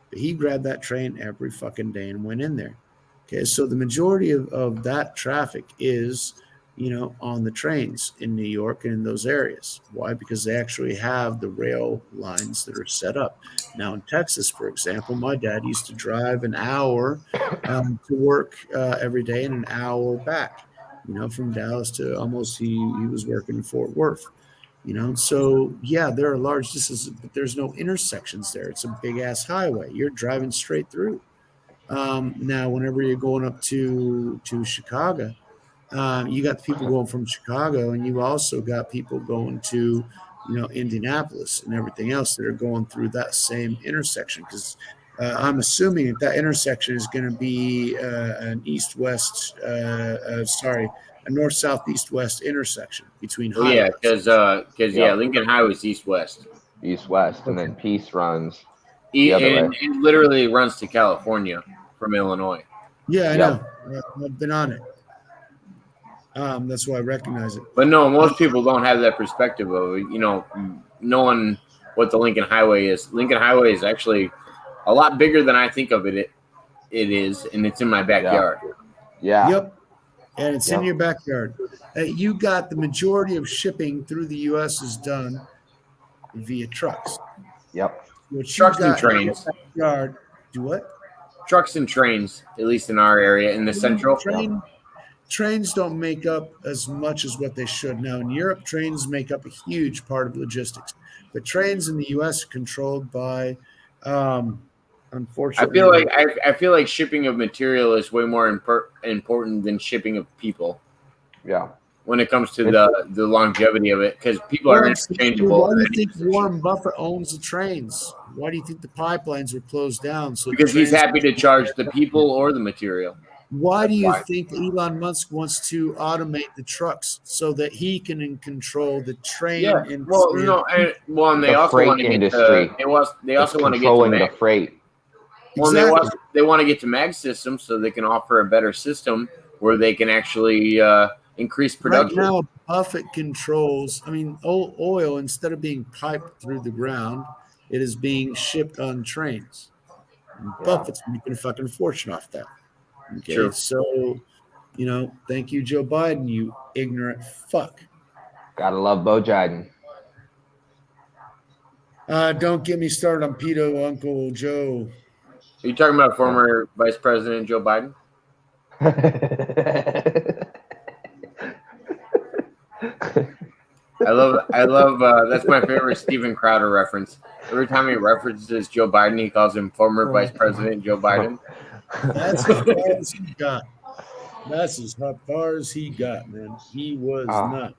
but he grabbed that train every fucking day and went in there. Okay, so the majority of that traffic is, on the trains in New York and in those areas. Why? Because they actually have the rail lines that are set up. Now in Texas, for example, my dad used to drive an hour to work every day and an hour back, from Dallas to almost he was working in Fort Worth. So yeah, there are large distances, but there's no intersections there. It's a big ass highway. You're driving straight through. Now, whenever you're going up to Chicago, you got the people going from Chicago, and you also got people going to, Indianapolis and everything else that are going through that same intersection. Because I'm assuming that intersection is going to be an east-west, a north-south, east-west intersection between highways. Yeah, because Lincoln Highway is east-west. East-west, and then Peace runs. It literally runs to California from Illinois. Yeah, I know. I've been on it. That's why I recognize it. But no, most people don't have that perspective of, knowing what the Lincoln Highway is. Lincoln Highway is actually a lot bigger than I think of it. It is, and it's in my backyard. Yeah. Yep. And it's in your backyard. You got the majority of shipping through the U.S. is done via trucks. Yep. What Trucks and trains. Yard. Do what? Trucks and trains, at least in our area, in the central. Trains don't make up as much as what they should. Now in Europe, trains make up a huge part of logistics. But trains in the U.S. are controlled by, unfortunately, I feel like shipping of material is way more important than shipping of people. Yeah. When it comes to the longevity of it, because people are interchangeable. Why do you think Warren Buffett owns the trains? Why do you think the pipelines were closed down? Because he's happy to charge the people or the material. Why do you think Elon Musk wants to automate the trucks so that he can control the train industry? And they also want to get they also want to get to the freight. Well, exactly. They want to get to mag systems so they can offer a better system where they can actually increase production. Right now, Buffett controls. I mean, oil, instead of being piped through the ground, it is being shipped on trains. Buffett's making a fucking fortune off that. Okay, True. So, thank you, Joe Biden, you ignorant fuck. Gotta love Bo Biden. Don't get me started on pedo Uncle Joe. Are you talking about former Vice President Joe Biden? I love that's my favorite Steven Crowder reference. Every time he references Joe Biden, he calls him former Vice President Joe Biden. That's as far as he got. That's as far as he got, man. He was not.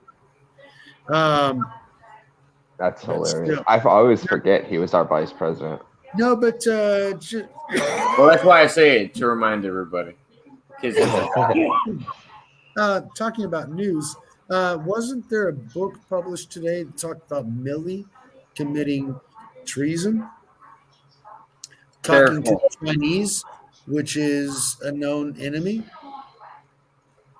That's hilarious. I always forget he was our vice president. No, but well, that's why I say it, to remind everybody. Talking about news, wasn't there a book published today that talked about Milley committing treason? Talking to the Chinese, which is a known enemy.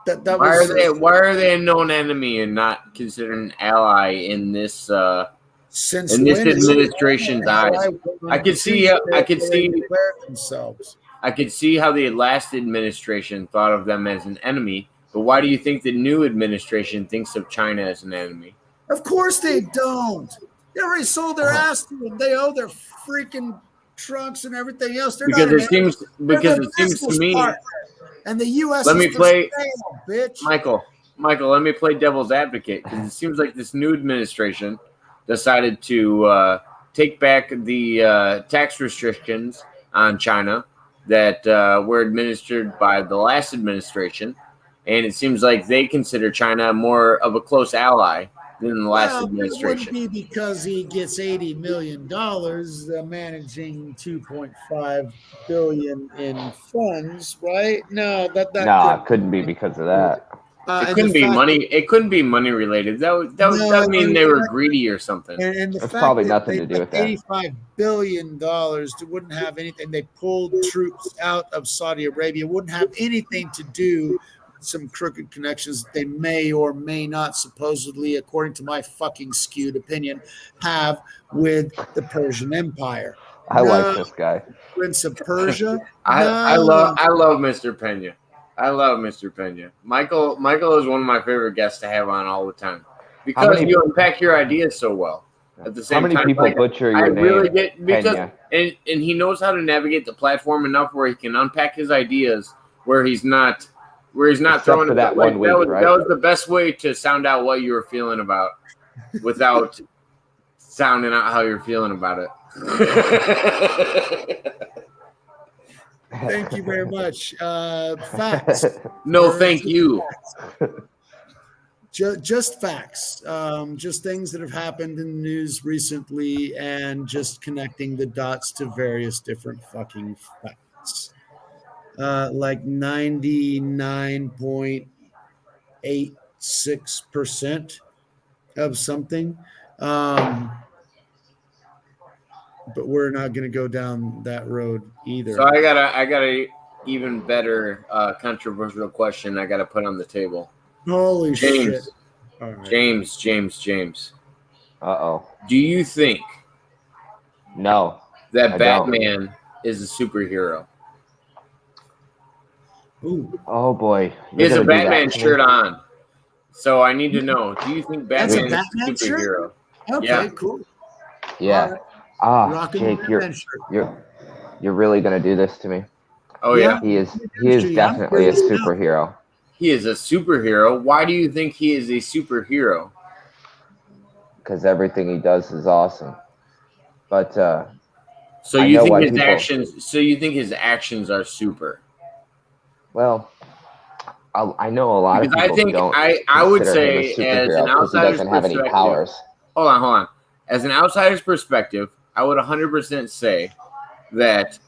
Why are they a known enemy and not considered an ally in this administration's eyes? I could see how the last administration thought of them as an enemy, but why do you think the new administration thinks of China as an enemy? Of course they don't. They already sold their ass to them. They owe their freaking trunks and everything else. Because it seems to me. And the U.S. Let me play, bitch. Michael. Let me play devil's advocate, because it seems like this new administration decided to take back the tax restrictions on China that were administered by the last administration, and it seems like they consider China more of a close ally than the last administration. It wouldn't be because he gets $80 million managing $2.5 billion in funds, right? No, it couldn't be because of that. It couldn't be money. It couldn't be money related. That would mean they were greedy or something. And the That's fact probably that nothing to do with that. $85 billion wouldn't have anything. They pulled troops out of Saudi Arabia. Wouldn't have anything to do. Some crooked connections that they may or may not, supposedly, according to my fucking skewed opinion, have with the Persian Empire. I like this guy, Prince of Persia. I love Mr. Pena. I love Mr. Pena. Michael is one of my favorite guests to have on all the time because you unpack your ideas so well. At the same time, how many people butcher your name? Really get because and he knows how to navigate the platform enough where he can unpack his ideas where he's not throwing it that one week, right? That was the best way to sound out what you were feeling about without sounding out how you're feeling about it. Thank you very much. Facts. No, thank you. Just facts. Just things that have happened in the news recently and just connecting the dots to various different fucking facts. Like 99.86% of something. But we're not going to go down that road either. So I got a even better controversial question I got to put on the table. Holy shit. Right. James. Uh-oh. Do you think that Batman is a superhero? Ooh. Oh boy. He has a Batman shirt on. So I need to know, do you think Batman is a superhero? Shirt? Okay, cool. Yeah. Rocking Jake, the Batman shirt. you're really gonna do this to me? Oh yeah. He is definitely a superhero. He is a superhero. Why do you think he is a superhero? Because everything he does is awesome. But so you think his actions? So you think his actions are super? Well, I know a lot of people who don't. I would say as an outsider's doesn't have any powers. Hold on. As an outsider's perspective, I would 100% say that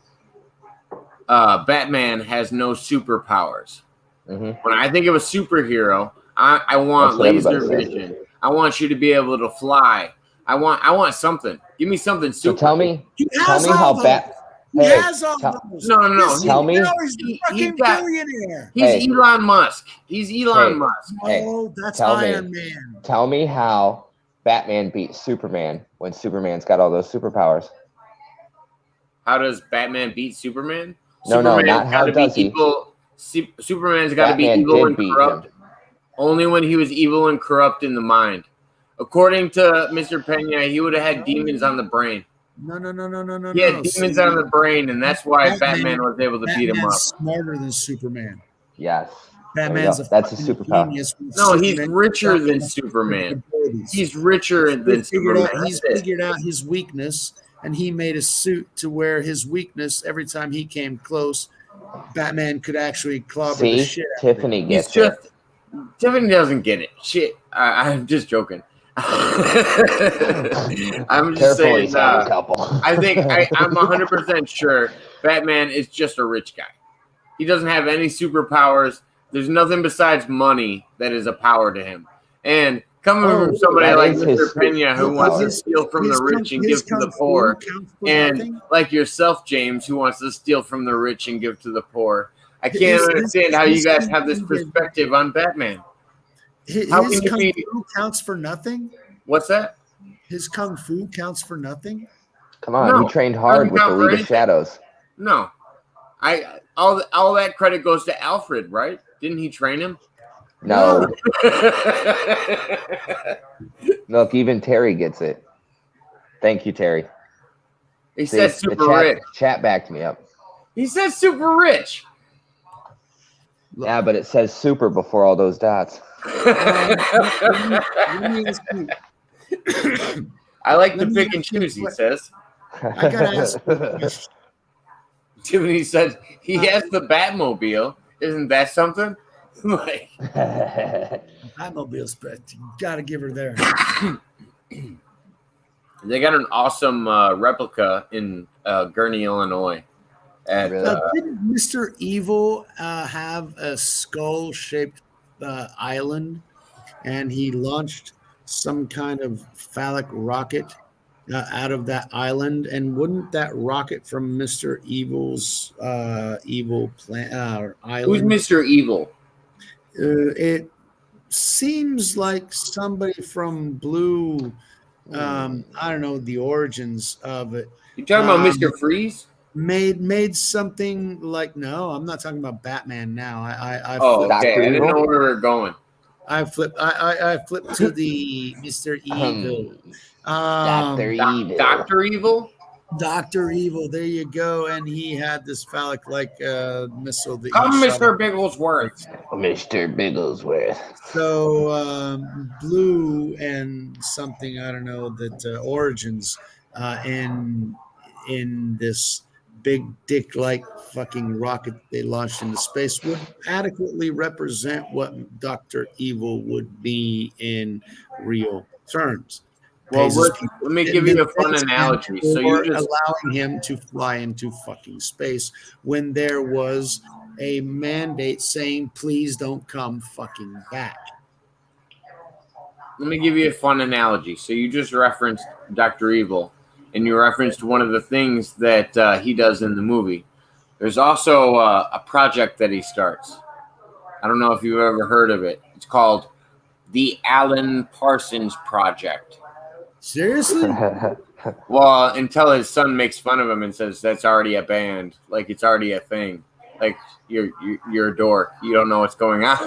Batman has no superpowers. Mm-hmm. When I think of a superhero, I want laser vision. I want you to be able to fly. I want something. Give me something super. So tell me how Batman. No. Tell me. He's billionaire. He's Elon Musk. He's Elon Musk. Oh, that's Iron Man. Tell me how Batman beat Superman when Superman's got all those superpowers. How does Batman beat Superman? No, not how does he. Superman's got to be evil and corrupt. Only when he was evil and corrupt in the mind. According to Mr. Pena, he would have had demons on the brain. No. He had demons on the brain, and that's why Batman was able to beat him up. Smarter than Superman. Yes. Batman's that's a superpower. No, he's richer than Superman. He's richer than Superman. He's figured out his weakness, and he made a suit to where his weakness, every time he came close, Batman could actually clobber the shit out of Tiffany gets it. Tiffany doesn't get it. Shit. I'm just joking. I'm just saying. I think I'm 100% sure Batman is just a rich guy. He doesn't have any superpowers. There's nothing besides money that is a power to him. And coming from somebody like Mr. Pena who wants to steal from the rich and give to the poor, and like yourself, James, who wants to steal from the rich and give to the poor, I can't understand how you guys have this perspective on Batman. His kung fu counts for nothing? What's that? His kung fu counts for nothing? Come on, he trained hard with the League of Shadows. No. All that credit goes to Alfred, right? Didn't he train him? No. Look, even Terry gets it. Thank you, Terry. He says super rich. Chat backed me up. He says super rich. Yeah, but it says super before all those dots. I like to pick and choose, he says. I gotta ask. Tiffany said he has the Batmobile. Isn't that something? Like Batmobile spread. You gotta give her there. They got an awesome replica in Gurnee, Illinois. Didn't Mr. Evil have a skull-shaped island, and he launched some kind of phallic rocket out of that island? And wouldn't that rocket from Mr. Evil's evil island? Who's Mr. Evil? It seems like somebody from Blue. I don't know the origins of it. You talking about Mr. Freeze? Made something like I'm not talking about Batman now. Okay. I didn't know where we were going. I flipped to the Mr. Evil. Dr. Evil? Dr. Evil, there you go. And he had this phallic like missile that Mr. Bigglesworth. Mr. Bigglesworth. So Blue and something, I don't know, that origins in this big dick-like fucking rocket they launched into space would adequately represent what Dr. Evil would be in real terms. Well, let me give you a fun analogy. So you just allowing him to fly into fucking space when there was a mandate saying, please don't come fucking back. Let me give you a fun analogy. So you just referenced Dr. Evil. And you referenced one of the things that he does in the movie. There's also a project that he starts. I don't know if you've ever heard of it. It's called the Alan Parsons Project. Seriously? Well, until his son makes fun of him and says that's already a band, like it's already a thing. Like you're a dork. You don't know what's going on.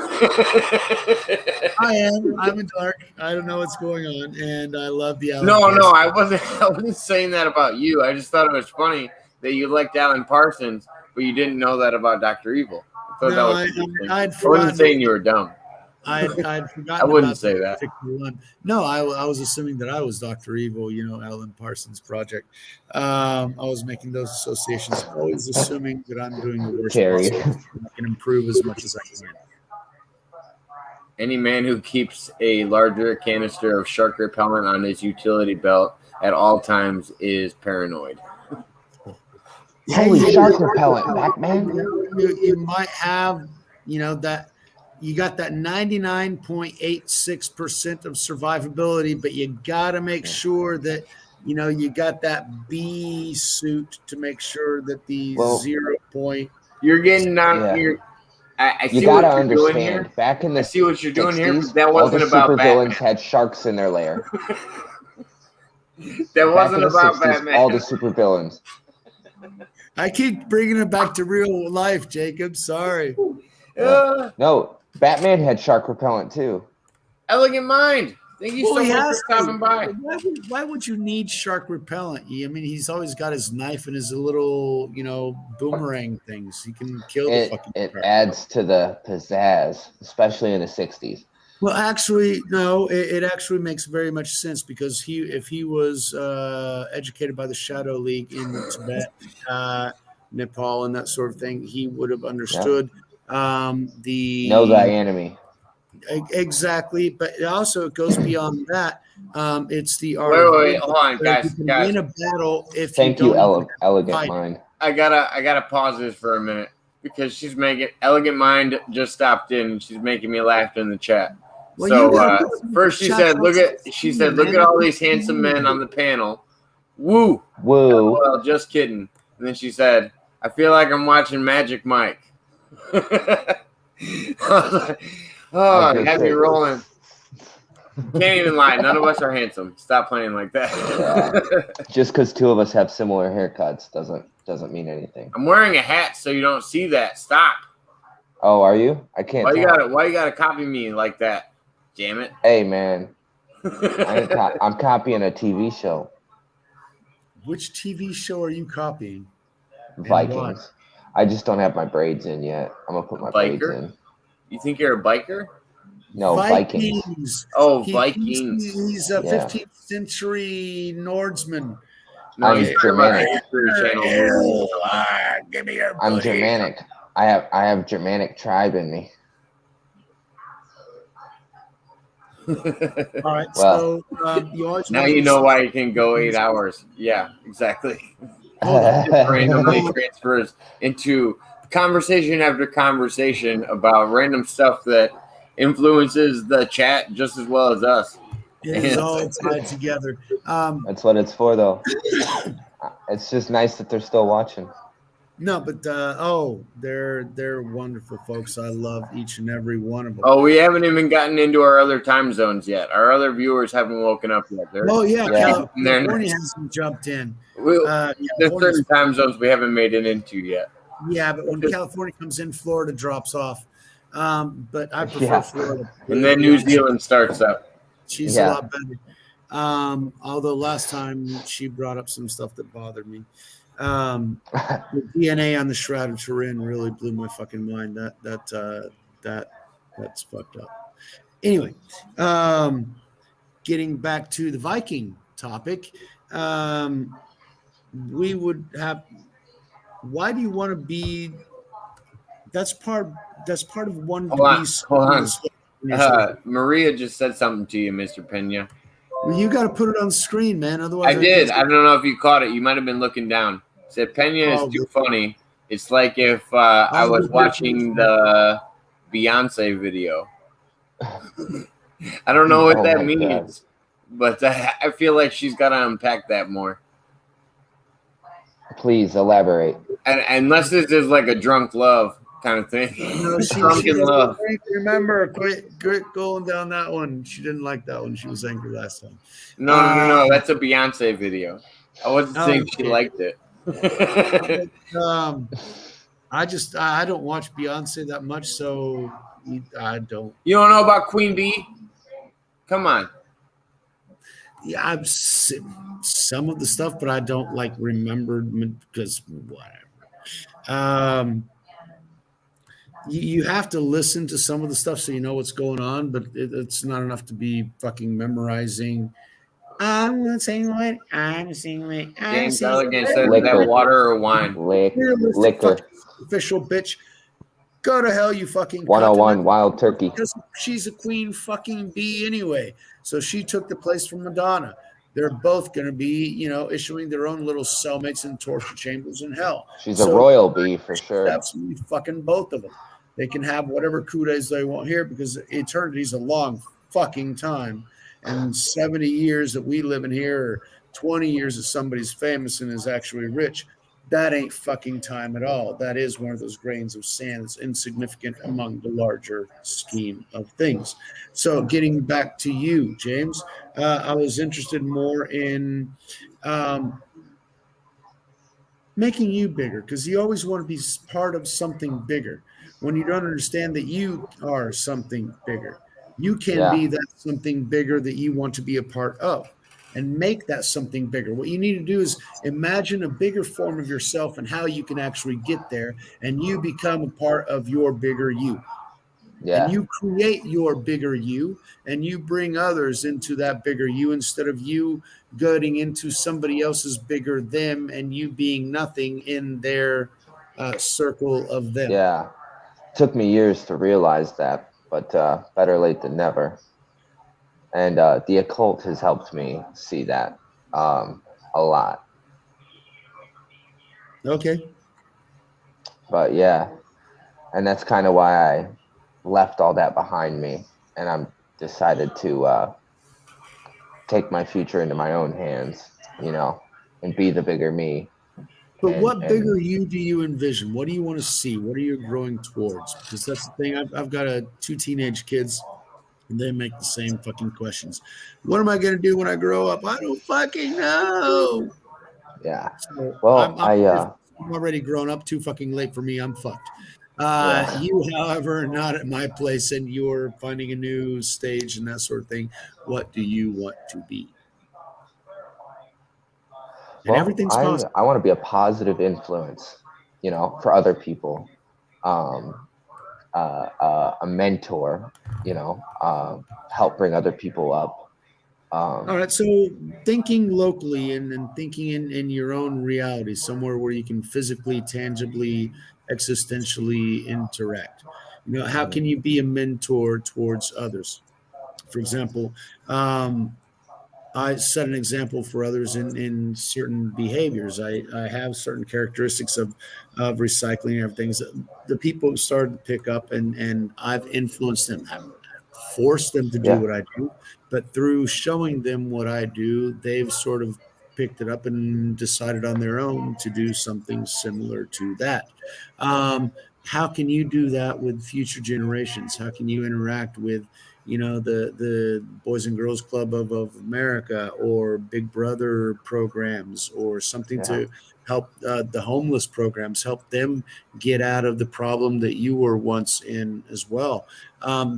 I am. I'm a dork. I don't know what's going on, and I love the Alan. No, Parsons. I wasn't saying that about you. I just thought it was funny that you liked Alan Parsons, but you didn't know that about Dr. Evil. I thought that was interesting. I wasn't saying you were dumb. I'd forgotten. I wouldn't say that. One. No, I was assuming that I was Dr. Evil, Alan Parsons Project. I was making those associations, always assuming that I'm doing the worst possible. I can improve as much as I can. Any man who keeps a larger canister of shark repellent on his utility belt at all times is paranoid. Holy shark repellent, Batman! You might have, that. You got that 99.86% of survivability, but you got to make sure that, you got that B suit to make sure that the 0 point. You're getting on here. I see you got to what you're doing understand. Here. Back in the I see what you're doing 60s, here. That wasn't about Batman. Supervillains had sharks in their lair. That wasn't about 60s, Batman. All the supervillains. I keep bringing it back to real life, Jacob. Sorry. No. Batman had shark repellent too. Elegant Mind. Thank you so much for stopping by. Why would you need shark repellent? I mean, he's always got his knife and his little, boomerang things. He can kill the fucking It shark. adds to the pizzazz, especially in the 60s. Well, actually, no. It actually makes very much sense because if he was educated by the Shadow League in Tibet, Nepal, and that sort of thing, he would have understood. Know thy enemy. Exactly, but it goes beyond that. It's the art. Wait, hold on, guys. Win a battle if Thank you, Elegant Mind. I gotta pause this for a minute because she's making Elegant Mind just stopped in and she's making me laugh in the chat. Well, first she said, look at all these handsome men on the panel. Woo. Well, just kidding. And then she said, I feel like I'm watching Magic Mike. Oh, had me rolling. Can't even lie. None of us are handsome. Stop playing like that. Just because two of us have similar haircuts doesn't mean anything. I'm wearing a hat so you don't see that. Stop. Oh, are you? I can't. Why you gotta copy me like that? Damn it. Hey, man. I'm copying a TV show. Which TV show are you copying? Vikings. I just don't have my braids in yet. I'm gonna put my braids in. You think you're a biker? No, Vikings. Oh, Vikings. He's a 15th century Nordsman. No, I'm Germanic. Give me your I'm Germanic. I have Germanic tribe in me. All right. So you always now you know why you can go 8 hours. Yeah, exactly. Randomly transfers into conversation after conversation about random stuff that influences the chat just as well as us. It's all tied together. That's what it's for, though. It's just nice that they're still watching. No, but they're wonderful folks. I love each and every one of them. Oh, we haven't even gotten into our other time zones yet. Our other viewers haven't woken up yet. California hasn't jumped in. There's certain time zones we haven't made it into yet. Yeah, but when California comes in, Florida drops off. But I prefer Florida. And then New Zealand starts up. She's a lot better. Although last time she brought up some stuff that bothered me. The DNA on the Shroud of Turin really blew my fucking mind. That's fucked up. Anyway, getting back to the Viking topic, we would have. Why do you want to be? That's part of one piece. Hold on. Maria just said something to you, Mr. Pena. Well, you got to put it on screen, man. Otherwise, I did. I don't know if you caught it. You might have been looking down. It said Pena is too funny. It's like if I was watching the Beyonce video. I don't know what that means, but I feel like she's got to unpack that more. Please elaborate. And unless this is like a drunk love kind of thing. No, she love. Remember, quit going down that one. She didn't like that one. She was angry last time. No. That's a Beyonce video. I wasn't saying she liked it. I don't watch Beyonce that much, so I don't. You don't know about Queen Bee? Come on. Yeah, I've seen some of the stuff, but I don't like remember because whatever. You have to listen to some of the stuff so you know what's going on, but it's not enough to be fucking memorizing. I'm gonna sing what I'm singing. James Elegant said that water or wine. Liquor. Official bitch. Go to hell, you fucking 101 Wild Turkey. Because she's a queen fucking bee anyway. So she took the place from Madonna. They're both going to be, issuing their own little cellmates and torture chambers in hell. She's a royal bee for sure. Absolutely fucking both of them. They can have whatever kudos they want here because eternity is a long fucking time. And 70 years that we live in here, or 20 years that somebody's famous and is actually rich, that ain't fucking time at all. That is one of those grains of sand that's insignificant among the larger scheme of things. So getting back to you, James, I was interested more in making you bigger because you always want to be part of something bigger. When you don't understand that you are something bigger, you can be that something bigger that you want to be a part of. And make that something bigger. What you need to do is imagine a bigger form of yourself and how you can actually get there, and you become a part of your bigger you. Yeah. And you create your bigger you, and you bring others into that bigger you instead of you getting into somebody else's bigger them and you being nothing in their circle of them. Yeah. It took me years to realize that, but better late than never. And the occult has helped me see that a lot. Okay. But yeah, and that's kind of why I left all that behind me, and I'm decided to take my future into my own hands, and be the bigger me. But what bigger you do you envision? What do you want to see? What are you growing towards? Because that's the thing. I've got 2 teenage kids. And they make the same fucking questions. What am I going to do when I grow up? I don't fucking know. Yeah. So well, I'm already grown up. Too fucking late for me. I'm fucked. You, however, are not at my place, and you're finding a new stage and that sort of thing. What do you want to be? And everything's possible. I want to be a positive influence, for other people. A mentor, help bring other people up. All right. So thinking locally and thinking in your own reality, somewhere where you can physically, tangibly, existentially interact. How can you be a mentor towards others? For example, I set an example for others in certain behaviors. I have certain characteristics of recycling and everything that the people have started to pick up, and I've influenced them. I've forced them to do what I do, but through showing them what I do, they've sort of picked it up and decided on their own to do something similar to that. How can you do that with future generations? How can you interact with the Boys and Girls Club of America or Big Brother programs or something to help the homeless programs, help them get out of the problem that you were once in as well.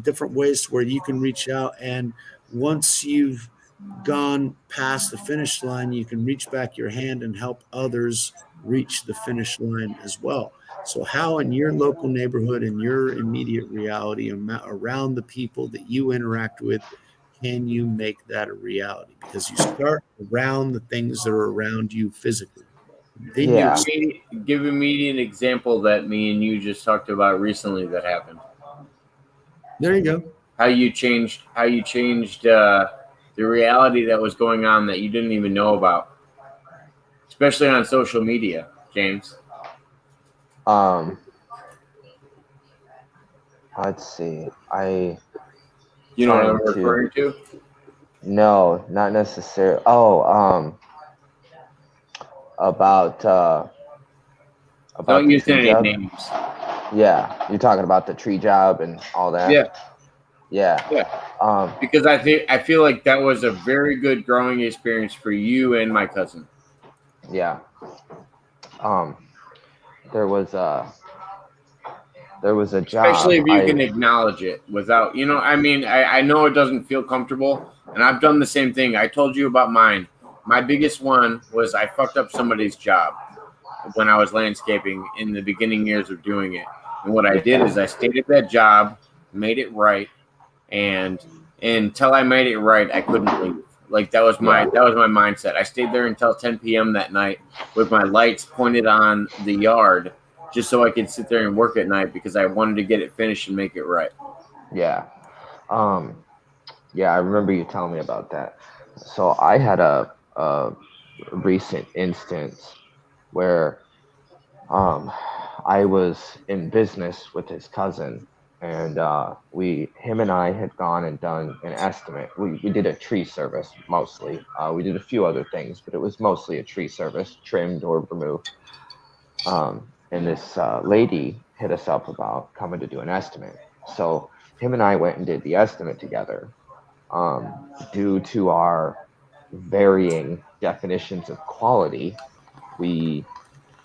Different ways where you can reach out, and once you've gone past the finish line, you can reach back your hand and help others reach the finish line as well. So how in your local neighborhood, in your immediate reality, around the people that you interact with, can you make that a reality? Because you start around the things that are around you physically. Then give me an example that me and you just talked about recently that happened. There you go. How you changed the reality that was going on that you didn't even know about, especially on social media, James. Let's see. You know what I'm referring to? No, not necessarily. About don't use any names. Yeah, you're talking about the tree job and all that. Yeah. Because I feel like that was a very good growing experience for you and my cousin. Yeah. There was there was a job. Especially if you can acknowledge it without, I mean, I know it doesn't feel comfortable, and I've done the same thing. I told you about mine. My biggest one was I fucked up somebody's job when I was landscaping in the beginning years of doing it. And what I did is I stayed at that job, made it right, and until I made it right, I couldn't leave. Like that was my mindset. I stayed there until 10 p.m. that night with my lights pointed on the yard, just so I could sit there and work at night because I wanted to get it finished and make it right. Yeah. Yeah, I remember you telling me about that. So I had a recent instance where I was in business with his cousin, and him and I had gone and done an estimate. We did a tree service mostly. We did a few other things, but it was mostly a tree service, trimmed or removed. And this lady hit us up about coming to do an estimate. So him and I went and did the estimate together. Due to our varying definitions of quality, we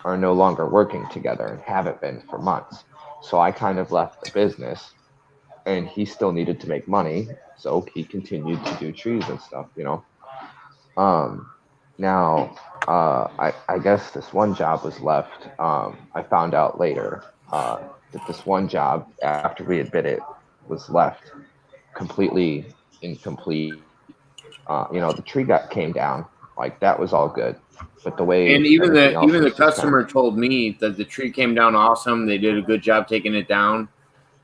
are no longer working together and haven't been for months. So I kind of left the business, and he still needed to make money, so he continued to do trees and stuff, Now, I guess this one job was left. I found out later that this one job, after we had bid it, was left completely incomplete. The tree came down, like that was all good, but the way and even the customer told me that the tree came down awesome. They did a good job taking it down.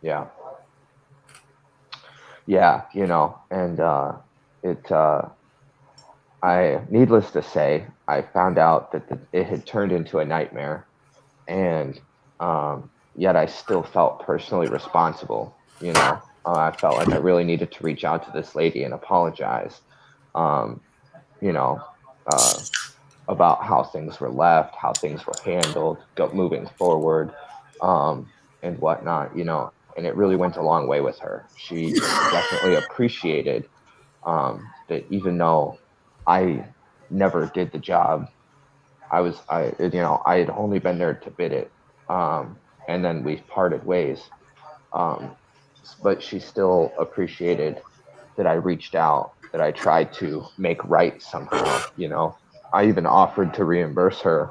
Yeah, and needless to say, I found out that it had turned into a nightmare, and yet I still felt personally responsible. I felt like I really needed to reach out to this lady and apologize, about how things were left, how things were handled, moving forward, and whatnot, and it really went a long way with her. She definitely appreciated that even though I never did the job, I had only been there to bid it, and then we parted ways. But she still appreciated that I reached out, that I tried to make right somehow. I even offered to reimburse her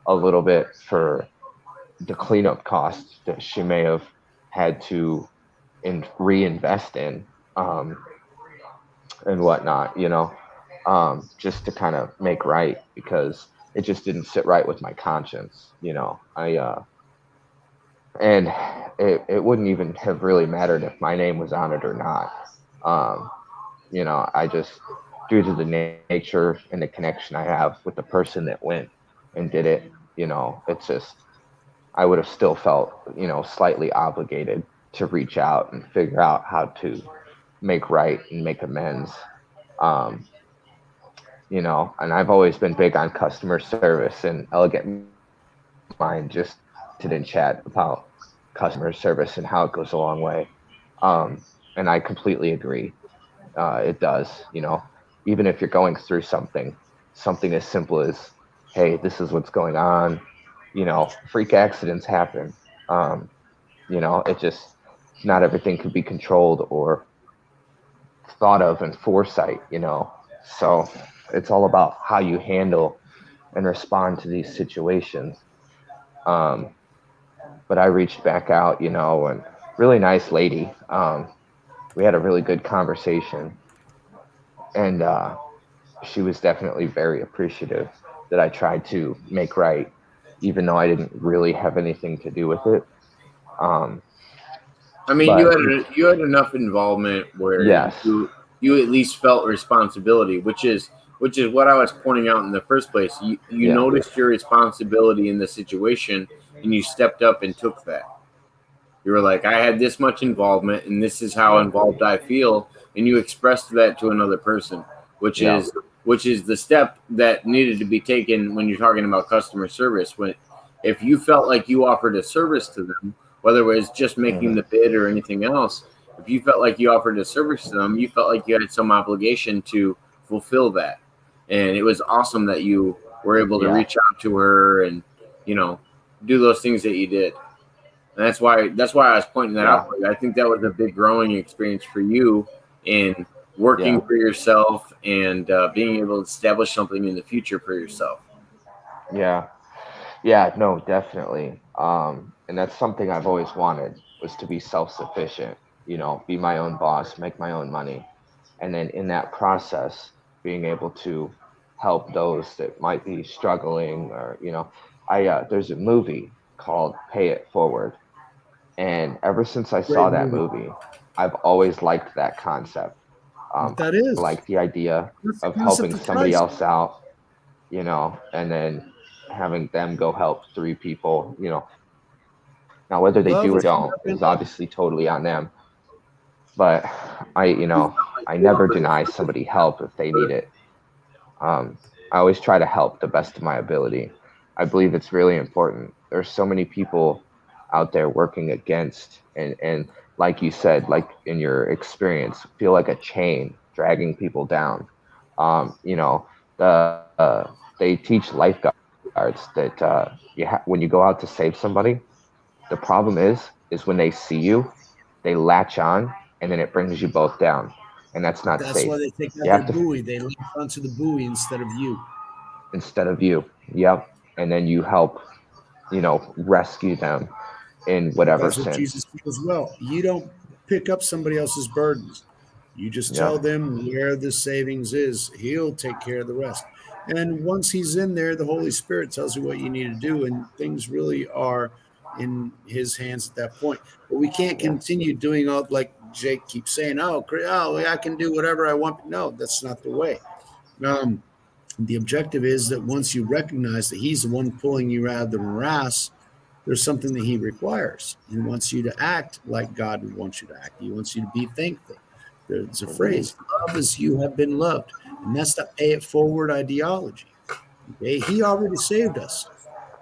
a little bit for the cleanup costs that she may have had to reinvest in, and whatnot, just to kind of make right, because it just didn't sit right with my conscience. And it wouldn't even have really mattered if my name was on it or not. I just, due to the nature and the connection I have with the person that went and did it, it's just, I would have still felt, slightly obligated to reach out and figure out how to make right and make amends. And I've always been big on customer service, and Elegant Mind just didn't chat about customer service and how it goes a long way. And I completely agree. It does, even if you're going through something as simple as, hey, this is what's going on, freak accidents happen. It just, not everything can be controlled or thought of in foresight, so it's all about how you handle and respond to these situations. But I reached back out, and really nice lady. We had a really good conversation, and she was definitely very appreciative that I tried to make right, even though I didn't really have anything to do with it. I mean, you had enough involvement where yes. you at least felt responsibility, which is what I was pointing out in the first place. You noticed your responsibility in the situation, and you stepped up and took that. You were like, I had this much involvement, and this is how involved I feel, and you expressed that to another person, which is the step that needed to be taken when you're talking about customer service. If you felt like you offered a service to them, whether it was just making the bid or anything else, if you felt like you offered a service to them, you felt like you had some obligation to fulfill that. And it was awesome that you were able to reach out to her and, do those things that you did. And that's why I was pointing that out. I think that was a big growing experience for you in working for yourself and being able to establish something in the future for yourself. Yeah, no, definitely. And that's something I've always wanted, was to be self-sufficient, be my own boss, make my own money. And then in that process, being able to help those that might be struggling, or, there's a movie called Pay It Forward. And ever since I saw that movie, I've always liked that concept. That is. I like the idea of helping somebody else out, and then having them go help 3 people, Now, whether they do or don't is obviously totally on them. But I never deny somebody help if they need it. I always try to help the best of my ability. I believe it's really important. There's so many people out there working against, and like you said, like in your experience, feel like a chain dragging people down. They teach lifeguards that when you go out to save somebody, the problem is when they see you, they latch on, and then it brings you both down, and that's not safe. That's why they take out their buoy. They latch onto the buoy instead of you. Yep. And then you help, rescue them in whatever That's sense. what Jesus did as well. You don't pick up somebody else's burdens. You just tell them where the savings is. He'll take care of the rest. And once he's in there, the Holy Spirit tells you what you need to do, and things really are in his hands at that point. But we can't continue doing all, like Jake keeps saying, oh, I can do whatever I want. No, that's not the way. The objective is that once you recognize that he's the one pulling you out of the morass, there's something that he requires. He wants you to act like God wants you to act. He wants you to be thankful. There's a phrase, love as you have been loved. And that's the pay it forward ideology. Okay? He already saved us.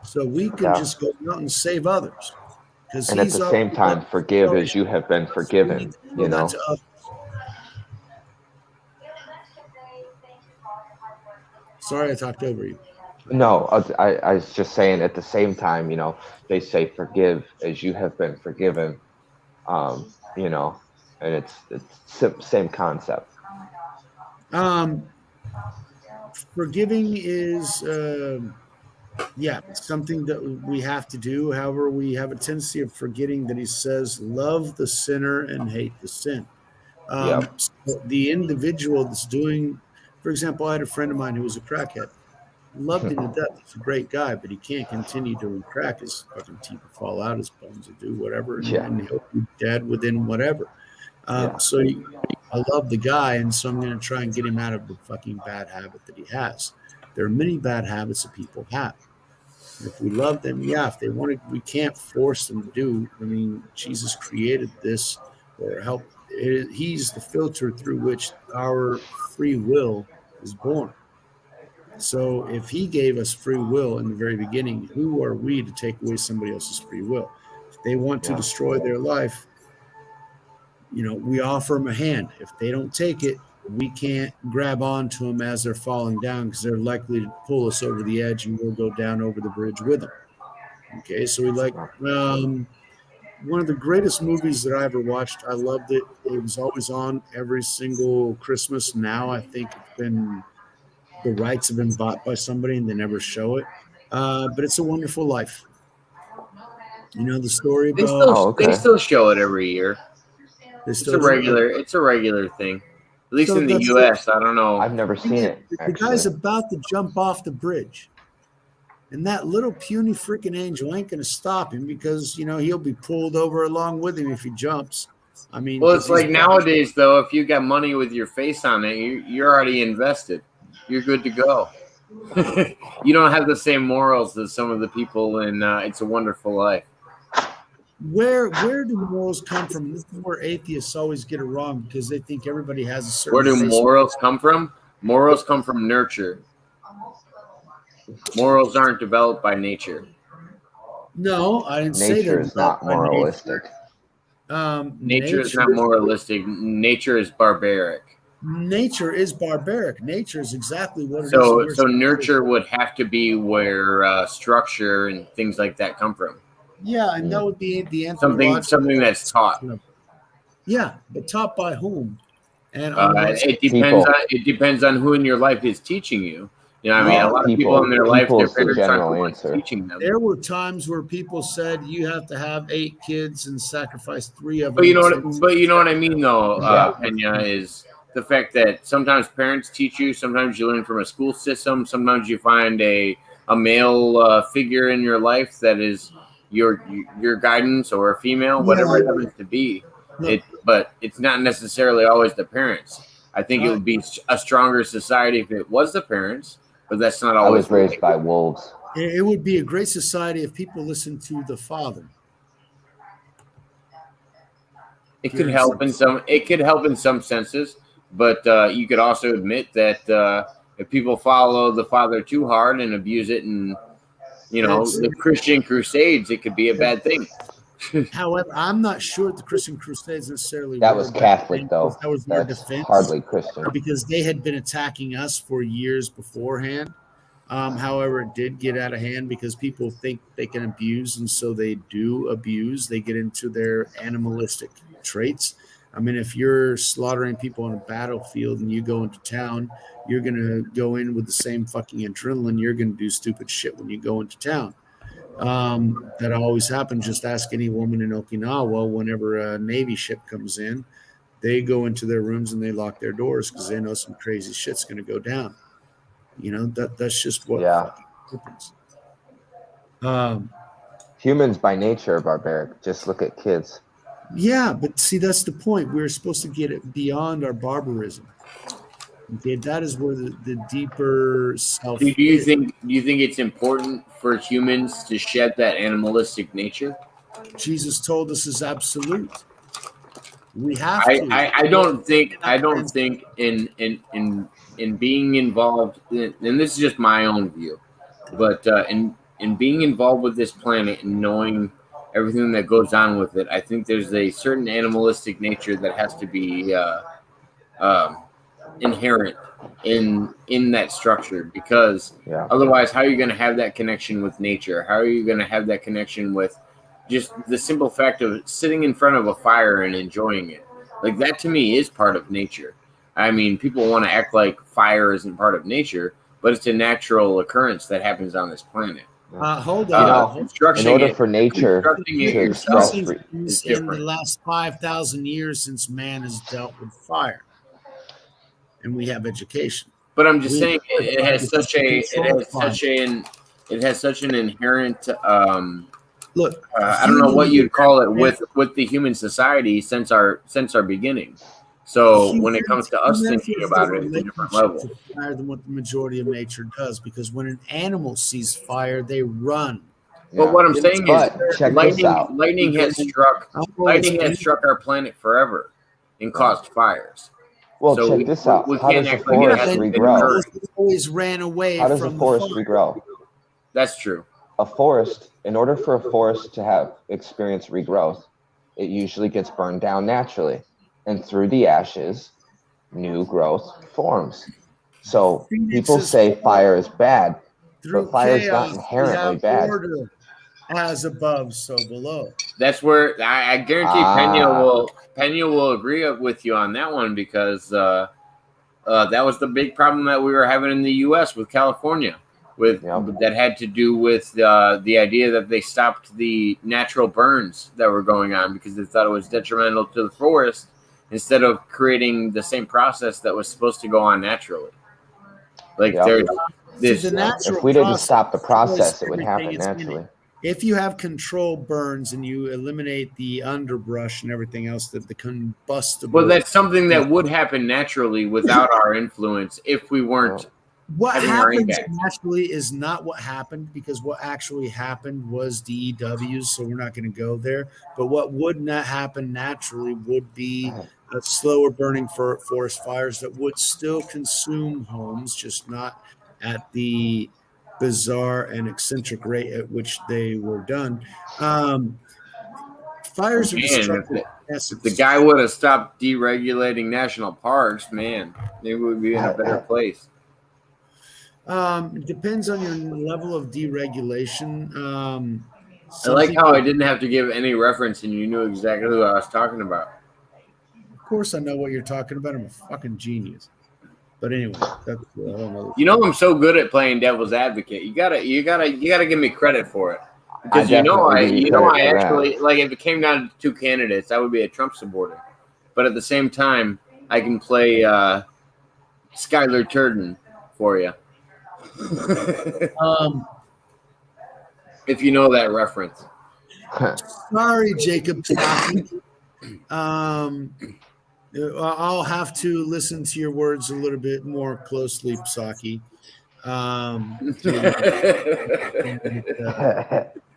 So we can just go out and save others. And at the same time, forgive as you have been forgiven, Sorry, I talked over you. No, I was just saying at the same time, they say forgive as you have been forgiven, and it's same concept. Forgiving is, something that we have to do. However, we have a tendency of forgetting that he says, love the sinner and hate the sin. So the individual that's doing, for example, I had a friend of mine who was a crackhead. Loved him to death. He's a great guy, but he can't continue doing crack. His fucking teeth will fall out, his bones will do whatever, and he'll be dead within whatever. So I love the guy, and so I'm going to try and get him out of the fucking bad habit that he has. There are many bad habits that people have. If we love them, if they want to, we can't force them to do. I mean, Jesus created this or help. He's the filter through which our free will is born. So if he gave us free will in the very beginning, who are we to take away somebody else's free will? If they want to destroy their life, we offer them a hand. If they don't take it, we can't grab onto them as they're falling down, because they're likely to pull us over the edge and we'll go down over the bridge with them. Okay, so one of the greatest movies that I ever watched. I loved it. It was always on every single Christmas. Now I think the rights have been bought by somebody and they never show it. But It's a Wonderful Life. The story about they still show it every year. It's a regular thing. At least in the US, I don't know. I've never seen it. The guy's about to jump off the bridge. And that little puny freaking angel ain't going to stop him, because, he'll be pulled over along with him if he jumps. I mean, well, it's like nowadays, though, if you got money with your face on it, you're already invested. You're good to go. You don't have the same morals as some of the people in It's a Wonderful Life. Where do morals come from? This is where atheists always get it wrong, because they think everybody has a certain. Where do morals come from? Morals come from nurture. Morals aren't developed by nature. No, I didn't say that. Nature is not moralistic. Nature is not moralistic. Nature is barbaric. Nature is barbaric. Nature is exactly what it is. So nurture would have to be where structure and things like that come from. Yeah, and that would be the something that's taught. Yeah, but taught by whom? And it depends on who in your life is teaching you. You know, I mean, a lot of people in their life, their parents aren't teaching them. There were times where people said you have to have 8 kids and sacrifice 3 of them. But you know what I mean, though, Pena, is the fact that sometimes parents teach you. Sometimes you learn from a school system. Sometimes you find a male figure in your life that is your guidance, or a female, whatever it happens to be. But it's not necessarily always the parents. I think it would be a stronger society if it was the parents, but that's not always. I was raised by wolves. It would be a great society if people listened to the father. It could help in some. It could help in some senses, but you could also admit that if people follow the father too hard and abuse it, and the Christian Crusades, it could be a bad thing. However, I'm not sure the Christian Crusades necessarily. That was Catholic, though. That was their defense, hardly Christian, because they had been attacking us for years beforehand. However, it did get out of hand because people think they can abuse, and so they do abuse. They get into their animalistic traits. I mean, if you're slaughtering people on a battlefield and you go into town, you're going to go in with the same fucking adrenaline. You're going to do stupid shit when you go into town. That always happens. Just ask any woman in Okinawa. Whenever a Navy ship comes in, they go into their rooms and they lock their doors because they know some crazy shit's going to go down. That's just what happens. Humans by nature are barbaric. Just look at kids. Yeah, but see, that's the point. We're supposed to get it beyond our barbarism. Okay, that is where the deeper self. Do you think it's important for humans to shed that animalistic nature? Jesus told us is absolute. We have to. I don't think in being involved, and this is just my own view, but in being involved with this planet and knowing everything that goes on with it, I think there's a certain animalistic nature that has to be inherent in that structure, because otherwise, how are you going to have that connection with nature? How are you going to have that connection with just the simple fact of sitting in front of a fire and enjoying it? Like, that to me is part of nature. I mean, people want to act like fire isn't part of nature, but it's a natural occurrence that happens on this planet. Hold on. In order for nature to express in the last 5,000 years since man has dealt with fire, and we have education. But I'm just saying, it has such an inherent. Look, I don't know what you'd call it with the human society since our beginning. So when it comes to us thinking about it, it's a different level. Higher than what the majority of nature does, because when an animal sees fire, they run. But what I'm saying is, lightning has struck our planet forever and caused fires. Well, so check this out. How does a forest regrow? Always ran away. How does a forest regrow? That's true. A forest, in order for a forest to experience regrowth, it usually gets burned down naturally. And through the ashes, new growth forms. So people say fire is bad, but fire is not inherently bad. As above, so below. That's where I guarantee Pena will agree with you on that one, because that was the big problem that we were having in the U.S. with California, that had to do with the idea that they stopped the natural burns that were going on because they thought it was detrimental to the forest, instead of creating the same process that was supposed to go on naturally. Like there's this. If we didn't stop the process, it would happen naturally. If you have controlled burns and you eliminate the underbrush and everything else, that the combustible. Well, that's something that would happen naturally without our influence if we weren't. What happens naturally is not what happened, because what actually happened was DEWs, so we're not going to go there. But what would not happen naturally would be a slower burning for forest fires that would still consume homes, just not at the bizarre and eccentric rate at which they were done. Fires are destructive. If the guy would have stopped deregulating national parks, man, maybe we'd be in a better place. It depends on your level of deregulation. I like how I didn't have to give any reference, and you knew exactly what I was talking about. Of course, I know what you're talking about. I'm a fucking genius. But anyway, that's you know I'm so good at playing devil's advocate. You gotta give me credit for it. Because I actually like if it came down to two candidates, I would be a Trump supporter. But at the same time, I can play Skylar Turden for you. If you know that reference. Sorry, Jacob. I'll have to listen to your words a little bit more closely, Psaki.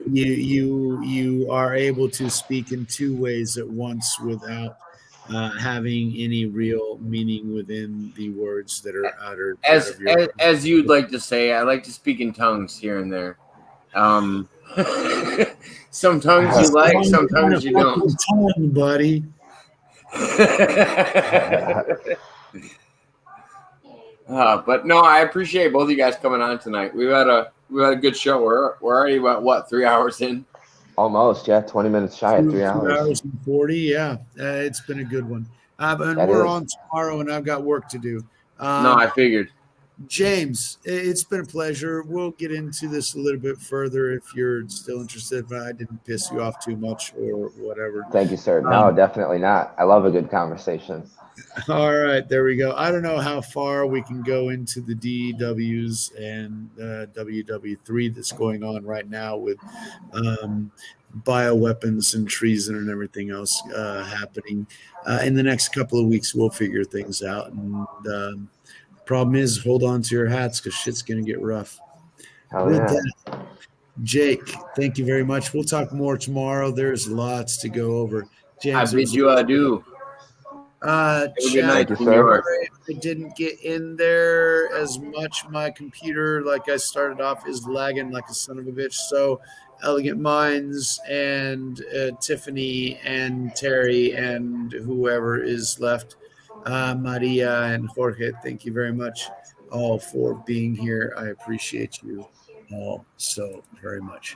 You are able to speak in two ways at once without having any real meaning within the words that are uttered. As you'd like to say, I like to speak in tongues here and there. Some tongues you like, some tongues you don't. Tongue, buddy. But no, I appreciate both of you guys coming on tonight. We've had a good show. We're already about what, 3 hours in? Almost, yeah. 20 minutes shy of 3 hours. 2 hours and 40, yeah. It's been a good one. And we're on tomorrow, and I've got work to do. No, I figured. James, it's been a pleasure. We'll get into this a little bit further if you're still interested, but I didn't piss you off too much or whatever. Thank you, sir. No, definitely not. I love a good conversation. All right, there we go. I don't know how far we can go into the DWs and WW3 that's going on right now with bioweapons and treason and everything else happening. In the next couple of weeks, we'll figure things out. And problem is, hold on to your hats because shit's going to get rough. That, Jake, thank you very much. We'll talk more tomorrow. There's lots to go over. James, I bid you adieu. Good night, I didn't get in there as much. My computer, like I started off, is lagging like a son of a bitch. So Elegant Minds and Tiffany and Terry and whoever is left, Maria and Jorge, thank you very much all for being here. I appreciate you all so very much.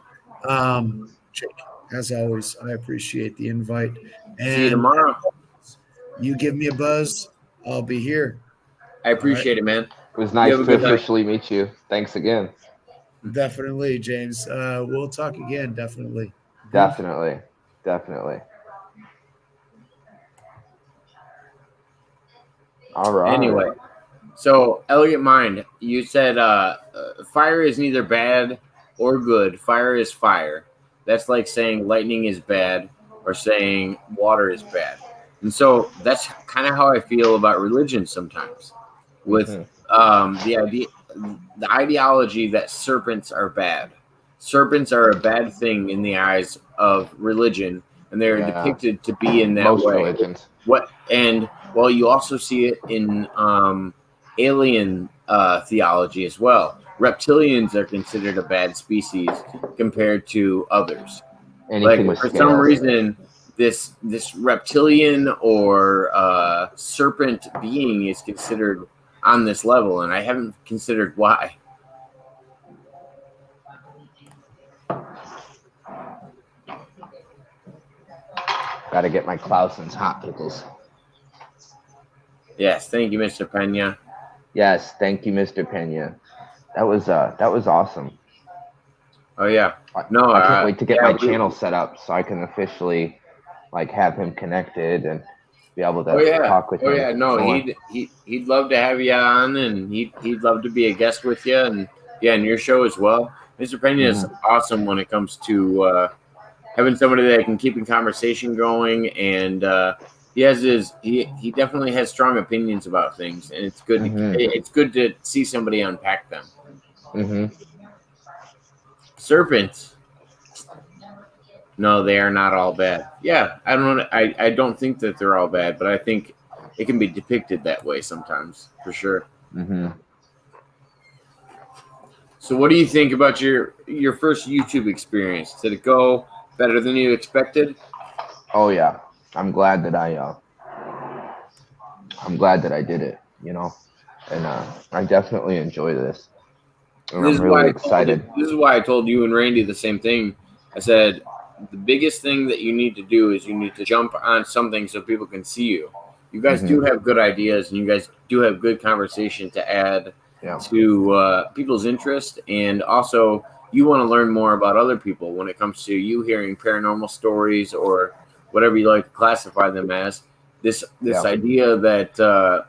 Jake, as always, I appreciate the invite. And see you tomorrow. You give me a buzz, I'll be here. I appreciate it, man. It was nice to officially meet you. Thanks again. Definitely, James. We'll talk again, definitely. Definitely. All right. Anyway, so Elegant Mind, you said fire is neither bad or good. Fire is fire. That's like saying lightning is bad or saying water is bad. And so that's kind of how I feel about religion sometimes, with the ideology that serpents are bad. Serpents are a bad thing in the eyes of religion, and they're depicted to be in that Most way. Religions. Well, you also see it in alien theology as well. Reptilians are considered a bad species compared to others. Anything like for some reason, this reptilian or serpent being is considered on this level, and I haven't considered why. Got to get my Clausen's hot pickles. Yes, thank you, Mr. Pena. Yes, thank you, Mr. Pena. That was awesome. Oh yeah, I can't wait to get my channel set up so I can officially have him connected and be able to talk with him. Oh yeah, no, he'd love to have you on, and he'd love to be a guest with you, and your show as well. Mr. Pena is awesome when it comes to having somebody that can keep a conversation going, and he definitely has strong opinions about things, and it's good. It's good to see somebody unpack them. Serpents. No, they are not all bad. Yeah, I don't think that they're all bad, but I think it can be depicted that way sometimes, for sure. So what do you think about your first YouTube experience? Did it go better than you expected? Oh yeah, I'm glad that I did it, and I definitely enjoy this. And I'm really excited. This is why I told you and Randy the same thing I said, the biggest thing that you need to do is you need to jump on something so people can see you. You guys do have good ideas, and you guys do have good conversation to add to people's interest, and also you want to learn more about other people when it comes to you hearing paranormal stories or whatever you like to classify them as. This idea that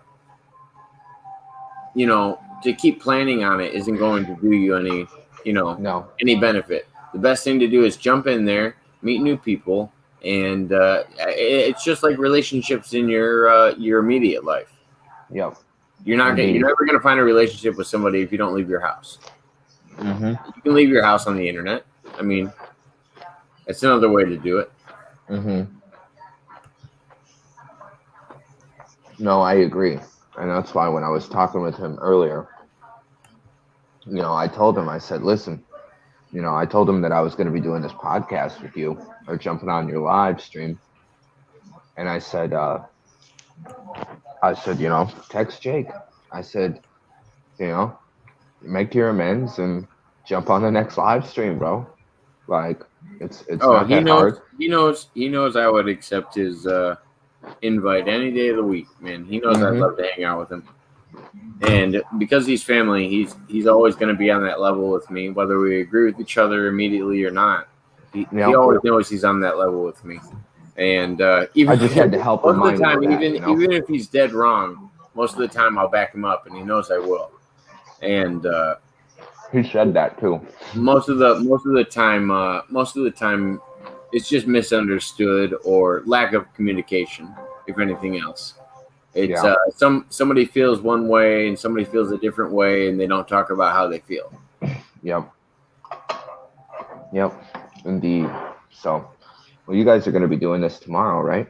you know, to keep planning on it isn't going to do you any, you know, any benefit. The best thing to do is jump in there, meet new people, and it's just like relationships in your immediate life. Yep. You're never gonna find a relationship with somebody if you don't leave your house. Mm-hmm. You can leave your house on the internet. I mean, it's another way to do it. Mm-hmm. No, I agree. And that's why when I was talking with him earlier, you know, I told him, I said, listen, you know, I told him that I was going to be doing this podcast with you or jumping on your live stream. And I said, you know, text Jake. I said, you know, make your amends and jump on the next live stream, bro. Like, it's not that hard. He knows I would accept his invite any day of the week, man. He knows I'd love to hang out with him. And because he's family, he's always going to be on that level with me, whether we agree with each other immediately or not. He always knows he's on that level with me. And even I just had to help him. Most of the time, even if he's dead wrong, most of the time I'll back him up, and he knows I will. And he said that too. Most of the time, it's just misunderstood or lack of communication, if anything else. It's somebody feels one way and somebody feels a different way, and they don't talk about how they feel. Yep, indeed. So, well, you guys are going to be doing this tomorrow, right?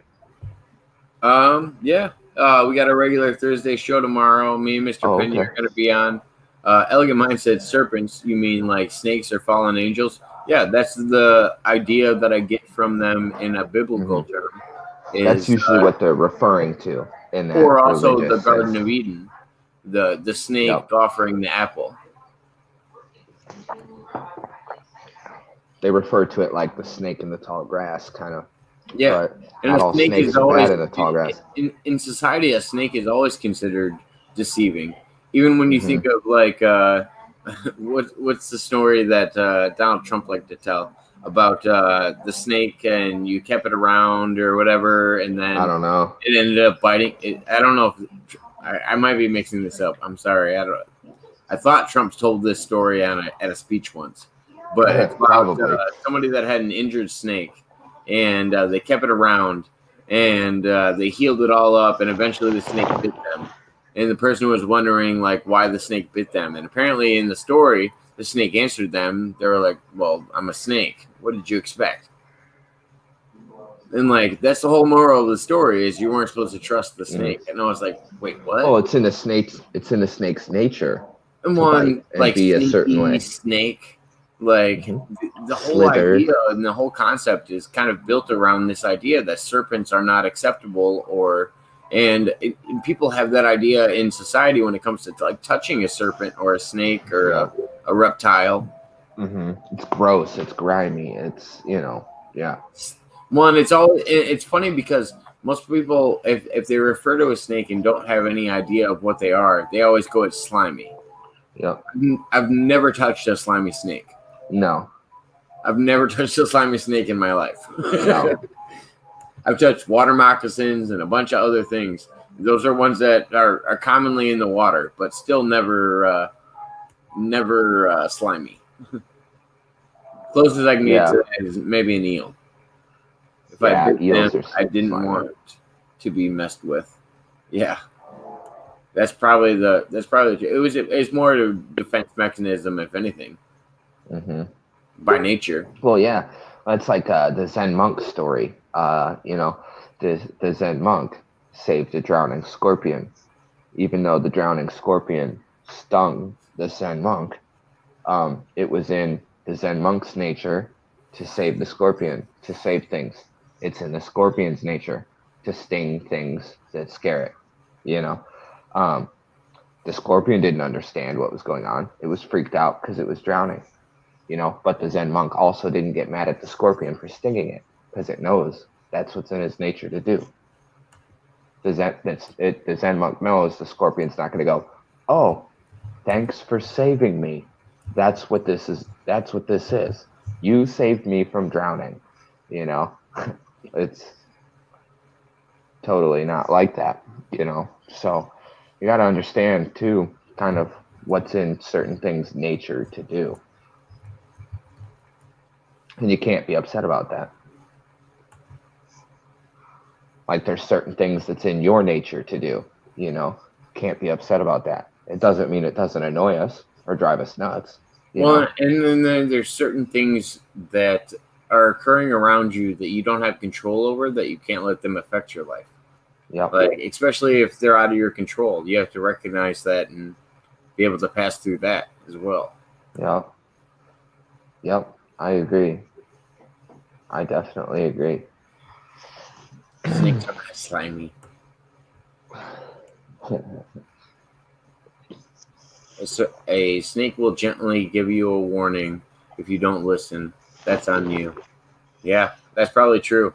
Yeah. We got a regular Thursday show tomorrow. Me and Mr. Penny are going to be on. Elegant Mind said serpents. You mean like snakes or fallen angels? Yeah, that's the idea that I get from them in a biblical term. That's usually what they're referring to in that. Or also the Garden of Eden, the snake offering the apple. They refer to it like the snake in the tall grass, kind of. Yeah, and a snake is always in the tall grass. In society, a snake is always considered deceiving. Even when you think of like what's the story that Donald Trump liked to tell about the snake, and you kept it around or whatever, and then I don't know, it ended up biting it. I don't know if I might be mixing this up. I'm sorry. I thought Trump told this story at a speech once, but it's about somebody that had an injured snake, and they kept it around, and they healed it all up, and eventually the snake bit them. And the person was wondering, like, why the snake bit them. And apparently in the story, the snake answered them. They were like, well, I'm a snake. What did you expect? And, like, that's the whole moral of the story is you weren't supposed to trust the snake. And I was like, wait, what? Oh, it's in the snake's nature. And one, like, be a certain way. Snake, like, the whole idea and the whole concept is kind of built around this idea that serpents are not acceptable and people have that idea in society when it comes to like touching a serpent or a snake or a reptile. It's gross. It's grimy. It's, It's funny because most people, if they refer to a snake and don't have any idea of what they are, they always go, it's slimy. Yep. I've never touched a slimy snake. No. I've never touched a slimy snake in my life. No. I've touched water moccasins and a bunch of other things. Those are ones that are commonly in the water, but still never slimy. Closest I can get to that is maybe an eel. If I bit them, I didn't want to be messed with. Yeah, that's probably it's more a defense mechanism, if anything. By nature. Well, yeah, it's like the Zen monk story. The Zen monk saved a drowning scorpion, even though the drowning scorpion stung the Zen monk. It was in the Zen monk's nature to save the scorpion, to save things. It's in the scorpion's nature to sting things that scare it. The scorpion didn't understand what was going on. It was freaked out because it was drowning. But the Zen monk also didn't get mad at the scorpion for stinging it because it knows that's what's in its nature to do. The Zen monk knows the scorpion's not going to go, oh, thanks for saving me. That's what this is. That's what this is. You saved me from drowning. It's totally not like that, So you got to understand too, kind of what's in certain things' nature to do. And you can't be upset about that. Like there's certain things that's in your nature to do, can't be upset about that. It doesn't mean it doesn't annoy us or drive us nuts. And then there's certain things that are occurring around you that you don't have control over, that you can't let them affect your life. Yeah. Like, especially if they're out of your control, you have to recognize that and be able to pass through that as well. Yep. I agree. I definitely agree. Snakes are kind of slimy. So a snake will gently give you a warning if you don't listen. That's on you. Yeah, that's probably true.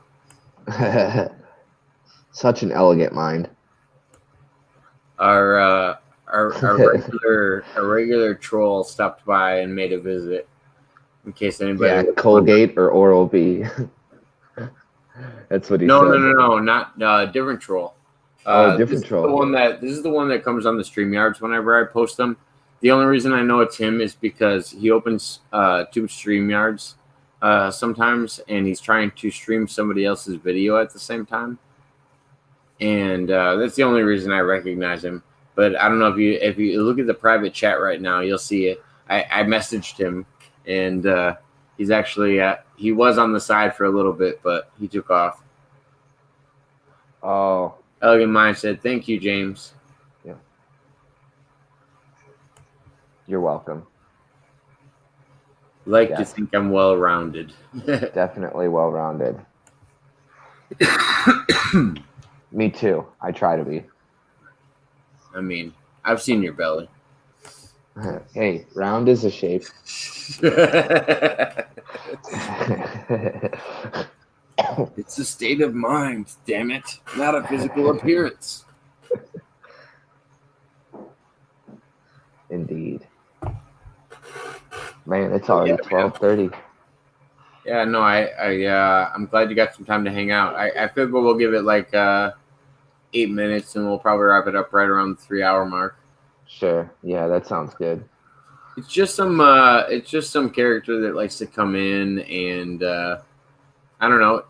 Such an elegant mind. Our regular troll stopped by and made a visit. In case anybody. Yeah, Colgate or Oral-B. That's what he said. No, not different troll. Different troll. This is the one that comes on the StreamYards whenever I post them. The only reason I know it's him is because he opens two StreamYards sometimes, and he's trying to stream somebody else's video at the same time. And that's the only reason I recognize him. But I don't know if you look at the private chat right now, you'll see it. I messaged him, and he's actually he was on the side for a little bit, but he took off. Oh. Elegant Mind said, "Thank you, James." Yeah. You're welcome. To think I'm well-rounded. Definitely well-rounded. Me too. I try to be. I mean, I've seen your belly. Hey, round is a shape. It's a state of mind, damn it, not a physical appearance. Indeed. Man, it's already 12:30. Yeah, no, I'm glad you got some time to hang out. I figure we'll give it like 8 minutes, and we'll probably wrap it up right around the 3-hour mark. Sure. Yeah, that sounds good. It's just some character that likes to come in, and I don't know.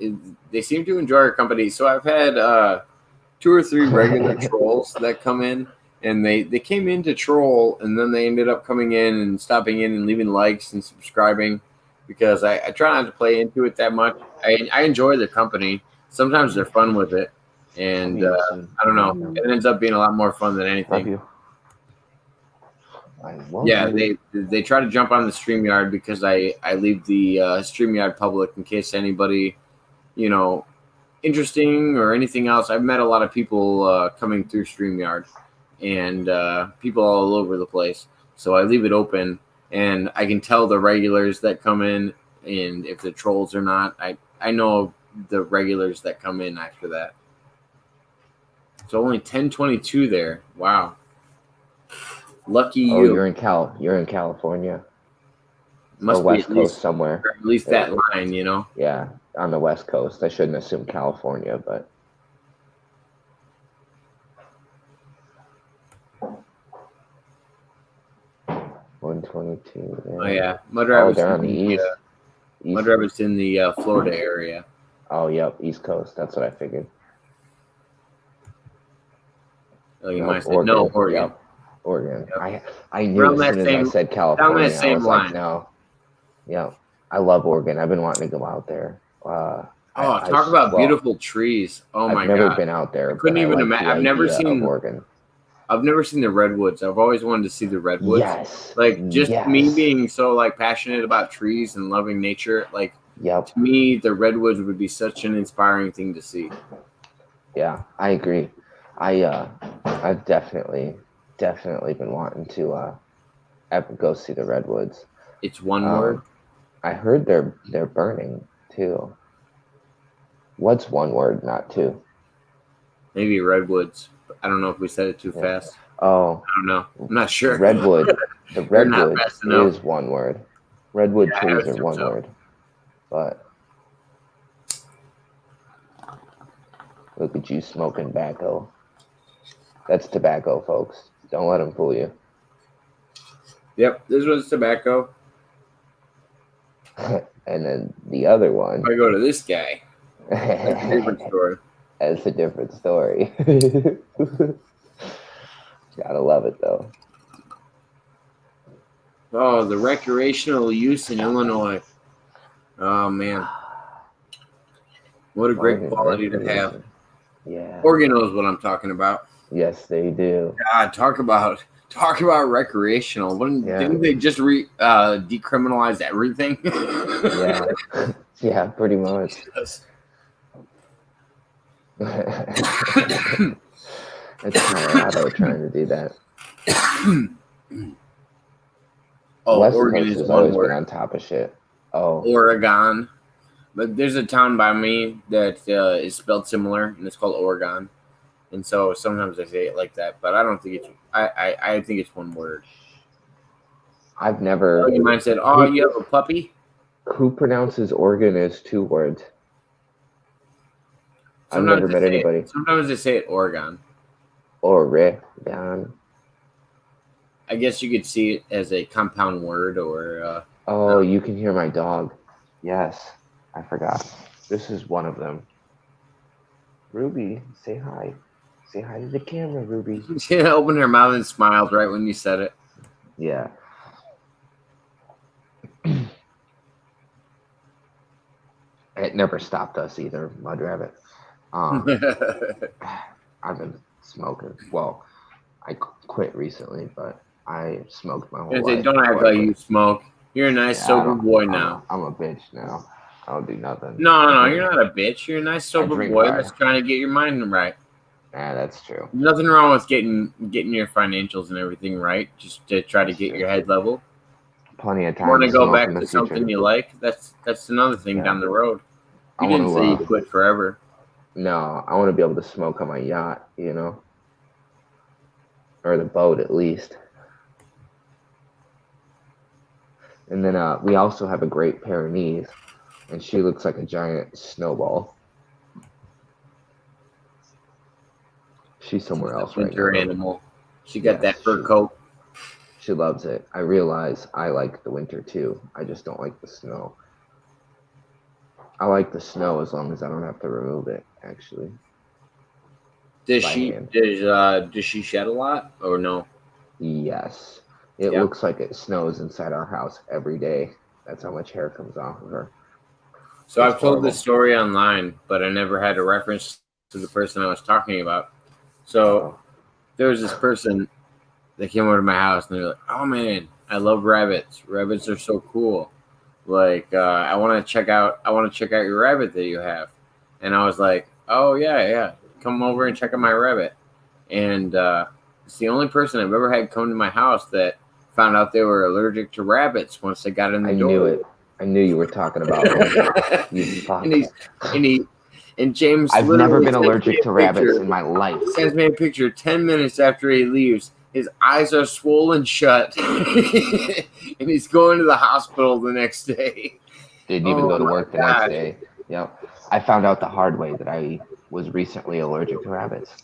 They seem to enjoy our company. So I've had 2 or 3 regular trolls that come in, and they came in to troll, and then they ended up coming in and stopping in and leaving likes and subscribing, because I try not to play into it that much. I enjoy their company. Sometimes they're fun with it, and I don't know. It ends up being a lot more fun than anything. Yeah, they try to jump on the StreamYard because I leave the StreamYard public in case anybody, interesting or anything else. I've met a lot of people coming through StreamYard, and people all over the place. So I leave it open, and I can tell the regulars that come in, and if the trolls or not. I know the regulars that come in after that. So only 10:22 there. Wow. Lucky you. You're in California. Must or be West Coast somewhere. Or at least that line, Yeah, on the West Coast. I shouldn't assume California, but. $122. Oh yeah, Mud Rabbit's they're on the east. Mud Rabbit's in the Florida area. Oh, yep, East Coast. That's what I figured. Oh, you might say no, Oregon. Yep. Oregon. Yep. I knew as soon as I said California. Down that same I was line. Like, no. Yeah, I love Oregon. I've been wanting to go out there. Talk about beautiful trees. Oh my god. I've never been out there. I couldn't even imagine. I've never seen Oregon. I've never seen the redwoods. I've always wanted to see the redwoods. Yes. Me being so passionate about trees and loving nature. Yep. To me, the redwoods would be such an inspiring thing to see. Yeah, I agree. I've definitely been wanting to go see the redwoods. It's one word. I heard they're burning too. What's one word, not two? Maybe redwoods. I don't know if we said it too fast. Oh, I don't know. I'm not sure. redwood. The You're not redwood fast enough. is one word. Redwood Yeah, I trees are assume one so. word. But look at you smoking tobacco. That's tobacco, folks. Don't let them fool you. Yep, this was tobacco. And then the other one. If I go to this guy, that's a different story. That's a different story. Gotta love it though. Oh, the recreational use in Illinois. Oh man, what a great quality to have. Yeah. Oregon knows what I'm talking about. Yes, they do. God, talk about recreational. Didn't they just decriminalize everything? Yeah. Yeah, pretty much. Yes. It's Colorado trying to do that. Oh, West Oregon Coast is has one always word. been on top of shit. Oh, Oregon, but there's a town by me that is spelled similar, and it's called Oregon. And so sometimes I say it like that, but I don't think it's. I think it's one word. I've never. You might said, "Oh, you have a puppy." Who pronounces Oregon as two words? I've Sometimes never met anybody. Sometimes they say it Oregon. Oregon. I guess you could see it as a compound word, or. Oh, you can hear my dog. Yes, I forgot. This is one of them. Ruby, say hi. Say hi to the camera, Ruby. She opened her mouth and smiled right when you said it. Yeah. It never stopped us either, Mud Rabbit. I've been smoking. Well, I quit recently, but I smoked my whole life. Don't act like you smoke. You're a nice sober boy now. I'm a bitch now. I don't do nothing. No, you're not a bitch. You're a nice sober boy hard. that's trying to get your mind right. Yeah, that's true. Nothing wrong with getting your financials and everything right, just to try to get your head level. Plenty of time. You want to go back to something you like? That's another thing down the road. You didn't say you quit forever. No, I want to be able to smoke on my yacht, you know, or the boat at least. And then we also have a Great Pyrenees, and she looks like a giant snowball. She's somewhere else right now. Winter animal. She got that fur coat. She loves it. I realize I like the winter too. I just don't like the snow. I like the snow as long as I don't have to remove it, actually. Does she shed a lot or no? Yes. It looks like it snows inside our house every day. That's how much hair comes off of her. So I've told this story online, but I never had a reference to the person I was talking about. So there was this person that came over to my house, and they're like, "Oh man, I love rabbits. Rabbits are so cool. Like, I want to check out your rabbit that you have." And I was like, "Oh yeah, come over and check out my rabbit." And it's the only person I've ever had come to my house that found out they were allergic to rabbits once they got in the door. I knew it. I knew you were talking about it. You fuck. And James, I've never been allergic to rabbits in my life. He sends me a picture 10 minutes after he leaves. His eyes are swollen shut, and he's going to the hospital the next day. Didn't even go to work the next day. Yep. I found out the hard way that I was recently allergic to rabbits.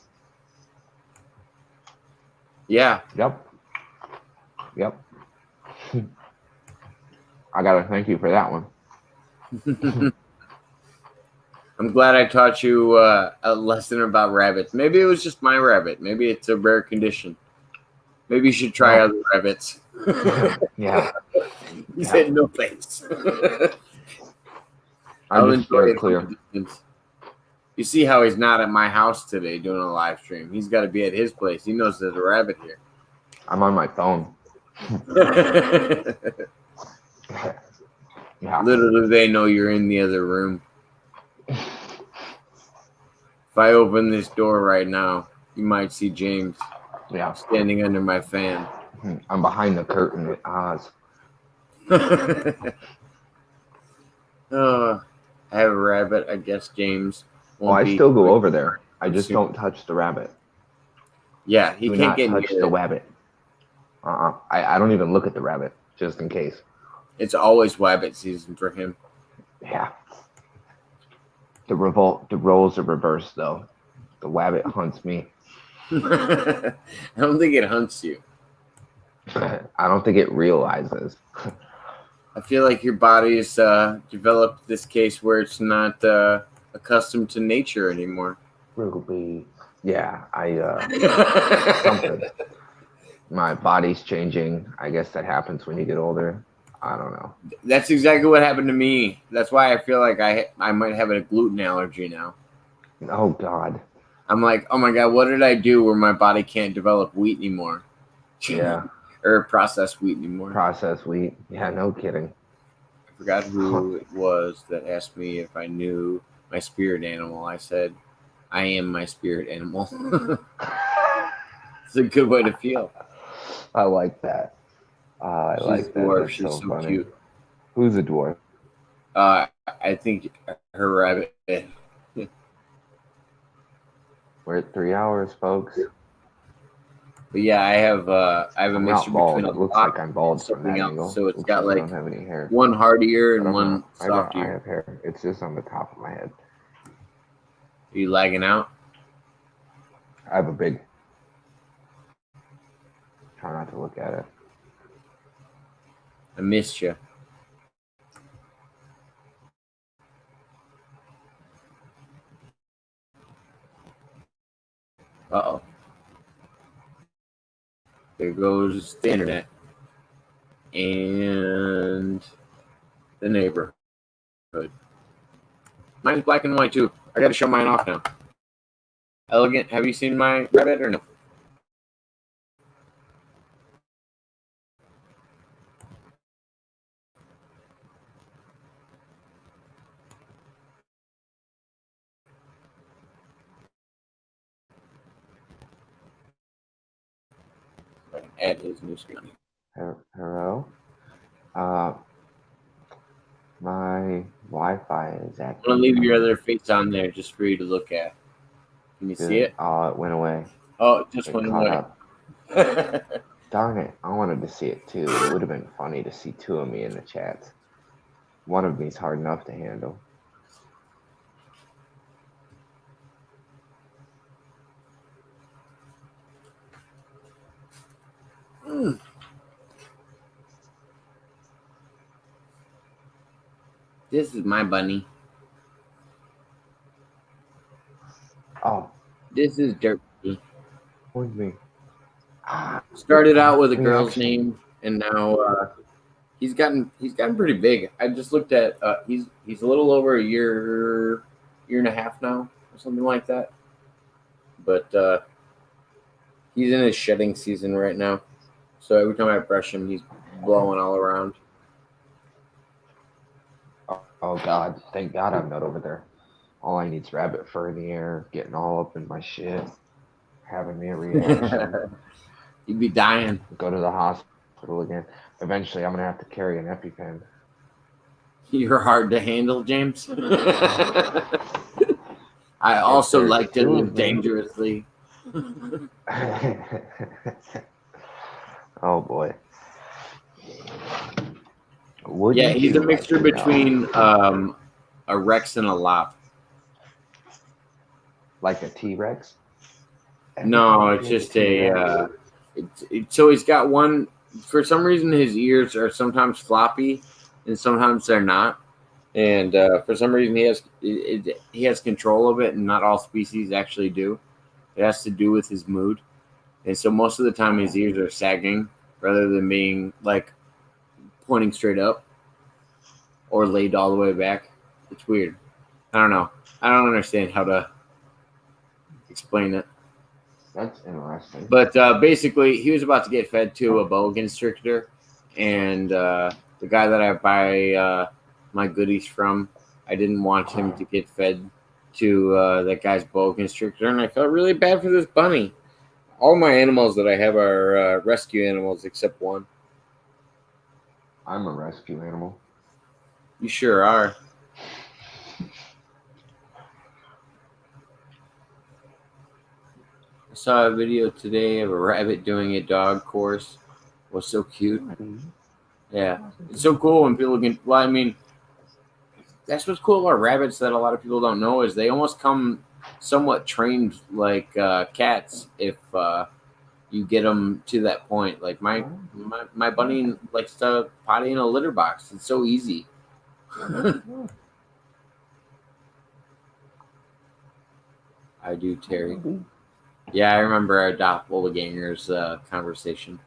Yeah. Yep. I gotta thank you for that one. I'm glad I taught you a lesson about rabbits. Maybe it was just my rabbit. Maybe it's a rare condition. Maybe you should try other rabbits. Yeah. He said no thanks. I'll enjoy it clear. You see how he's not at my house today doing a live stream. He's got to be at his place. He knows there's a rabbit here. I'm on my phone. Yeah. Little do they know you're in the other room. If I open this door right now, you might see James standing under my fan. I'm behind the curtain with Oz. I have a rabbit. I guess James Oh, won't I be. still go over there. I just soon. don't touch the rabbit. Yeah, he Do can't not get touch near the it. rabbit. I don't even look at the rabbit, just in case. It's always rabbit season for him. Yeah. The roles are reversed though. The rabbit hunts me. I don't think it hunts you. I don't think it realizes. I feel like your body's developed this case where it's not accustomed to nature anymore. Ruby. Yeah, something. My body's changing. I guess that happens when you get older. I don't know. That's exactly what happened to me. That's why I feel like I might have a gluten allergy now. Oh God. I'm like, oh my God, what did I do where my body can't develop wheat anymore? Yeah. Or processed wheat anymore. Processed wheat. Yeah, no kidding. I forgot who it was that asked me if I knew my spirit animal. I said, I am my spirit animal. It's a good way to feel. I like that. I She's like a that. dwarf. That's She's so so funny. cute. Who's a dwarf? I think her rabbit. We're at 3 hours, folks. But yeah, I have a I'm not mixture bald. between It a looks lot like I'm and bald from something that else. angle. So it's Looks got like I like don't have any hair. one hard ear But and one soft I ear. have hair. It's just on the top of my head. Are you lagging out? I have a big. Try not to look at it. I missed you. Uh-oh. There goes the internet. And the neighborhood. Mine's black and white too. I gotta show mine off now. Elegant, have you seen my rabbit or no? I can add his new screen. Hello. My Wi-Fi is I'm acting. gonna leave your other face on there just for you to look at. Can you see it? Oh, it went away. Oh, it just It went caught away. up. Darn it! I wanted to see it too. It would have been funny to see two of me in the chat. One of me's hard enough to handle. This is my bunny. Oh, This is Dirt. with me. Started out with a girl's Reaction. name, and now he's gotten pretty big. I just looked at he's a little over a year and a half now, or something like that. But he's in his shedding season right now, so every time I brush him, he's blowing all around. Oh God! Thank God I'm not over there. All I need's rabbit fur in the air, getting all up in my shit, having me a reaction. He'd be dying. Go to the hospital again. Eventually, I'm gonna have to carry an EpiPen. You're hard to handle, James. I also like to live dangerously. Oh boy. Yeah, he's a mixture between a Rex and a Lop. Like a T-Rex? No, it's just a. So he's got one. For some reason, his ears are sometimes floppy, and sometimes they're not. And for some reason, he has control of it, and not all species actually do. It has to do with his mood, and so most of the time, his ears are sagging rather than being like pointing straight up or laid all the way back. It's weird. I don't know. I don't understand how to explain it. That's interesting. But basically, he was about to get fed to a boa constrictor, and the guy that I buy my goodies from, I didn't want him to get fed to that guy's boa constrictor, and I felt really bad for this bunny. All my animals that I have are rescue animals except one. I'm a rescue animal. You sure are. saw a video today of a rabbit doing a dog course. It was so cute. Yeah, it's so cool when people can. Well, I mean, that's what's cool about rabbits that a lot of people don't know is they almost come somewhat trained like cats if you get them to that point. Like my bunny likes to potty in a litter box. It's so easy. I do, Terry. Yeah, I remember our doppelgangers conversation.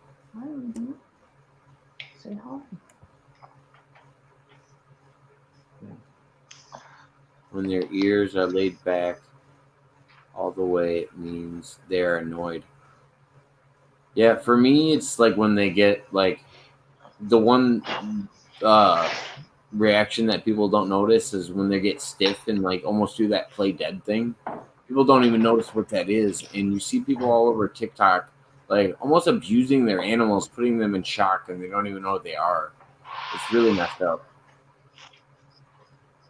Say hi. When their ears are laid back all the way, it means they're annoyed. Yeah, for me, it's like when they get like the one reaction that people don't notice is when they get stiff and like almost do that play dead thing. People don't even notice what that is, and you see people all over TikTok like almost abusing their animals, putting them in shock, and they don't even know what they are. It's really messed up.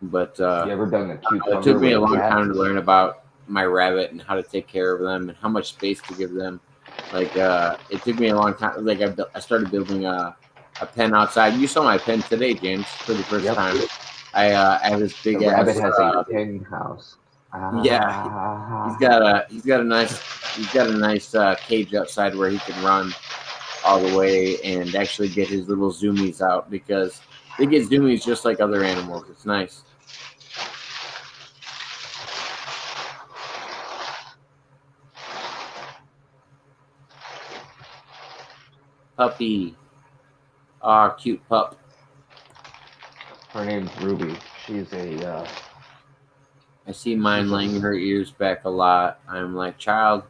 But You ever done the cucumber? it took me a with long cat? time to learn about my rabbit and how to take care of them and how much space to give them. Like it took me a long time. Like I started building a pen outside. You saw my pen today, James, for the first Yep. time. I have this big The rabbit ass. has a pen house. Yeah, he's got a nice cage outside where he can run all the way and actually get his little zoomies out because they get zoomies just like other animals. It's nice. Puppy. Ah, cute pup. Her name's Ruby. She's a I see mine laying her ears back a lot. I'm like, child,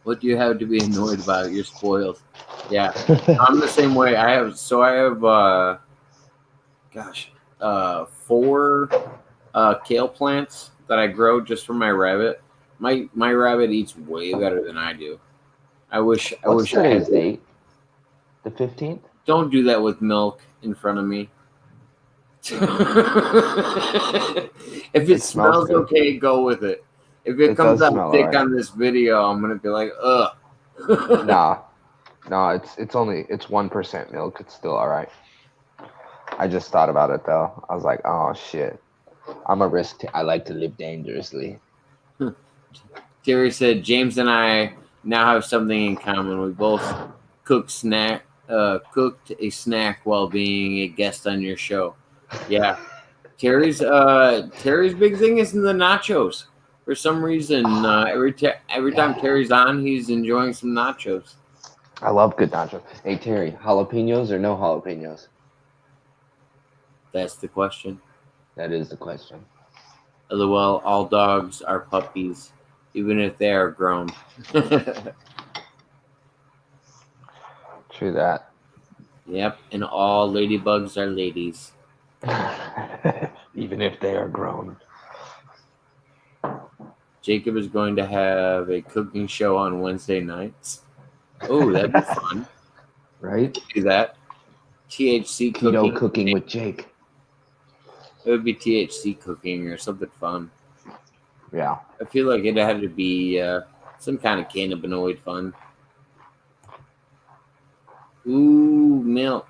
what do you have to be annoyed about? You're spoiled. Yeah, I'm the same way. I have 4 kale plants that I grow just for my rabbit. My rabbit eats way better than I do. I wish I today's had. date? The 15th? Don't do that with milk in front of me. If it smells good. okay, go with it. If it It comes does out smell thick alright. on this video, I'm gonna be like, ugh. No, it's 1% milk. It's still all right. I just thought about it though. I was like, oh shit, I'm a risk. I like to live dangerously. Terry said, James and I now have something in common. We both cooked a snack while being a guest on your show. Yeah, Terry's big thing is in the nachos. For some reason, every time Terry's on, he's enjoying some nachos. I love good nachos. Hey Terry, jalapenos or no jalapenos? That's the question. That is the question. LOL, all dogs are puppies, even if they are grown. True that. Yep, and all ladybugs are ladies. Even if they are grown. Jacob is going to have a cooking show on Wednesday nights. Oh, that'd be fun. Right? Do that. THC cooking. Keto cooking with Jake. It would be THC cooking or something fun. Yeah. I feel like it had to be some kind of cannabinoid fun. Ooh, milk.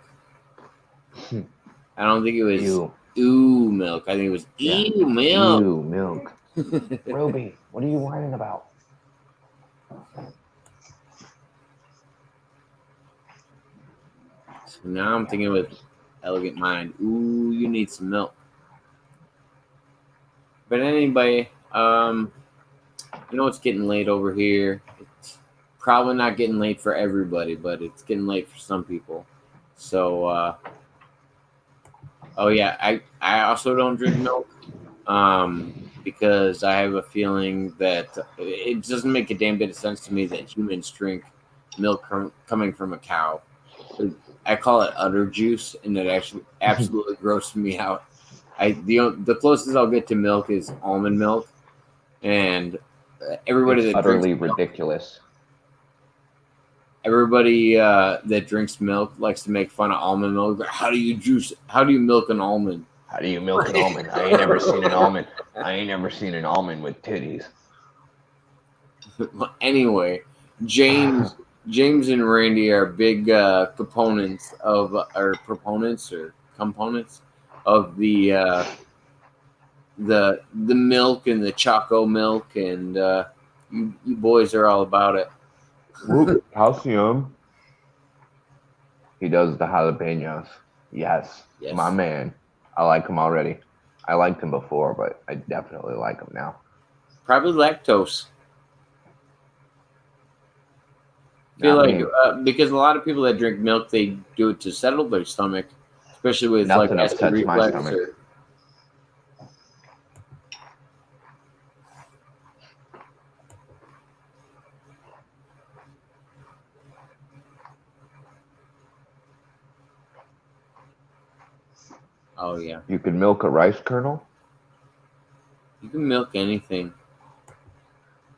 I don't think it was ooh milk. I think it was ew milk. Ew milk. Ruby, what are you whining about? So now I'm thinking with Elegant Mind. Ooh, you need some milk. But anyway, it's getting late over here. It's probably not getting late for everybody, but it's getting late for some people. So, oh yeah, I also don't drink milk because I have a feeling that it doesn't make a damn bit of sense to me that humans drink milk coming from a cow. I call it udder juice, and it actually absolutely grosses me out. The closest I'll get to milk is almond milk, and everybody It's that utterly drinks milk, ridiculous. everybody that drinks milk likes to make fun of almond milk. How do you milk an almond? How do you milk an almond? I ain't never seen an almond. I ain't never seen an almond with titties. Anyway, James and Randy are big proponents of components of the milk and the Choco milk, and you boys are all about it. Whoop, calcium. He does the jalapenos. Yes, my man. I like him already. I liked him before, but I definitely like him now. Probably lactose. I feel like because a lot of people that drink milk, they do it to settle their stomach, especially with Nothing like acid upsets my reflux. stomach. Oh yeah. You can milk a rice kernel? You can milk anything.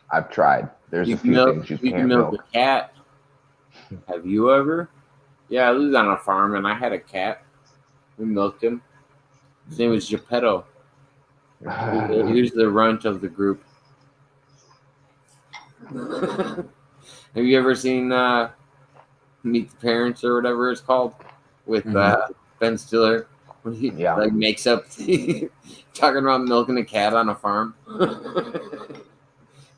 I've tried. There's a few things you can't milk. milk. A cat. Have you ever? Yeah, I lived on a farm and I had a cat. We milked him. His name was Geppetto. He was the runt of the group. Have you ever seen Meet the Parents or whatever it's called with Ben Stiller? When he like makes up talking about milking a cat on a farm.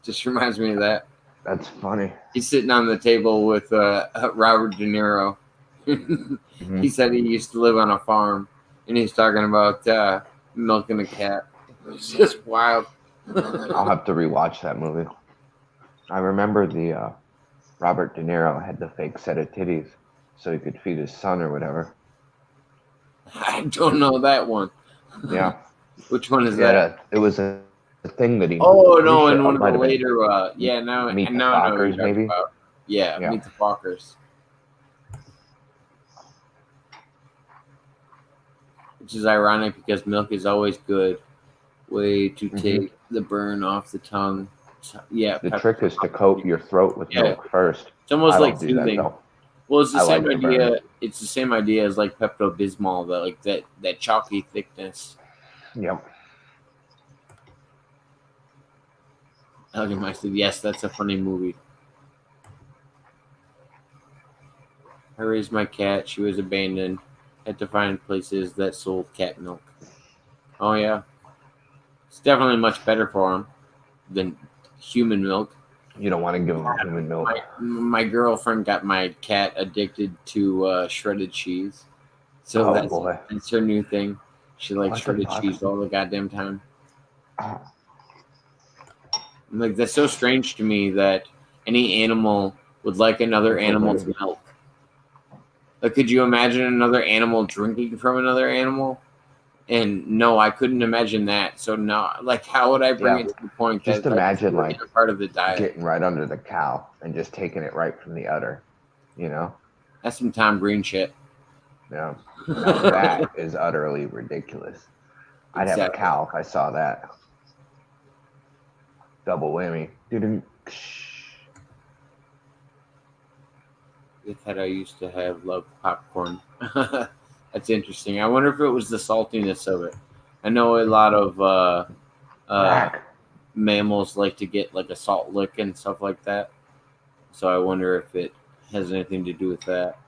Just reminds me of that. That's funny. He's sitting on the table with Robert De Niro. He said he used to live on a farm, and he's talking about milking a cat. It's just wild. I'll have to rewatch that movie. I remember the Robert De Niro had the fake set of titties so he could feed his son or whatever. I don't know that one. Yeah. Which one is that? It was a thing that he. Oh no! In one of the later, Meet the Fockers, maybe. About. Yeah, Meet the Fockers. Which is ironic because milk is always good. Way to take the burn off the tongue. Yeah. The trick is to coat your throat with milk first. It's almost like soothing. Well, it's the same idea. It's the same idea as like Pepto-Bismol, that chalky thickness. Yep. Yes, that's a funny movie. I raised my cat. She was abandoned. Had to find places that sold cat milk. Oh yeah, it's definitely much better for him than human milk. You don't want to give him human milk. My girlfriend got my cat addicted to shredded cheese. So that's her new thing. She likes shredded cheese all the goddamn time. Like, that's so strange to me that any animal would like another animal's milk. Like, could you imagine another animal drinking from another animal? And no, I couldn't imagine that. So no, like, how would I bring it to the point that just imagine like part of the diet, getting right under the cow and just taking it right from the udder, you know? That's some Tom Green shit. Yeah, now that is utterly ridiculous. I'd have a cow if I saw that. Double whammy. With that, I used to love popcorn. That's interesting. I wonder if it was the saltiness of it. I know a lot of mammals like to get like a salt lick and stuff like that. So I wonder if it has anything to do with that.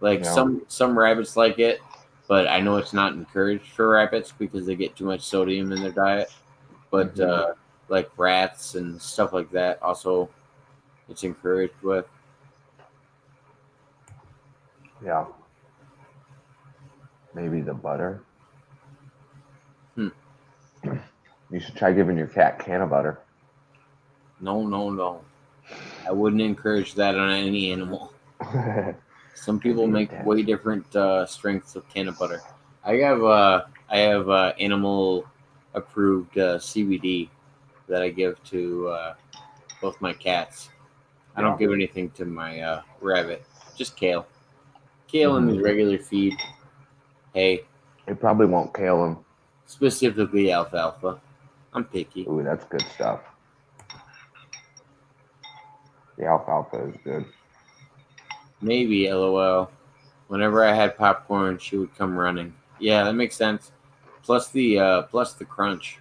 Like some rabbits like it, but I know it's not encouraged for rabbits because they get too much sodium in their diet. But like rats and stuff like that, also it's encouraged with. Yeah. Maybe the butter. You should try giving your cat can of butter. No. I wouldn't encourage that on any animal. Some people make way different strengths of can of butter. I have animal approved CBD that I give to both my cats. I don't give anything to my rabbit. Just kale. Kale in his regular feed. Hey. It probably won't kale him. Specifically alfalfa. I'm picky. Ooh, that's good stuff. The alfalfa is good. Maybe, LOL. Whenever I had popcorn, she would come running. Yeah, that makes sense. Plus the crunch.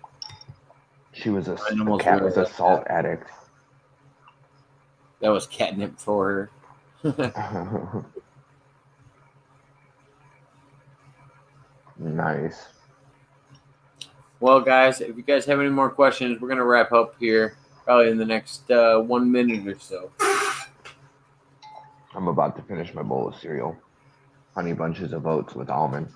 The cat was a salt addict. That was catnip for her. Nice. Well, guys, if you guys have any more questions, we're gonna wrap up here probably in the next 1 minute or so. I'm about to finish my bowl of cereal. Honey Bunches of Oats with almond.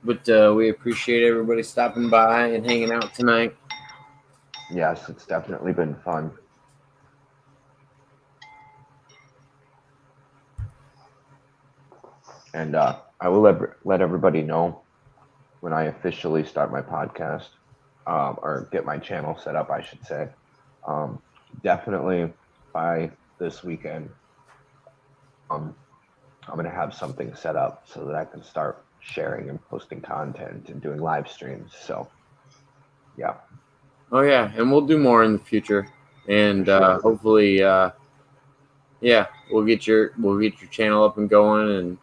But we appreciate everybody stopping by and hanging out tonight. Yes, it's definitely been fun. And I will let everybody know when I officially start my podcast, or get my channel set up, I should say. Definitely by this weekend, I'm going to have something set up so that I can start sharing and posting content and doing live streams. So, yeah. Oh yeah, and we'll do more in the future, and hopefully, yeah, we'll get your channel up and going, and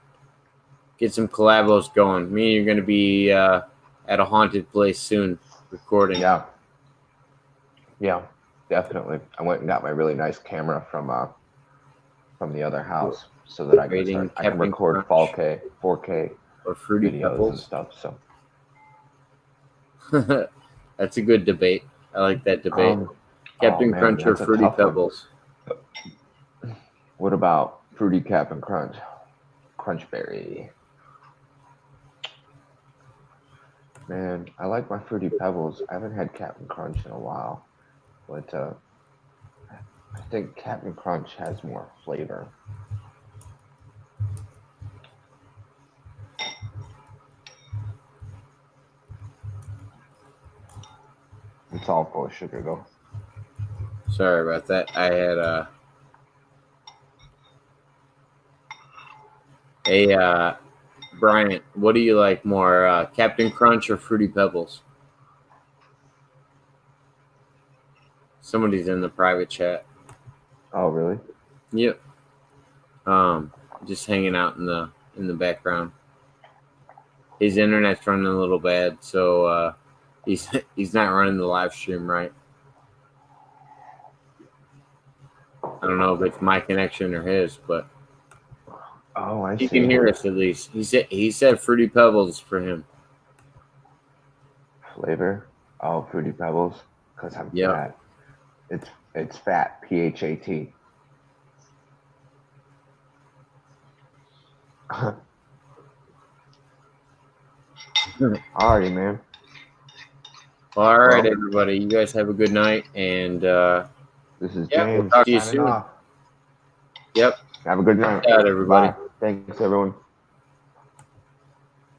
get some collabos going. Me and you're gonna be at a haunted place soon, recording. Yeah, definitely. I went and got my really nice camera from the other house so that I can record 4K or Fruity videos Pebbles and stuff. So that's a good debate. I like that debate. Captain Crunch or Fruity Pebbles? What about Fruity Cap and Crunch? Crunchberry. Man, I like my Fruity Pebbles. I haven't had Captain Crunch in a while, but I think Captain Crunch has more flavor. It's all full of sugar, though. Sorry about that. I had Bryant, what do you like more, Captain Crunch or Fruity Pebbles? Somebody's in the private chat. Oh, really? Yep. Just hanging out in the background. His internet's running a little bad, so he's not running the live stream right. I don't know if it's my connection or his, but oh, I see. He can hear us at least. He said Fruity Pebbles for him. Flavor? Oh, Fruity Pebbles, because I'm fat. It's fat. PHAT. Alrighty, man. All right, everybody. You guys have a good night, and this is James. We'll talk to you soon. Off. Yep. Have a good night. Good night, everybody. Bye. Thanks, everyone.